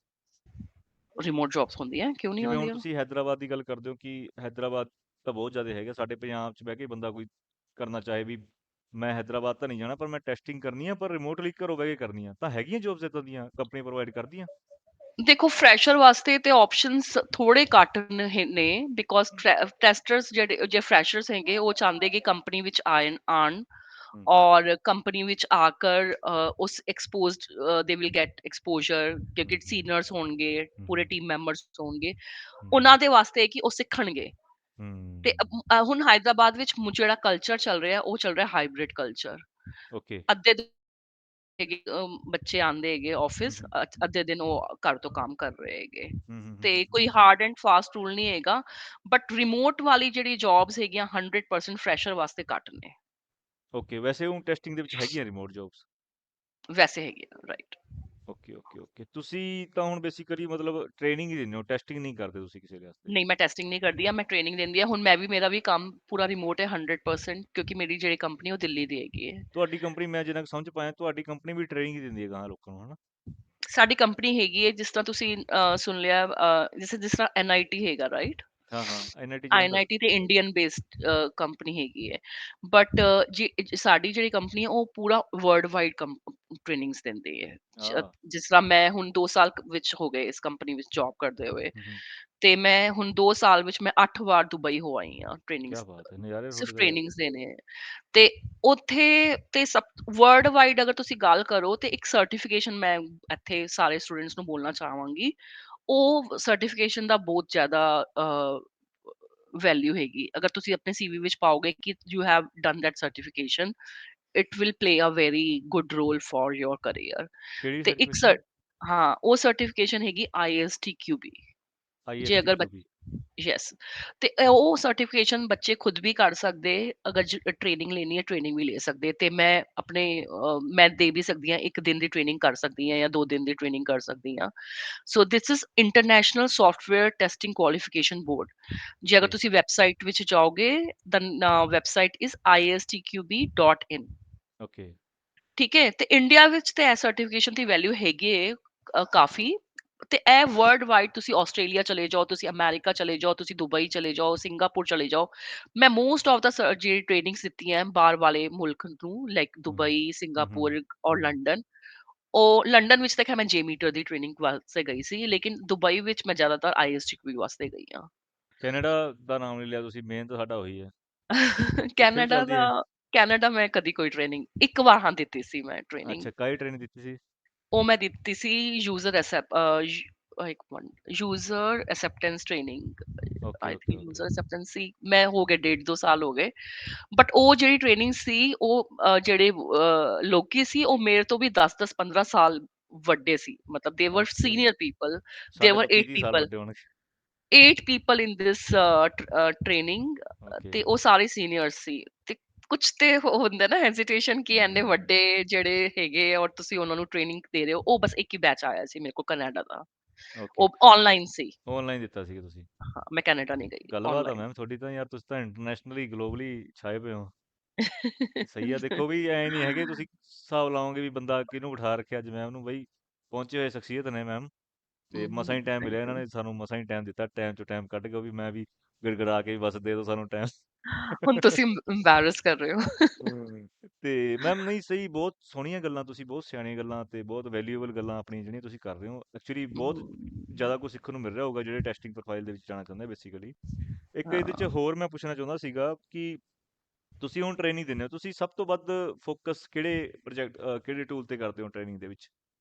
ਰਿਮੋਟ ਜੌਬਸ ਹੁੰਦੀਆਂ, ਕਿਉਂ ਨਹੀਂ ਜਿਵੇਂ ਹੁਣ ਹੁੰਦੀਆਂ? ਤੁਸੀਂ ਹੈਦਰਾਬਾਦ ਦੀ ਗੱਲ ਕਰਦੇ ਹੋ ਕਿ ਹੈਦਰਾਬਾਦ ਤਾਂ ਬਹੁਤ ਜ਼ਿਆਦਾ ਹੈਗਾ, ਸਾਡੇ ਪੰਜਾਬ 'ਚ ਬਹਿ ਕੇ ਬੰਦਾ ਕੋਈ ਕਰਨਾ ਚਾਹੇ ਵੀ ਮੈਂ ਹੈਦਰਾਬਾਦ ਤਾਂ ਨਹੀਂ ਜਾਣਾ ਪਰ ਮੈਂ ਟੈਸਟਿੰਗ ਕਰਨੀ ਆ ਪਰ ਰਿਮੋਟਲੀ ਘਰੋਂ ਬਹਿ ਕੇ ਕਰਨੀ ਆ, ਤਾਂ ਹੈਗੀਆਂ ਜੋਬਸ ਇੱਦਾਂ ਦੀਆਂ ਕੰਪਨੀ ਪ੍ਰੋਵਾਈਡ ਕਰਦੀਆਂ? ਦੇਖੋ ਫਰੈਸ਼ਰ ਵਾਸਤੇ ਤੇ ਆਪਸ਼ਨਸ ਥੋੜੇ ਘੱਟ ਨੇ ਬਿਕੋਜ਼ ਟੈਸਟਰਸ ਜਿਹੜੇ ਜੇ ਫਰੈਸ਼ਰਸ ਹੈਗੇ ਉਹ ਚਾਹੁੰਦੇ ਕਿ ਕੰਪਨੀ ਵਿੱਚ ਆਣ ਹੂੰ ਹੂੰ ਔਰ ਕੰਪਨੀ ਵਿੱਚ ਆकर ਉਸ exposed they will get exposure, ਹੂੰ ਕਿਉਂਕਿ ਹੂੰ ਸੀਨੀਅਰਸ ਹੋਣਗੇ, ਹੂੰ ਪੂਰੇ ਹੂੰ ਟੀਮ ਮੈਂਬਰਸ ਹੋਣਗੇ, ਹੂੰ ਉਹਨਾਂ ਦੇ ਵਾਸਤੇ ਹੈ ਕਿ ਉਹ ਸਿੱਖਣਗੇ। ਤੇ ਹੂੰ ਹੁਣ ਹੈਦਰਾਬਾਦ ਵਿੱਚ ਜਿਹੜਾ ਕਲਚਰ ਚੱਲ ਰਿਹਾ ਉਹ ਚੱਲ ਰਿਹਾ ਹਾਈਬ੍ਰਿਡ ਕਲਚਰ। ਓਕੇ। ਅੱਧੇ ਹੈਗੇ ਬੱਚੇ ਆਂਦੇ ਹੈਗੇ ਹੂੰ ਆਫਿਸ, ਹੂੰ ਅੱਧੇ ਦਿਨ ਉਹ ਘਰ ਤੋਂ ਕੰਮ ਕਰ ਰਹੇ ਹੈਗੇ। ਹੂੰ ਹੂੰ ਹੂੰ ਤੇ ਹੂੰ ਕੋਈ ਹਾਰਡ ਐਂਡ ਫਾਸਟ ਰੂਲ ਨਹੀਂ ਹੈਗਾ, ਬਟ ਰਿਮੋਟ ਵਾਲੀ ਜਿਹੜੀ ਜੌਬਸ ਹੈਗੀਆਂ 100% ਫਰੈਸ਼ਰ ਵਾਸਤੇ ਘੱਟ ਨੇ। ਓਕੇ, ਵੈਸੇ ਉਹ ਟੈਸਟਿੰਗ ਦੇ ਵਿੱਚ ਹੈਗੀਆਂ ਰਿਮੋਟ ਜੌਬਸ? ਵੈਸੇ ਹੈਗੀ ਆ, ਰਾਈਟ। ਓਕੇ ਓਕੇ ਓਕੇ, ਤੁਸੀਂ ਤਾਂ ਹੁਣ ਬੇਸਿਕਲੀ ਮਤਲਬ ਟ੍ਰੇਨਿੰਗ ਹੀ ਦਿੰਦੇ ਹੋ, ਟੈਸਟਿੰਗ ਨਹੀਂ ਕਰਦੇ ਤੁਸੀਂ ਕਿਸੇ ਵਾਸਤੇ? ਨਹੀਂ, ਮੈਂ ਟੈਸਟਿੰਗ ਨਹੀਂ ਕਰਦੀ ਆ, ਮੈਂ ਟ੍ਰੇਨਿੰਗ ਦਿੰਦੀ ਆ। ਹੁਣ ਮੇਰਾ ਵੀ ਕੰਮ ਪੂਰਾ ਰਿਮੋਟ ਹੈ 100%, ਕਿਉਂਕਿ ਮੇਰੀ ਜਿਹੜੀ ਕੰਪਨੀ ਉਹ ਦਿੱਲੀ ਦੀ ਹੈਗੀ ਹੈ। ਤੁਹਾਡੀ ਕੰਪਨੀ, ਮੈਂ ਜਿੰਨਾ ਕੁ ਸਮਝ ਪਾਇਆ ਤੁਹਾਡੀ ਕੰਪਨੀ ਵੀ ਟ੍ਰੇਨਿੰਗ ਹੀ ਦਿੰਦੀ ਹੈ ਗਾਹਾਂ ਲੋਕਾਂ ਨੂੰ, ਹਨਾ? ਸਾਡੀ ਕੰਪਨੀ ਹੈਗੀ ਹੈ, ਜਿਸ ਤਰ੍ਹਾਂ ਤੁਸੀਂ ਸੁਣ ਲਿਆ, ਜਿਸ ਤਰ੍ਹਾਂ NIT ਹੈਗਾ, ਰਾਈਟ? ਹਾਂ ਹਾਂ, ਐਨਆਈਟੀ ਜਲੰਧਰ। INIT ਤੇ ਇੰਡੀਅਨ ਬੇਸਡ ਕੰਪਨੀ ਹੈਗੀ ਹੈ, ਬਟ ਸਾਡੀ ਜਿਹੜੀ ਕੰਪਨੀ ਹੈ ਉਹ ਪੂਰਾ ਵਰਲਡ ਵਾਈਡ ਟ੍ਰੇਨਿੰਗਸ ਦਿੰਦੀ ਹੈ। ਹਾਂ। ਜਿਸ ਤਰ੍ਹਾਂ ਮੈਂ ਹੁਣ 2 ਸਾਲ ਵਿੱਚ ਹੋ ਗਏ ਇਸ ਕੰਪਨੀ ਵਿੱਚ ਜੌਬ ਕਰਦੇ ਹੋਏ, ਹੂੰ ਹੂੰ, ਤੇ ਮੈਂ ਹੁਣ 2 ਸਾਲ ਵਿੱਚ ਮੈਂ 8 ਵਾਰ ਦੁਬਈ ਹੋ ਆਈ ਹਾਂ ਕੀ ਟ੍ਰੇਨਿੰਗਸ, ਬਾਤ ਹੈ, ਨਜ਼ਾਰੇ ਸਿਰਫ ਤੁਹਾਡੇ ਤਾਂ ਯਾਰ। ਟ੍ਰੇਨਿੰਗਸ ਦੇਣੇ ਹੈ। ਤੇ ਉੱਥੇ ਤੇ ਸਭ ਵਰਲਡ ਵਾਈਡ ਅਗਰ ਤੁਸੀਂ ਗੱਲ ਕਰੋ ਤੇ ਇੱਕ ਸਰਟੀਫਿਕੇਸ਼ਨ ਮੈਂ ਇੱਥੇ ਸਾਰੇ ਸਟੂਡੈਂਟਸ ਨੂੰ ਬੋਲਣਾ ਚਾਹਾਂਗੀ, ਉਹ ਸਰਟੀਫਿਕੇਸ਼ਨ ਦਾ ਬਹੁਤ ਜ਼ਿਆਦਾ ਵੈਲਿਊ ਹੈਗੀ। ਅਗਰ ਤੁਸੀਂ ਆਪਣੇ CV ਵਿੱਚ ਪਾਓਗੇ ਕਿ you have done that certification, it will play a very good role for your career. ਕਿਹੜੀ ਤੇ ਇੱਕ ਸਰਟੀਫਿਕੇਸ਼ਨ ਹੈ? ਹਾਂ, ਉਹ ਸਰਟੀਫਿਕੇਸ਼ਨ ਹੈਗੀ ISTQB। ਜੇ ਆਈਐਸਟੀ ਅਗਰ ਕਿਊਬੀ? ਯੈਸ, ਤੇ ਉਹ ਸਰਟੀਫਿਕੇਸ਼ਨ ਬੱਚੇ ਖੁਦ ਵੀ ਕਰ ਸਕਦੇ, ਅਗਰ ਟ੍ਰੇਨਿੰਗ ਲੈਣੀ ਹੈ ਟ੍ਰੇਨਿੰਗ ਵੀ ਲੈ ਸਕਦੇ। ਤੇ ਮੈਂ ਆਪਣੇ ਮੈਂ ਦੇ ਵੀ ਸਕਦੀ ਹਾਂ, 1 ਦਿਨ ਦੀ ਟ੍ਰੇਨਿੰਗ ਕਰ ਸਕਦੀ ਹਾਂ ਜਾਂ 2 ਦਿਨ ਦੀ ਟ੍ਰੇਨਿੰਗ ਕਰ ਸਕਦੀ ਹਾਂ। So this is International Software Testing Qualification Board. ਜੇ ਅਗਰ ਓਕੇ ਤੁਸੀਂ ਵੈਬਸਾਈਟ ਵਿੱਚ ਜਾਓਗੇ, then website is istqb.in। Okay. ਠੀਕ ਹੈ, ਤੇ ਇੰਡੀਆ ਵਿੱਚ ਤੇ ਇਹ ਸਰਟੀਫਿਕੇਸ਼ਨ ਦੀ ਵੈਲਿਊ ਹੈਗੀ ਹੈ ਕਾਫੀ। ਤੇ ਇਹ ਵਰਲਡ ਵਾਈਡ, ਤੁਸੀਂ ਆਸਟ੍ਰੇਲੀਆ ਚਲੇ ਜਾਓ, ਤੁਸੀਂ ਅਮਰੀਕਾ ਚਲੇ ਜਾਓ, ਤੁਸੀਂ ਦੁਬਈ ਚਲੇ ਜਾਓ, ਸਿੰਗਾਪੁਰ ਚਲੇ ਜਾਓ। ਮੈਂ ਮੋਸਟ ਆਫ ਦਾ ਜਿਹੜੀ ਟ੍ਰੇਨਿੰਗਸ ਦਿੱਤੀਆਂ ਬਾਹਰ ਵਾਲੇ ਮੁਲਕ ਨੂੰ, ਲਾਈਕ ਹੂੰ ਹੂੰ ਦੁਬਈ, ਹੂੰ ਹੂੰ ਸਿੰਗਾਪੁਰ ਔਰ ਹੂੰ ਲੰਡਨ। ਉਹ ਲੰਡਨ ਵਿੱਚ ਤਾਂ ਖੈਰ ਮੈਂ ਜੇਮੀਟਰ ਦੀ ਟ੍ਰੇਨਿੰਗ ਵਾਸਤੇ ਗਈ ਸੀ, ਲੇਕਿਨ ਦੁਬਈ ਵਿੱਚ ਮੈਂ ਜ਼ਿਆਦਾਤਰ ISTQB ਵਾਸਤੇ ਗਈ ਹਾਂ। ਕੈਨੇਡਾ ਦਾ ਨਾਮ ਨਹੀਂ ਲਿਆ ਤੁਸੀਂ, ਮੇਨ ਤਾਂ ਸਾਡਾ ਉਹੀ ਹੈ। ਉੱਥੇ ਵੀ ਕੈਨੇਡਾ ਚੱਲਦੀ ਦਾ ਹੈ? ਕੈਨੇਡਾ ਮੈਂ ਕਦੀ ਕੋਈ ਟ੍ਰੇਨਿੰਗ, ਇੱਕ ਵਾਰ ਹਾਂ ਦਿੱਤੀ ਸੀ ਮੈਂ ਟ੍ਰੇਨਿੰਗ। ਅੱਛਾ, ਕਾਹਦੀ ਟ੍ਰੇਨਿੰਗ ਦਿੱਤੀ ਸੀ? ਉਹ ਮੈਂ ਦਿੱਤੀ ਸੀ ਇੱਕ minute, user acceptance training. Okay I okay think okay. User acceptance ਸੀ। ਮੈਂ ਹੋ ਗਏ 1.5-2 ਸਾਲ ਹੋ ਗਏ, ਬਟ ਉਹ ਜਿਹੜੀ ਟ੍ਰੇਨਿੰਗ ਸੀ ਉਹ ਜਿਹੜੇ ਲੋਕੀ ਸੀ ਉਹ ਮੇਰੇ ਤੋਂ ਵੀ 10-10 15 ਸਾਲ ਵੱਡੇ ਸੀ, ਮਤਲਬ ਦੇ ਵਰ ਓਕੇ, ਸੀਨੀਅਰ ਪੀਪਲ। ਦੇ ਸਾਡੇ ਵਰ ਤੋਂ 8 30 ਸਾਲ ਪੀਪਲ, ਵੱਡੇ ਹੋਣਗੇ। 8 ਪੀਪਲ ਇਨ ਦਿਸ ਟ੍ਰੇਨਿੰਗ। ਓਕੇ। ਤੇ ਉਹ ਸਾਰੇ ਸੀਨੀਅਰਸ ਸੀ। ਤੇ ਕੁਛ ਤੇ ਹੁੰਦਾ ਨਾ ਹੈਜ਼ਿਟੇਸ਼ਨ ਕਿ ਇੰਨੇ ਹੂੰ। ਵੱਡੇ ਜਿਹੜੇ ਹੈਗੇ ਔਰ ਤੁਸੀਂ ਉਹਨਾਂ ਨੂੰ ਟ੍ਰੇਨਿੰਗ ਦੇ ਰਹੇ ਹੋ। ਉਹ ਬਸ ਇੱਕ ਹੀ ਬੈਚ ਆਇਆ ਸੀ ਮੇਰੇ ਕੋਲ ਕੈਨੇਡਾ ਦਾ, ਓਕੇ, ਉਹ ਆਨਲਾਈਨ ਸੀ। ਆਨਲਾਈਨ ਦਿੱਤਾ ਸੀਗਾ ਤੁਸੀਂ? ਹਾਂ, ਮੈਂ ਕੈਨੇਡਾ ਨਹੀਂ ਗਈ, ਗੱਲਬਾਤ ਆ ਆਨਲਾਈਨ। ਮੈਮ ਤੁਹਾਡੀ ਤਾਂ ਯਾਰ, ਤੁਸੀਂ ਤਾਂ ਇੰਟਰਨੈਸ਼ਨਲੀ ਗਲੋਬਲੀ ਛਾਏ ਪਏ ਹੋ। ਸਹੀ ਆ, ਦੇਖੋ ਵੀ ਐ ਨਹੀਂ ਹੈਗੇ ਤੁਸੀਂ ਹਿਸਾਬ ਲਾਓਗੇ ਵੀ ਬੰਦਾ ਕਿਹਨੂੰ ਬਿਠਾ ਰੱਖਿਆ ਅੱਜ ਮੈਮ ਨੂੰ, ਬਈ ਪਹੁੰਚੇ ਹੋਏ ਸ਼ਖਸੀਅਤ ਨੇ ਮੈਮ। ਤੇ ਮਸਾਂ ਹੀ ਟਾਈਮ ਥੈਂਕ ਮਿਲਿਆ ਇਹਨਾਂ ਯੂ। ਨੇ ਸਾਨੂੰ, ਮਸਾਂ ਹੀ ਟਾਈਮ ਦਿੱਤਾ, ਟਾਈਮ ਚੋਂ ਟਾਈਮ ਕੱਢ ਕੇ ਉਹ ਵੀ ਮੈਂ ਵੀ ਗਿੜਗੜਾ ਕੇ ਵੀ ਬਸ ਦੇ ਦਿਓ ਸਾਨੂੰ ਟਾਈਮ। ਹੁਣ ਤੁਸੀਂ embarrass ਕਰ ਰਹੇ ਹੋ। ਤੇ ਮੈਮ ਨਹੀਂ, ਸਹੀ, ਬਹੁਤ ਸੋਹਣੀਆਂ ਗੱਲਾਂ, ਤੁਸੀਂ ਬਹੁਤ ਸਿਆਣੀਆਂ ਗੱਲਾਂ ਤੇ ਬਹੁਤ ਵੈਲਿਊਏਬਲ ਗੱਲਾਂ ਆਪਣੀਆਂ ਜਿਹੜੀਆਂ ਤੁਸੀਂ ਕਰ ਰਹੇ ਹੋ। ਐਕਚੁਅਲੀ ਬਹੁਤ ਜ਼ਿਆਦਾ ਕੁਝ ਸਿੱਖਣ ਨੂੰ ਮਿਲ ਰਿਹਾ ਹੋਊਗਾ ਜਿਹੜੇ ਟੈਸਟਿੰਗ ਪ੍ਰੋਫਾਈਲ ਦੇ ਵਿੱਚ ਜਾਣਾ ਚਾਹੁੰਦੇ ਬੇਸਿਕਲੀ। ਇੱਕ ਇਹਦੇ 'ਚ ਹਾਂ, ਹੋਰ ਮੈਂ ਪੁੱਛਣਾ ਚਾਹੁੰਦਾ ਸੀਗਾ ਕਿ ਤੁਸੀਂ ਹੁਣ ਟ੍ਰੇਨਿੰਗ ਦਿੰਦੇ ਹੋ, ਤੁਸੀਂ ਸਭ ਤੋਂ ਵੱਧ ਫੋਕਸ ਕਿਹੜੇ ਪ੍ਰੋਜੈਕਟ ਕਿਹੜੇ ਟੂਲ ਤੇ ਕਰਦੇ ਹੋ ਟ੍ਰੇਨਿੰਗ ਦੇ ਵਿੱਚ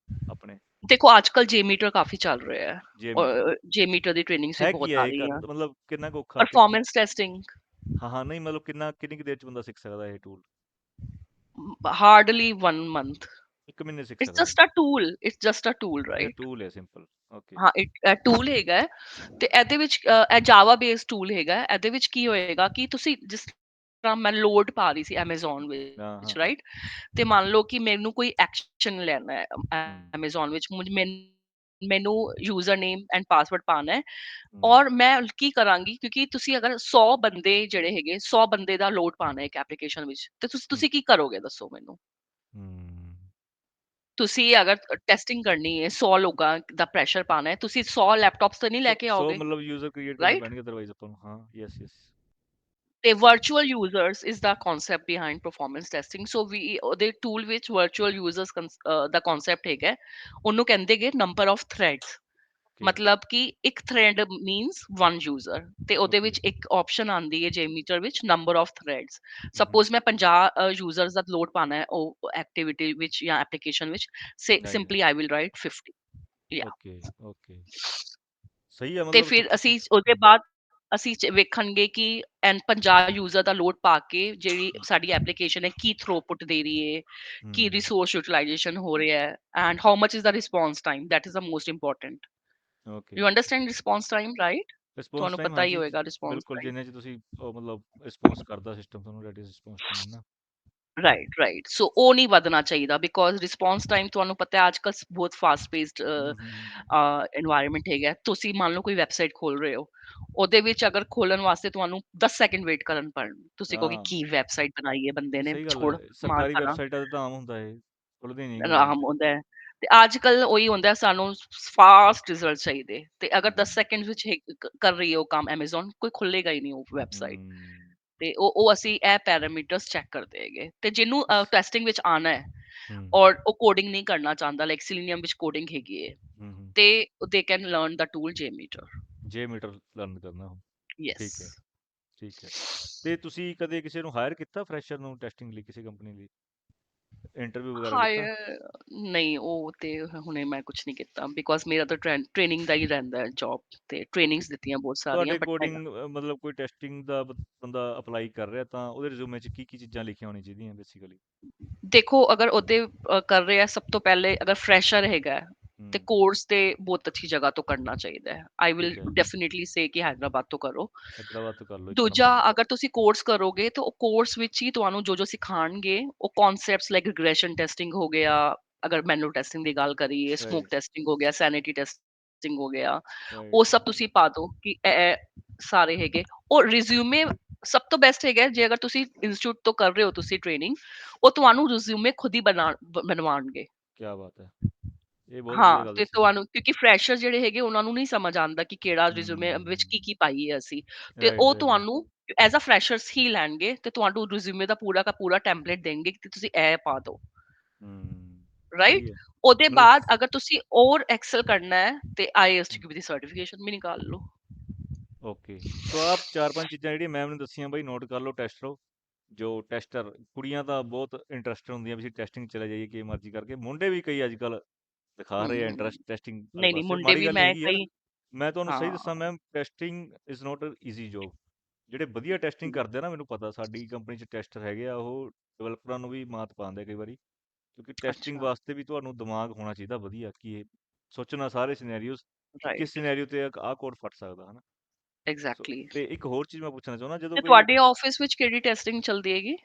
ਆਪਣੇ? ਦੇਖੋ ਅੱਜ ਕੱਲ ਜੇਮੀਟਰ ਕਾਫੀ ਚੱਲ ਰਿਹਾ ਹੈ, ਜੇ ਮੀਟਰ ਔਰ ਜੇਮੀਟਰ ਦੀ ਟ੍ਰੇਨਿੰਗਸ ਵੀ ਹੈ ਬਹੁਤ ਕੀ ਹੈ ਆ ਇਹ ਰਹੀਆਂ। ਮਤਲਬ ਕਿੰਨਾ ਕੁ ਔਖਾ ਤੇ ਕੀ? Performance testing. ਹਾਂ ਹਾਂ, ਨਹੀਂ ਮਤਲਬ ਕਿੰਨੀ ਕੁ ਦੇਰ ਚ ਬੰਦਾ ਸਿੱਖ ਸਕਦਾ ਇਹ ਟੂਲ? Hardly 1 month. 1 ਮਹੀਨੇ ਸਿੱਖ ਇਟਸ ਸਕਦਾ? Just a tool, it's just a tool, ਅੱਛਾ, ਰਾਈਟ? ਟੂਲ ਹੈ ਸਿੰਪਲ। ਓਕੇ। ਹਾਂ, ਇਹ ਟੂਲ ਹੈਗਾ ਹੈ, ਤੇ ਇਹਦੇ ਵਿੱਚ ਇਹ ਜਾਵਾ ਬੇਸਡ ਟੂਲ ਹੈਗਾ ਹੈ। ਇਹਦੇ ਵਿੱਚ ਕੀ ਹੋਏਗਾ ਕਿ ਤੁਸੀਂ ਜਿਸ ਤਰ੍ਹਾਂ ਮੈਂ ਲੋਡ ਪਾ ਰਹੀ ਸੀ Amazon ਹਾਂ ਵਿੱਚ, ਹਾਂ ਹਾਂ। ਰਾਈਟ? ਤੇ ਮੰਨ ਲਓ ਕਿ ਮੈਨੂੰ ਕੋਈ ਐਕਸ਼ਨ ਲੈਣਾ ਹੈ ਹੂੰ Amazon ਵਿੱਚ, ਮੈਨੂੰ ਯੂਜ਼ਰ ਨੇਮ ਐਂਡ ਪਾਸਵਰਡ ਪਾਣਾ ਹੈ। ਹੂੰ ਔਰ ਮੈਂ ਕੀ ਕਰਾਂਗੀ, ਕਿਉਂਕਿ ਤੁਸੀਂ ਅਗਰ 100 ਬੰਦੇ ਜਿਹੜੇ ਹੈਗੇ, 100 ਬੰਦੇ ਦਾ ਲੋਡ ਪਾਣਾ ਹੈ ਇੱਕ ਐਪਲੀਕੇਸ਼ਨ ਵਿੱਚ, ਤੇ ਤੁਸੀਂ ਹੂੰ ਤੁਸੀਂ ਕੀ ਕਰੋਗੇ ਦੱਸੋ ਮੈਨੂੰ? ਹੂੰ। ਤੁਸੀਂ ਅਗਰ ਟੈਸਟਿੰਗ ਕਰਨੀ ਹੈ 100 ਲੋਕਾਂ ਦਾ ਪ੍ਰੈਸ਼ਰ ਪਾਣਾ ਹੈ, ਤੁਸੀਂ 100 ਲੈਪਟਾਪਸ ਤਾਂ ਨਹੀਂ ਲੈ ਕੇ 100 ਆਓਗੇ, ਮਤਲਬ ਯੂਜ਼ਰ ਕ੍ਰੀਏਟ ਕਰਨੇ ਰਾਈਟ? ਪੈਣਗੇ ਅਦਰਵਾਈਜ਼ ਆਪਾਂ ਨੂੰ। ਹਾਂ, ਯੈਸ ਯੈਸ। ਤੇ virtual users is the concept behind performance testing. So we ਉਹਦੇ ਟੂਲ ਵਿੱਚ ਵਰਚੁਅਲ ਯੂਜ਼ਰਸ ਦਾ ਕਨਸੈਪਟ ਹੈਗਾ, ਉਹਨੂੰ ਕਹਿੰਦੇ ਗੇ ਨੰਬਰ ਆਫ ਥ੍ਰੈਡਸ। ਓਕੇ ਮਤਲਬ ਕਿ ਇੱਕ ਥ੍ਰੈਡ ਮੀਨਸ ਵਨ ਯੂਜ਼ਰ, ਤੇ ਉਹਦੇ ਓਕੇ। ਵਿੱਚ ਇੱਕ ਆਪਸ਼ਨ ਆਂਦੀ ਹੈ JMeter ਵਿੱਚ ਨੰਬਰ ਆਫ ਥ੍ਰੈਡਸ। ਹੂੰ ਸਪੋਜ਼ ਮੈਂ 50 ਯੂਜ਼ਰਸ ਦਾ ਲੋਡ ਪਾਣਾ ਹੈ ਉਹ ਐਕਟੀਵਿਟੀ ਵਿੱਚ ਜਾਂ ਐਪਲੀਕੇਸ਼ਨ ਵਿੱਚ, right. Simply I will right 50 ਯਾ। Okay okay. ਸਹੀ ਹੈ ਤੇ ਮਤਲਬ ਫਿਰ ਅਸੀਂ ਉਹਦੇ ਬਾਅਦ ਅਸੀਂ ਵੇਖਣਗੇ ਕਿ ਐਨ 50 ਯੂਜ਼ਰ ਦਾ ਲੋਡ ਪਾ ਕੇ ਜਿਹੜੀ ਸਾਡੀ ਐਪਲੀਕੇਸ਼ਨ ਹੈ ਕੀ ਥਰੂਪੁੱਟ ਦੇ ਰਹੀ ਹੈ, ਕੀ ਹੂੰ ਰਿਸੋਰਸ ਯੂਟਿਲਾਈਜੇਸ਼ਨ ਹੋ ਰਿਹਾ ਹੈ, and how much is the response time, that is the most important. Okay. You understand response time, right? Response ਤੁਹਾਨੂੰ ਟਾਈਮ, ਪਤਾ ਹੀ ਹਾਂਜੀ ਹੋਏਗਾ ਰਿਸਪੌਂਸ ਬਿਲਕੁਲ, ਟਾਈਮ। ਜਿੰਨੇ ਚ ਤੁਸੀਂ ਉਹ ਮਤਲਬ ਰਿਸਪੌਂਸ ਕਰਦਾ ਸਿਸਟਮ ਤੁਹਾਨੂੰ ਰੈਡੀ ਰਿਸਪੌਂਸ ਟਾਈਮ ਹੈ ਨਾ। Right right. ਸੋ ਉਹ ਨਹੀਂ ਵਧਣਾ ਚਾਹੀਦਾ, ਬਿਕੋਜ਼ ਰਿਸਪੌਂਸ ਟਾਈਮ ਤੁਹਾਨੂੰ ਪਤਾ ਹੈ ਅੱਜ ਕੱਲ੍ਹ ਬਹੁਤ ਫਾਸਟ ਪੇਸਡ ਹੂੰ। ਇਨਵਾਇਰਨਮੈਂਟ ਹੈਗਾ। ਤੁਸੀਂ ਮੰਨ ਲਓ ਕੋਈ ਵੈਬਸਾਈਟ ਖੋਲ ਰਹੇ ਹੋ, ਉਹਦੇ ਵਿੱਚ ਅਗਰ ਖੋਲਣ ਵਾਸਤੇ ਤੁਹਾਨੂੰ 10 ਸੈਕਿੰਡ ਵੇਟ ਕਰਨ ਪੈਣ, ਤੁਸੀਂ ਕਹੋਗੇ ਹਾਂ ਕੀ ਵੈਬਸਾਈਟ ਬਣਾਈ ਹੈ ਬੰਦੇ ਨੇ, ਸਹੀ ਗੱਲ ਛੋੜ ਹੈ, ਮਾਰ ਸਰਕਾਰੀ ਖਾਣਾ, ਵੈਬਸਾਈਟਾਂ ਤੇ ਤਾਂ ਆਮ ਹੁੰਦਾ ਇਹ, ਖੁੱਲਦੀ ਨਹੀਂ ਜਲਦੀ। ਆਰਾਮ ਹੁੰਦਾ ਹੈ। ਤੇ ਅੱਜ ਕੱਲ ਉਹੀ ਹੁੰਦਾ ਸਾਨੂੰ ਫਾਸਟ ਰਿਜ਼ਲਟ ਚਾਹੀਦੇ, ਤੇ ਅਗਰ 10 ਸੈਕਿੰਡ ਵਿੱਚ ਕਰ ਰਹੀ ਹੈ ਉਹ ਕੰਮ Amazon, ਕੋਈ ਖੁੱਲੇਗਾ ਹੀ ਨਹੀਂ ਉਹ ਵੈਬਸਾਈਟ। ਹੂੰ ਤੇ ਉਹ ਅਸੀਂ ਇਹ ਪੈਰਾਮੀਟਰਸ ਚੈੱਕ ਕਰਦੇ ਹੈਗੇ। ਤੇ ਜਿਹਨੂੰ ਟੈਸਟਿੰਗ ਵਿੱਚ ਆਣਾ ਹੈ ਹੂੰ ਔਰ ਉਹ ਕੋਡਿੰਗ ਨਹੀਂ ਕਰਨਾ ਚਾਹੁੰਦਾ, ਲਾਈਕ ਸਿਲੀਨੀਅਮ ਵਿੱਚ ਕੋਡਿੰਗ ਹੈਗੀ ਹੈ, ਹੂੰ। ਤੇ they can learn the tool JMeter। J meter learn ਕਰਨਾ ਹੋ। ਯੈਸ। ਠੀਕ ਹੈ ਠੀਕ ਹੈ। ਤੇ ਤੁਸੀਂ ਕਦੇ ਕਿਸੇ ਨੂੰ ਹਾਇਰ ਕੀਤਾ ਫਰੈਸ਼ਰ ਨੂੰ ਟੈਸਟਿੰਗ ਲਈ, ਕਿਸੇ ਕੰਪਨੀ ਲਈ ਇੰਟਰਵਿਊ ਵਗੈਰਾ ਲਿੱਤਾ? ਹਾਇਰ ਨਹੀਂ, ਉਹ ਤੇ ਹੁਣੇ ਮੈਂ ਕੁਝ ਨਹੀਂ ਕੀਤਾ, ਬਿਕੋਜ਼ ਮੇਰਾ ਤਾਂ ਟ੍ਰੇਨਿੰਗ ਦਾ ਹੀ ਰਹਿੰਦਾ ਹੈ ਜੌਬ, ਤੇ ਟ੍ਰੇਨਿੰਗਸ ਦਿੱਤੀਆਂ ਬਹੁਤ ਸਾਰੀਆਂ, ਤੁਹਾਡੇ ਬਟ ਅਕੋਰਡਿੰਗ ਮਤਲਬ ਕੋਈ ਟੈਸਟਿੰਗ ਦਾ ਬੰਦਾ ਅਪਲਾਈ ਕਰ ਰਿਹਾ ਤਾਂ ਉਹਦੇ ਰਿਜ਼ਿਊਮੇ 'ਚ ਕੀ ਕੀ ਚੀਜ਼ਾਂ ਲਿਖੀਆਂ ਹੋਣੀਆਂ ਚਾਹੀਦੀਆਂ ਬੇਸਿਕਲੀ? ਦੇਖੋ ਅਗਰ ਉਹਦੇ ਕਰ ਰਿਹਾ, ਸਭ ਤੋਂ ਪਹਿਲੇ ਅਗਰ ਫਰੈਸ਼ਰ ਹੈਗਾ ਤੇ ਹੂੰ ਕੋਰਸ ਤੇ ਬਹੁਤ ਅੱਛੀ ਜਗ੍ਹਾ ਤੋਂ ਕਰਨਾ ਚਾਹੀਦਾ ਹੈ। ਆਈ ਵਿਲ ਠੀਕ ਹੈ। ਡੈਫੀਨਿਟਲੀ ਸੇ ਕਿ ਹੈਦਰਾਬਾਦ ਤੋਂ ਕਰੋ। ਹੈਦਰਾਬਾਦ ਤੋਂ ਕਰ ਲਓ ਇੱਕ ਦੂਜਾ, ਨੰਬਰ। ਅਗਰ ਤੁਸੀਂ ਕੋਰਸ ਕਰੋਗੇ ਤਾਂ ਉਹ ਕੋਰਸ ਵਿੱਚ ਹੀ ਤੁਹਾਨੂੰ ਜੋ ਜੋ ਸਿਖਾਣਗੇ ਉਹ ਕਨਸੈਪਟਸ ਲਾਈਕ ਰਿਗਰੈਸ਼ਨ ਟੈਸਟਿੰਗ ਹੋ ਗਿਆ, ਅਗਰ ਮੈਨੂਅਲ ਟੈਸਟਿੰਗ ਦੀ ਗੱਲ ਕਰੀਏ, ਸਮੋਕ ਰਾਈਟ ਟੈਸਟਿੰਗ ਹੋ ਗਿਆ, ਸੈਨਿਟੀ ਟੈਸਟਿੰਗ ਹੋ ਗਿਆ, ਉਹ ਰਾਈਟ। ਸਭ ਤੁਸੀਂ ਪਾ ਦਿਓ ਕਿ ਇਹ ਸਾਰੇ ਹੈਗੇ। ਉਹ ਰਿਜ਼ਿਊਮੇ ਸਭ ਤੋਂ ਬੈਸਟ ਹੈਗਾ, ਜੇ ਅਗਰ ਤੁਸੀਂ ਇੰਸਟੀਚਿਊਟ ਤੋਂ ਕਰ ਰਹੇ ਹੋ ਤੁਸੀਂ ਟ੍ਰੇਨਿੰਗ, ਉਹ ਤੁਹਾਨੂੰ ਰਿਜ਼ਿਊਮੇ ਖੁਦ ਹੀ ਬਣਵਾਉਣਗੇ। ਕੀ ਬਾਤ ਹੈ, ਇਹ ਬਹੁਤ ਵਧੀਆ ਹਾਂ, ਗੱਲ ਤੇ ਦੱਸੀ ਤੁਸੀਂ। ਤੁਹਾਨੂੰ ਕਿਉਂਕਿ ਫਰੈਸ਼ਰ ਜਿਹੜੇ ਹੈਗੇ ਉਹਨਾਂ ਨੂੰ ਨਹੀਂ ਸਮਝ ਆਉਂਦਾ ਕਿ ਕਿਹੜਾ ਰਿਜ਼ਿਊਮੇ ਵਿੱਚ ਹੂੰ ਕੀ ਪਾਈਏ ਅਸੀਂ, ਤੇ ਰਾਈਟ ਉਹ ਰਾਈਟ ਰਾਈਟ। ਤੁਹਾਨੂੰ ਐਜ਼ ਅ ਫਰੈਸ਼ਰਸ ਹੀ ਲੈਣਗੇ ਤੇ ਤੁਹਾਨੂੰ ਰਿਜ਼ਿਊਮੇ ਦਾ ਪੂਰਾ ਦਾ ਪੂਰਾ ਟੈਂਪਲੇਟ ਦੇਣਗੇ ਕਿ ਤੁਸੀਂ ਇਹ ਪਾ ਦਿਓ, ਹੂੰ ਰਾਈਟ? ਸਹੀ ਹੈ ਉਹਦੇ ਮਤਲਬ। ਬਾਅਦ ਅਗਰ ਤੁਸੀਂ ਔਰ ਐਕਸਲ ਕਰਨਾ ਹੈ ਤੇ IISTQB ਦੀ ਸਰਟੀਫਿਕੇਸ਼ਨ ਵੀ ਨਿਕਾਲ ਲਓ। ਓਕੇ, ਸੋ ਆਪ ਚਾਰ ਪੰਜ ਚੀਜ਼ਾਂ ਜਿਹੜੀਆਂ ਮੈਮ ਨੇ ਦੱਸੀਆਂ ਬਾਈ ਨੋਟ ਕਰ ਲਓ ਟੈਸਟਰੋ। ਜੋ ਟੈਸਟਰ ਕੁੜੀਆਂ ਤਾਂ ਬਹੁਤ ਇੰਟਰਸਟਡ ਹੁੰਦੀਆਂ ਵੀ ਅਸੀਂ ਟੈਸਟਿੰਗ ਚਲੇ ਜਾਈਏ ਕਿ ਮਰਜ਼ੀ ਕਰਕੇ, ਮੁੰਡੇ ਵੀ ਕਈ ਅੱਜ ਕੱਲ੍ਹ ਦਿਖਾ ਰਹੇ ਆ ਹਮ ਇੰਟਰਸਟ ਟੈਸਟਿੰਗ ਵਾਲੇ ਨਹੀਂ ਨਹੀਂ, ਪਾਸੇ, ਮੁੰਡੇ ਮਾੜੀ ਵੀ ਗੱਲ ਨਹੀਂ ਮੈਂ ਹੈਗੀ ਯਾਰ। ਕਈ, ਮੈਂ ਤੁਹਾਨੂੰ ਸਹੀ ਦੱਸਾਂ ਹਾਂ। Ma'am, testing is not a easy job. ਜਿਹੜੇ ਵਧੀਆ ਟੈਸਟਿੰਗ ਕਰਦੇ ਆ ਨਾ, ਮੈਨੂੰ ਪਤਾ ਸਾਡੀ ਕੰਪਨੀ 'ਚ ਟੈਸਟਰ ਹੈਗੇ ਆ, ਉਹ ਡਿਵੈਲਪਰਾਂ ਨੂੰ ਵੀ ਮਾਤ ਪਾਉਂਦੇ ਆ ਕਈ ਵਾਰੀ, ਕਿਉਂਕਿ ਟੈਸਟਿੰਗ ਅੱਛਾ, ਵਾਸਤੇ ਵੀ ਤੁਹਾਨੂੰ ਦਿਮਾਗ ਹੋਣਾ ਚਾਹੀਦਾ ਵਧੀਆ, ਕਿ ਇਹ ਸੋਚਣਾ ਸਾਰੇ ਸਿਨੈਰੀਓਜ਼ ਕਿ ਕਿਸ ਰਾਈਟ, ਸਿਨੈਰੀਓ ਤੇ ਆਹ ਕੋਡ ਫਟ ਸਕਦਾ ਹਨਾ। ਸੋ ਐਗਜ਼ੈਕਟਲੀ। ਤੇ ਇੱਕ ਹੋਰ ਚੀਜ਼ ਮੈਂ ਪੁੱਛਣਾ ਚਾਹੁੰਦਾ, ਜਦੋਂ ਤੇ ਕੋਈ ਤੁਹਾਡੇ ਆਫਿਸ ਵਿੱਚ ਕਿਹੜੀ ਟੈਸਟਿੰਗ ਚੱਲਦੀ ਹੈਗੀ?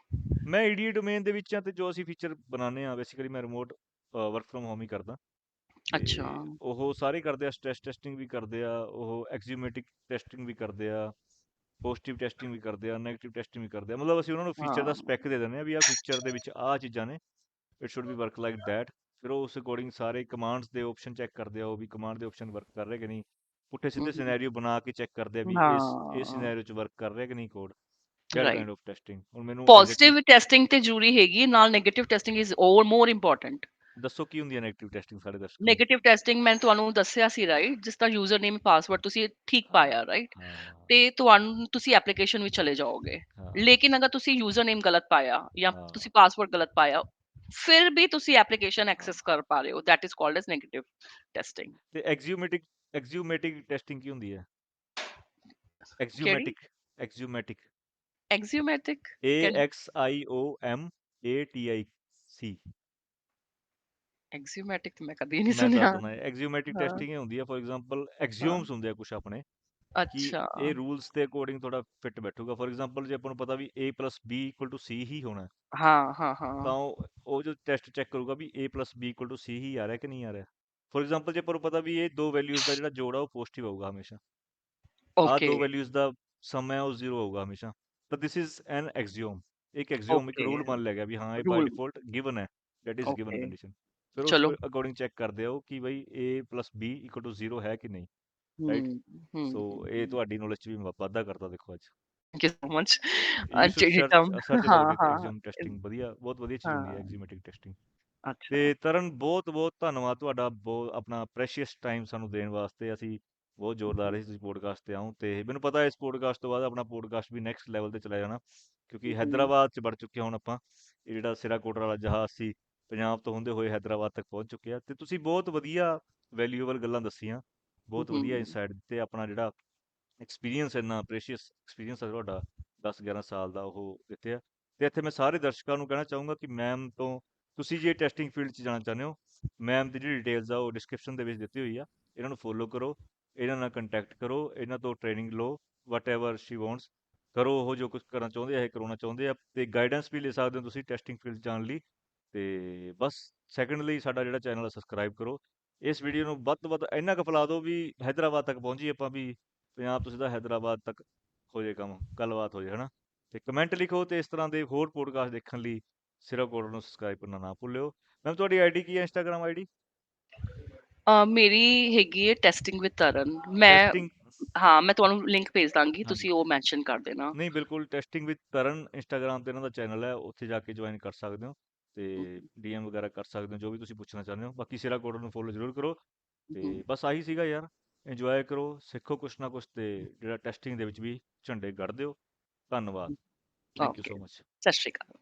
ਮੈਂ ਈਡੀ ਡੋਮੇਨ ਦੇ ਵਿੱਚ ਆ, ਤੇ ਜੋ ਅਸੀਂ ਫੀਚਰ ਬਣਾਉਂਦੇ ਆ ਬੇਸਿਕਲੀ ਮੈਂ ਰਿਮੋਟ ਵਰਕ ਫਰੋਮ ਹੋਮ ਹੀ ਕਰਦਾ, ਅੱਛਾ, ਤੇ ਉਹ ਸਾਰੇ ਕਰਦੇ ਆ, ਸਟ੍ਰੈਸ ਟੈਸਟਿੰਗ ਵੀ ਕਰਦੇ ਆ, ਉਹ ਐਕਜ਼ੀਓਮੈਟਿਕ ਟੈਸਟਿੰਗ ਵੀ ਕਰਦੇ ਆ, ਪੋਜ਼ਿਟਿਵ ਟੈਸਟਿੰਗ ਵੀ ਕਰਦੇ ਆ, ਨੈਗੇਟਿਵ ਟੈਸਟਿੰਗ ਵੀ ਕਰਦੇ ਆ। ਮਤਲਬ ਅਸੀਂ ਉਹਨਾਂ ਨੂੰ ਫੀਚਰ ਦਾ ਹਾਂ, ਸਪੈਕ ਦੇ ਦਿੰਦੇ ਆ ਵੀ ਆਹ ਫੀਚਰ ਦੇ ਵਿੱਚ ਆਹ ਚੀਜ਼ਾਂ ਨੇ, it should be work like that. ਫਿਰ ਉਹ ਉਸ ਅਕੋਰਡਿੰਗ ਸਾਰੇ ਕਮਾਂਡਸ ਦੇ ਆਪਸ਼ਨ ਚੈੱਕ ਕਰਦੇ ਆ, ਉਹ ਵੀ ਕਮਾਂਡ ਦੇ ਆਪਸ਼ਨ ਵਰਕ ਕਰ ਰਹੇ ਕਿ ਨਹੀਂ, ਪੁੱਠੇ ਸਿੱਧੇ ਹਮ, ਸਿਨੈਰੀਓ ਬਣਾ ਕੇ ਚੈੱਕ ਕਰਦੇ ਆ ਵੀ ਇਸ ਹਾਂ, ਸਿਨੈਰੀਓ 'ਚ ਵਰਕ ਕਰ ਰਿਹਾ ਕਿ ਨਹੀਂ code. That right. Kind of testing ਹੁਣ ਮੈਨੂੰ ਐਗਜ਼ੈਕਟਲੀ ਪੋਜ਼ਿਟਿਵ ਟੈਸਟਿੰਗ ਤੇ ਜ਼ਰੂਰੀ ਹੈਗੀ, ਨਾਲ ਨੈਗੇਟਿਵ ਟੈਸਟਿੰਗ ਇਜ਼ ਔਰ ਮੋਰ ਇੰਪੋਰਟੈਂਟ। ਦੱਸੋ ਕੀ ਹੁੰਦੀ ਹੈ ਨੈਗੇਟਿਵ ਟੈਸਟਿੰਗ ਸਾਡੇ ਦਰਸ਼ਕਾਂ ਨੂੰ? ਨੈਗੇਟਿਵ ਟੈਸਟਿੰਗ ਮੈਂ ਤੁਹਾਨੂੰ ਦੱਸਿਆ ਸੀ, ਰਾਈਟ? ਜਿਸ ਤਰ੍ਹਾਂ ਯੂਜ਼ਰ ਨੇਮ ਪਾਸਵਰਡ ਤੁਸੀਂ ਠੀਕ ਹਾਂ ਪਾਇਆ, ਰਾਈਟ? ਹਾਂ ਤੇ ਤੁਹਾਨੂੰ ਤੁਸੀਂ ਐਪਲੀਕੇਸ਼ਨ ਵਿੱਚ ਚਲੇ ਜਾਓਗੇ, ਹਾਂ ਲੇਕਿਨ ਅਗਰ ਤੁਸੀਂ ਯੂਜ਼ਰ ਨੇਮ ਗਲਤ ਪਾਇਆ ਜਾਂ ਹਾਂ ਤੁਸੀਂ ਪਾਸਵਰਡ ਗਲਤ ਪਾਇਆ, ਫਿਰ ਵੀ ਤੁਸੀਂ ਐਪਲੀਕੇਸ਼ਨ ਐਕਸੈਸ ਕਰ ਪਾ ਰਹੇ ਹੋ, that is called S negative testing. ਤੇ ਐਗਜ਼ੀਓਮੈਟਿਕ ਟੈਸਟਿੰਗ ਕੀ ਹੁੰਦੀ ਹੈ? ਕਿਹੜੀ? ਐਗਜ਼ੀਓਮੈਟਿਕ ਐਗਜ਼ੀਓਮੈਟਿਕ ਐਕਸਿਓਮੈਟਿਕ? AXIOMATIC। ਐਕਸਿਓਮੈਟਿਕ ਤੇ ਮੈਂ ਕਦੀ ਨਹੀਂ ਮੈਂ ਦੱਸ ਸੁਣਿਆ। ਦਿੰਦਾ, ਐਗਜ਼ੀਓਮੈਟਿਕ ਹਾਂ, ਟੈਸਟਿੰਗ ਇਹ ਹੁੰਦੀ ਹੈ, ਫੋਰ ਐਗਜ਼ਾਮਪਲ ਹਾਂ, ਐਗਜ਼ੀਓਮਸ ਹੁੰਦੇ ਆ ਕੁਛ ਆਪਣੇ, ਕਿ ਅੱਛਾ, ਇਹ ਰੂਲਸ ਦੇ ਅਕੋਰਡਿੰਗ ਥੋੜਾ ਫਿੱਟ ਬੈਠੂਗਾ। ਫੋਰ ਐਗਜ਼ਾਮਪਲ ਜੇ ਆਪਾਂ ਨੂੰ ਪਤਾ ਵੀ A+B=C ਹੀ ਹੋਣਾ, ਹਾਂ, ਹਾਂ, ਹਾਂ, ਤਾਂ ਉਹ ਜੋ ਟੈਸਟ ਚੈੱਕ ਕਰੂਗਾ ਵੀ A+B=C ਹੀ ਆ ਰਿਹਾ ਕਿ ਨਹੀਂ ਆ ਰਿਹਾ। ਫੋਰ ਐਗਜ਼ਾਮਪਲ ਜੇ ਆਪਾਂ ਨੂੰ ਪਤਾ ਵੀ ਇਹ ਦੋ ਵੈਲਿਊਜ਼ ਦਾ ਜਿਹੜਾ ਜੋੜ ਆ ਉਹ ਪੋਜ਼ਿਟਿਵ ਆਊਗਾ ਹਮੇਸ਼ਾ, ਆਹ ਓਕੇ, ਦੋ ਵੈਲਿਊਜ਼ ਦਾ ਸਮ ਹੈ ਉਹ 0 ਆਊਗਾ ਹਮੇਸ਼ਾ, ਤਾਂ ਦਿਸ ਇਜ਼ ਐਨ ਐਗਜ਼ੀਓਮ। ਇੱਕ ਐਗਜ਼ੀਓਮ ਇੱਕ ਓਕੇ, ਰੂਲ ਮੰਨ ਲਿਆ ਗਿਆ ਵੀ ਹਾਂ ਇਹ ਬਾਈ ਰੂਲ, ਡਿਫਾਲਟ ਗਿਵਨ ਹੈ, that is given okay, condition. ਫਿਰ ਉਸ ਚਲੋ। ਅਕੋਰਡਿੰਗ ਚੈੱਕ ਕਰਦੇ ਹੋ ਕਿ ਬਈ A+B = 0 ਹੈ ਕਿ ਨਹੀਂ, ਰਾਈਟ? ਹੂੰ, ਸੋ ਇਹ ਤੁਹਾਡੀ ਨੌਲੇਜ 'ਚ ਵੀ ਵਾਧਾ ਕਰਦਾ ਦੇਖੋ ਅੱਜ। Thank you so much. You should ਜਿਹੜੀ ਟਰਮ ਸਰਚ ਹਾਂ, ਅਬਾਊਟ ਇਟ, ਹਾਂ, ਐਗਜ਼ਾਮ ਟੈਸਟਿੰਗ ਵਧੀਆ, ਬਹੁਤ ਵਧੀਆ ਚੀਜ਼ ਹੁੰਦੀ ਹੈ ਹਾਂ, ਐਗਜ਼ੀਮੈਟਿਕ ਟੈਸਟਿੰਗ। ਅੱਛਾ। ਤੇ ਤਰਨ, ਬਹੁਤ-ਬਹੁਤ ਧੰਨਵਾਦ ਤੁਹਾਡਾ, ਆਪਣਾ ਪ੍ਰੈਸ਼ੀਅਸ ਟਾਈਮ ਸਾਨੂੰ ਦੇਣ ਵਾਸਤੇ। ਅਸੀਂ ਬਹੁਤ ਜ਼ੋਰ ਲਾ ਰਹੇ ਸੀ ਤੁਸੀਂ ਪੋਡਕਾਸਟ ਤੇ ਆਓ, ਤੇ ਮੈਨੂੰ ਪਤਾ ਇਸ ਪੋਡਕਾਸਟ ਤੋਂ ਬਾਅਦ ਆਪਣਾ ਪੋਡਕਾਸਟ ਵੀ ਨੈਕਸਟ ਲੈਵਲ ਤੇ ਚਲਾ ਜਾਣਾ, ਕਿਉਂਕਿ ਹੂੰ, ਹੈਦਰਾਬਾਦ 'ਚ ਵੜ ਚੁੱਕੇ ਹਾਂ ਹੁਣ ਆਪਾਂ। ਇਹ ਜਿਹੜਾ ਸਿਰਾਕੋਟਰ ਵਾਲਾ ਜਹਾਜ਼ ਸੀ, ਪੰਜਾਬ ਤੋਂ ਹੁੰਦੇ ਹੋਏ ਹੈਦਰਾਬਾਦ ਤੱਕ ਪਹੁੰਚ ਚੁੱਕਿਆ, ਤੇ ਤੁਸੀਂ ਬਹੁਤ ਵਧੀਆ ਵੈਲਿਊਏਬਲ ਗੱਲਾਂ ਦੱਸੀਆਂ, ਬਹੁਤ ਵਧੀਆ ਹੂੰ, ਇਨਸਾਈਟ ਦਿੱਤੇ। ਆਪਣਾ ਜਿਹੜਾ ਐਕਸਪੀਰੀਅੰਸ, ਇੰਨਾ ਪ੍ਰੈਸ਼ੀਅਸ ਐਕਸਪੀਰੀਅੰਸ ਹੈ ਤੁਹਾਡਾ 10-11 ਸਾਲ ਦਾ, ਉਹ ਦਿੱਤੇ ਆ। ਤੇ ਇੱਥੇ ਮੈਂ ਸਾਰੇ ਦਰਸ਼ਕਾਂ ਨੂੰ ਕਹਿਣਾ ਚਾਹੂੰਗਾ ਕਿ ਮੈਮ ਤੋਂ, ਤੁਸੀਂ ਜੇ ਟੈਸਟਿੰਗ ਫੀਲਡ 'ਚ ਜਾਣਾ ਚਾਹੁੰਦੇ ਹੋ, ਮੈਮ ਦੀ ਜਿਹੜੀ ਡਿਟੇਲਸ ਆ ਉਹ ਡਿਸਕ੍ਰਿਪਸ਼ਨ ਦੇ ਵਿੱਚ ਦਿੱਤੀ ਹੋਈ ਆ। ਇਹਨਾਂ ਨੂੰ ਫੋਲੋ ਕਰੋ, ਇਹਨਾਂ ਨਾਲ ਕੰਟੈਕਟ ਕਰੋ, ਇਹਨਾਂ ਤੋਂ ਟ੍ਰੇਨਿੰਗ ਲਓ, ਵਟ ਐਵਰ ਸ਼ੀ ਵਾਂਟਸ ਕਰੋ। ਉਹ ਜੋ ਕੁਝ ਕਰਨਾ ਚਾਹੁੰਦੇ ਆ, ਇਹ ਕਰਾਉਣਾ ਚਾਹੁੰਦੇ ਆ, ਤੇ ਗਾਈਡੈਂਸ ਵੀ ਲੈ ਸਕਦੇ ਹੋ ਤੁਸੀਂ ਟੈਸਟਿੰਗ ਫੀਲਡ 'ਚ ਜਾਣ ਲਈ। ਤੇ ਬਸ ਸੈਕੰਡਲੀ, ਸਾਡਾ ਜਿਹੜਾ ਚੈਨਲ ਆ ਸਬਸਕ੍ਰਾਈਬ ਕਰੋ। ਇਸ ਵੀਡੀਓ ਨੂੰ ਵੱਧ ਤੋਂ ਵੱਧ ਇੰਨਾ ਕੁ ਫੈਲਾ ਦਿਓ ਵੀ ਹੈਦਰਾਬਾਦ ਤੱਕ ਪਹੁੰਚੀਏ ਆਪਾਂ, ਵੀ ਪੰਜਾਬ ਤੋਂ ਸਿੱਧਾ ਹੈਦਰਾਬਾਦ ਤੱਕ ਹੋ ਜੇ ਕੰਮ, ਗੱਲਬਾਤ ਹੋ ਜੇ, ਹਨਾ? ਤੇ ਕਮੈਂਟ ਲਿਖੋ, ਤੇ ਇਸ ਤਰ੍ਹਾਂ ਦੇ ਹੋਰ ਪੋਡਕਾਸਟ ਦੇਖਣ ਲਈ ਸਿਰਾਕੋਡ ਨੂੰ ਸਬਸਕ੍ਰਾਈਬ ਕਰਨਾ ਨਾ ਭੁੱਲਿਓ। ਮੈਮ ਤੁਹਾਡੀ ਆਈਡੀ ਕੀ ਹੈ, ਇੰਸਟਾਗ੍ਰਾਮ ਆਈਡੀ? ਮੇਰੀ ਹੈਗੀ ਹੈ ਟੈਸਟਿੰਗ ਵਿਦ ਤਰਨ। ਮੈਂ ਟੈਸਟਿੰਗ, ਹਾਂ, ਮੈਂ ਤੁਹਾਨੂੰ ਲਿੰਕ ਭੇਜ ਦਾਂਗੀ, ਹਾਂਜੀ। ਤੁਸੀਂ ਉਹ ਮੈਂਸ਼ਨ ਕਰ ਦੇਣਾ। ਨਹੀਂ, ਬਿਲਕੁਲ, ਟੈਸਟਿੰਗ ਵਿਦ ਤਰਨ ਇੰਸਟਾਗ੍ਰਾਮ ਤੇ ਇਹਨਾਂ ਦਾ ਚੈਨਲ ਹੈ, ਉੱਥੇ ਜਾ ਕੇ ਜੁਆਇਨ ਕਰ ਸਕਦੇ ਹੋ, ਤੇ ਡੀਐਮ ਵਗੈਰਾ ਕਰ ਸਕਦੇ ਹੋ, ਜੋ ਵੀ ਤੁਸੀਂ ਪੁੱਛਣਾ ਚਾਹੁੰਦੇ ਹੋ। ਬਾਕੀ ਸਿਰਾਕੋਡ ਨੂੰ ਫੋਲੋ ਜ਼ਰੂਰ ਕਰੋ। ਤੇ ਬਸ ਆਹੀ ਸੀਗਾ ਯਾਰ, ਇੰਜੋਏ ਕਰੋ, ਸਿੱਖੋ ਕੁਛ ਨਾ ਕੁਛ, ਤੇ ਜਿਹੜਾ ਟੈਸਟਿੰਗ ਦੇ ਵਿੱਚ ਵੀ ਝੰਡੇ ਗੱਡ ਦਿਓ। ਧੰਨਵਾਦ, thank you okay, so much. ਸਤਿ ਸ਼੍ਰੀ ਅਕਾਲ।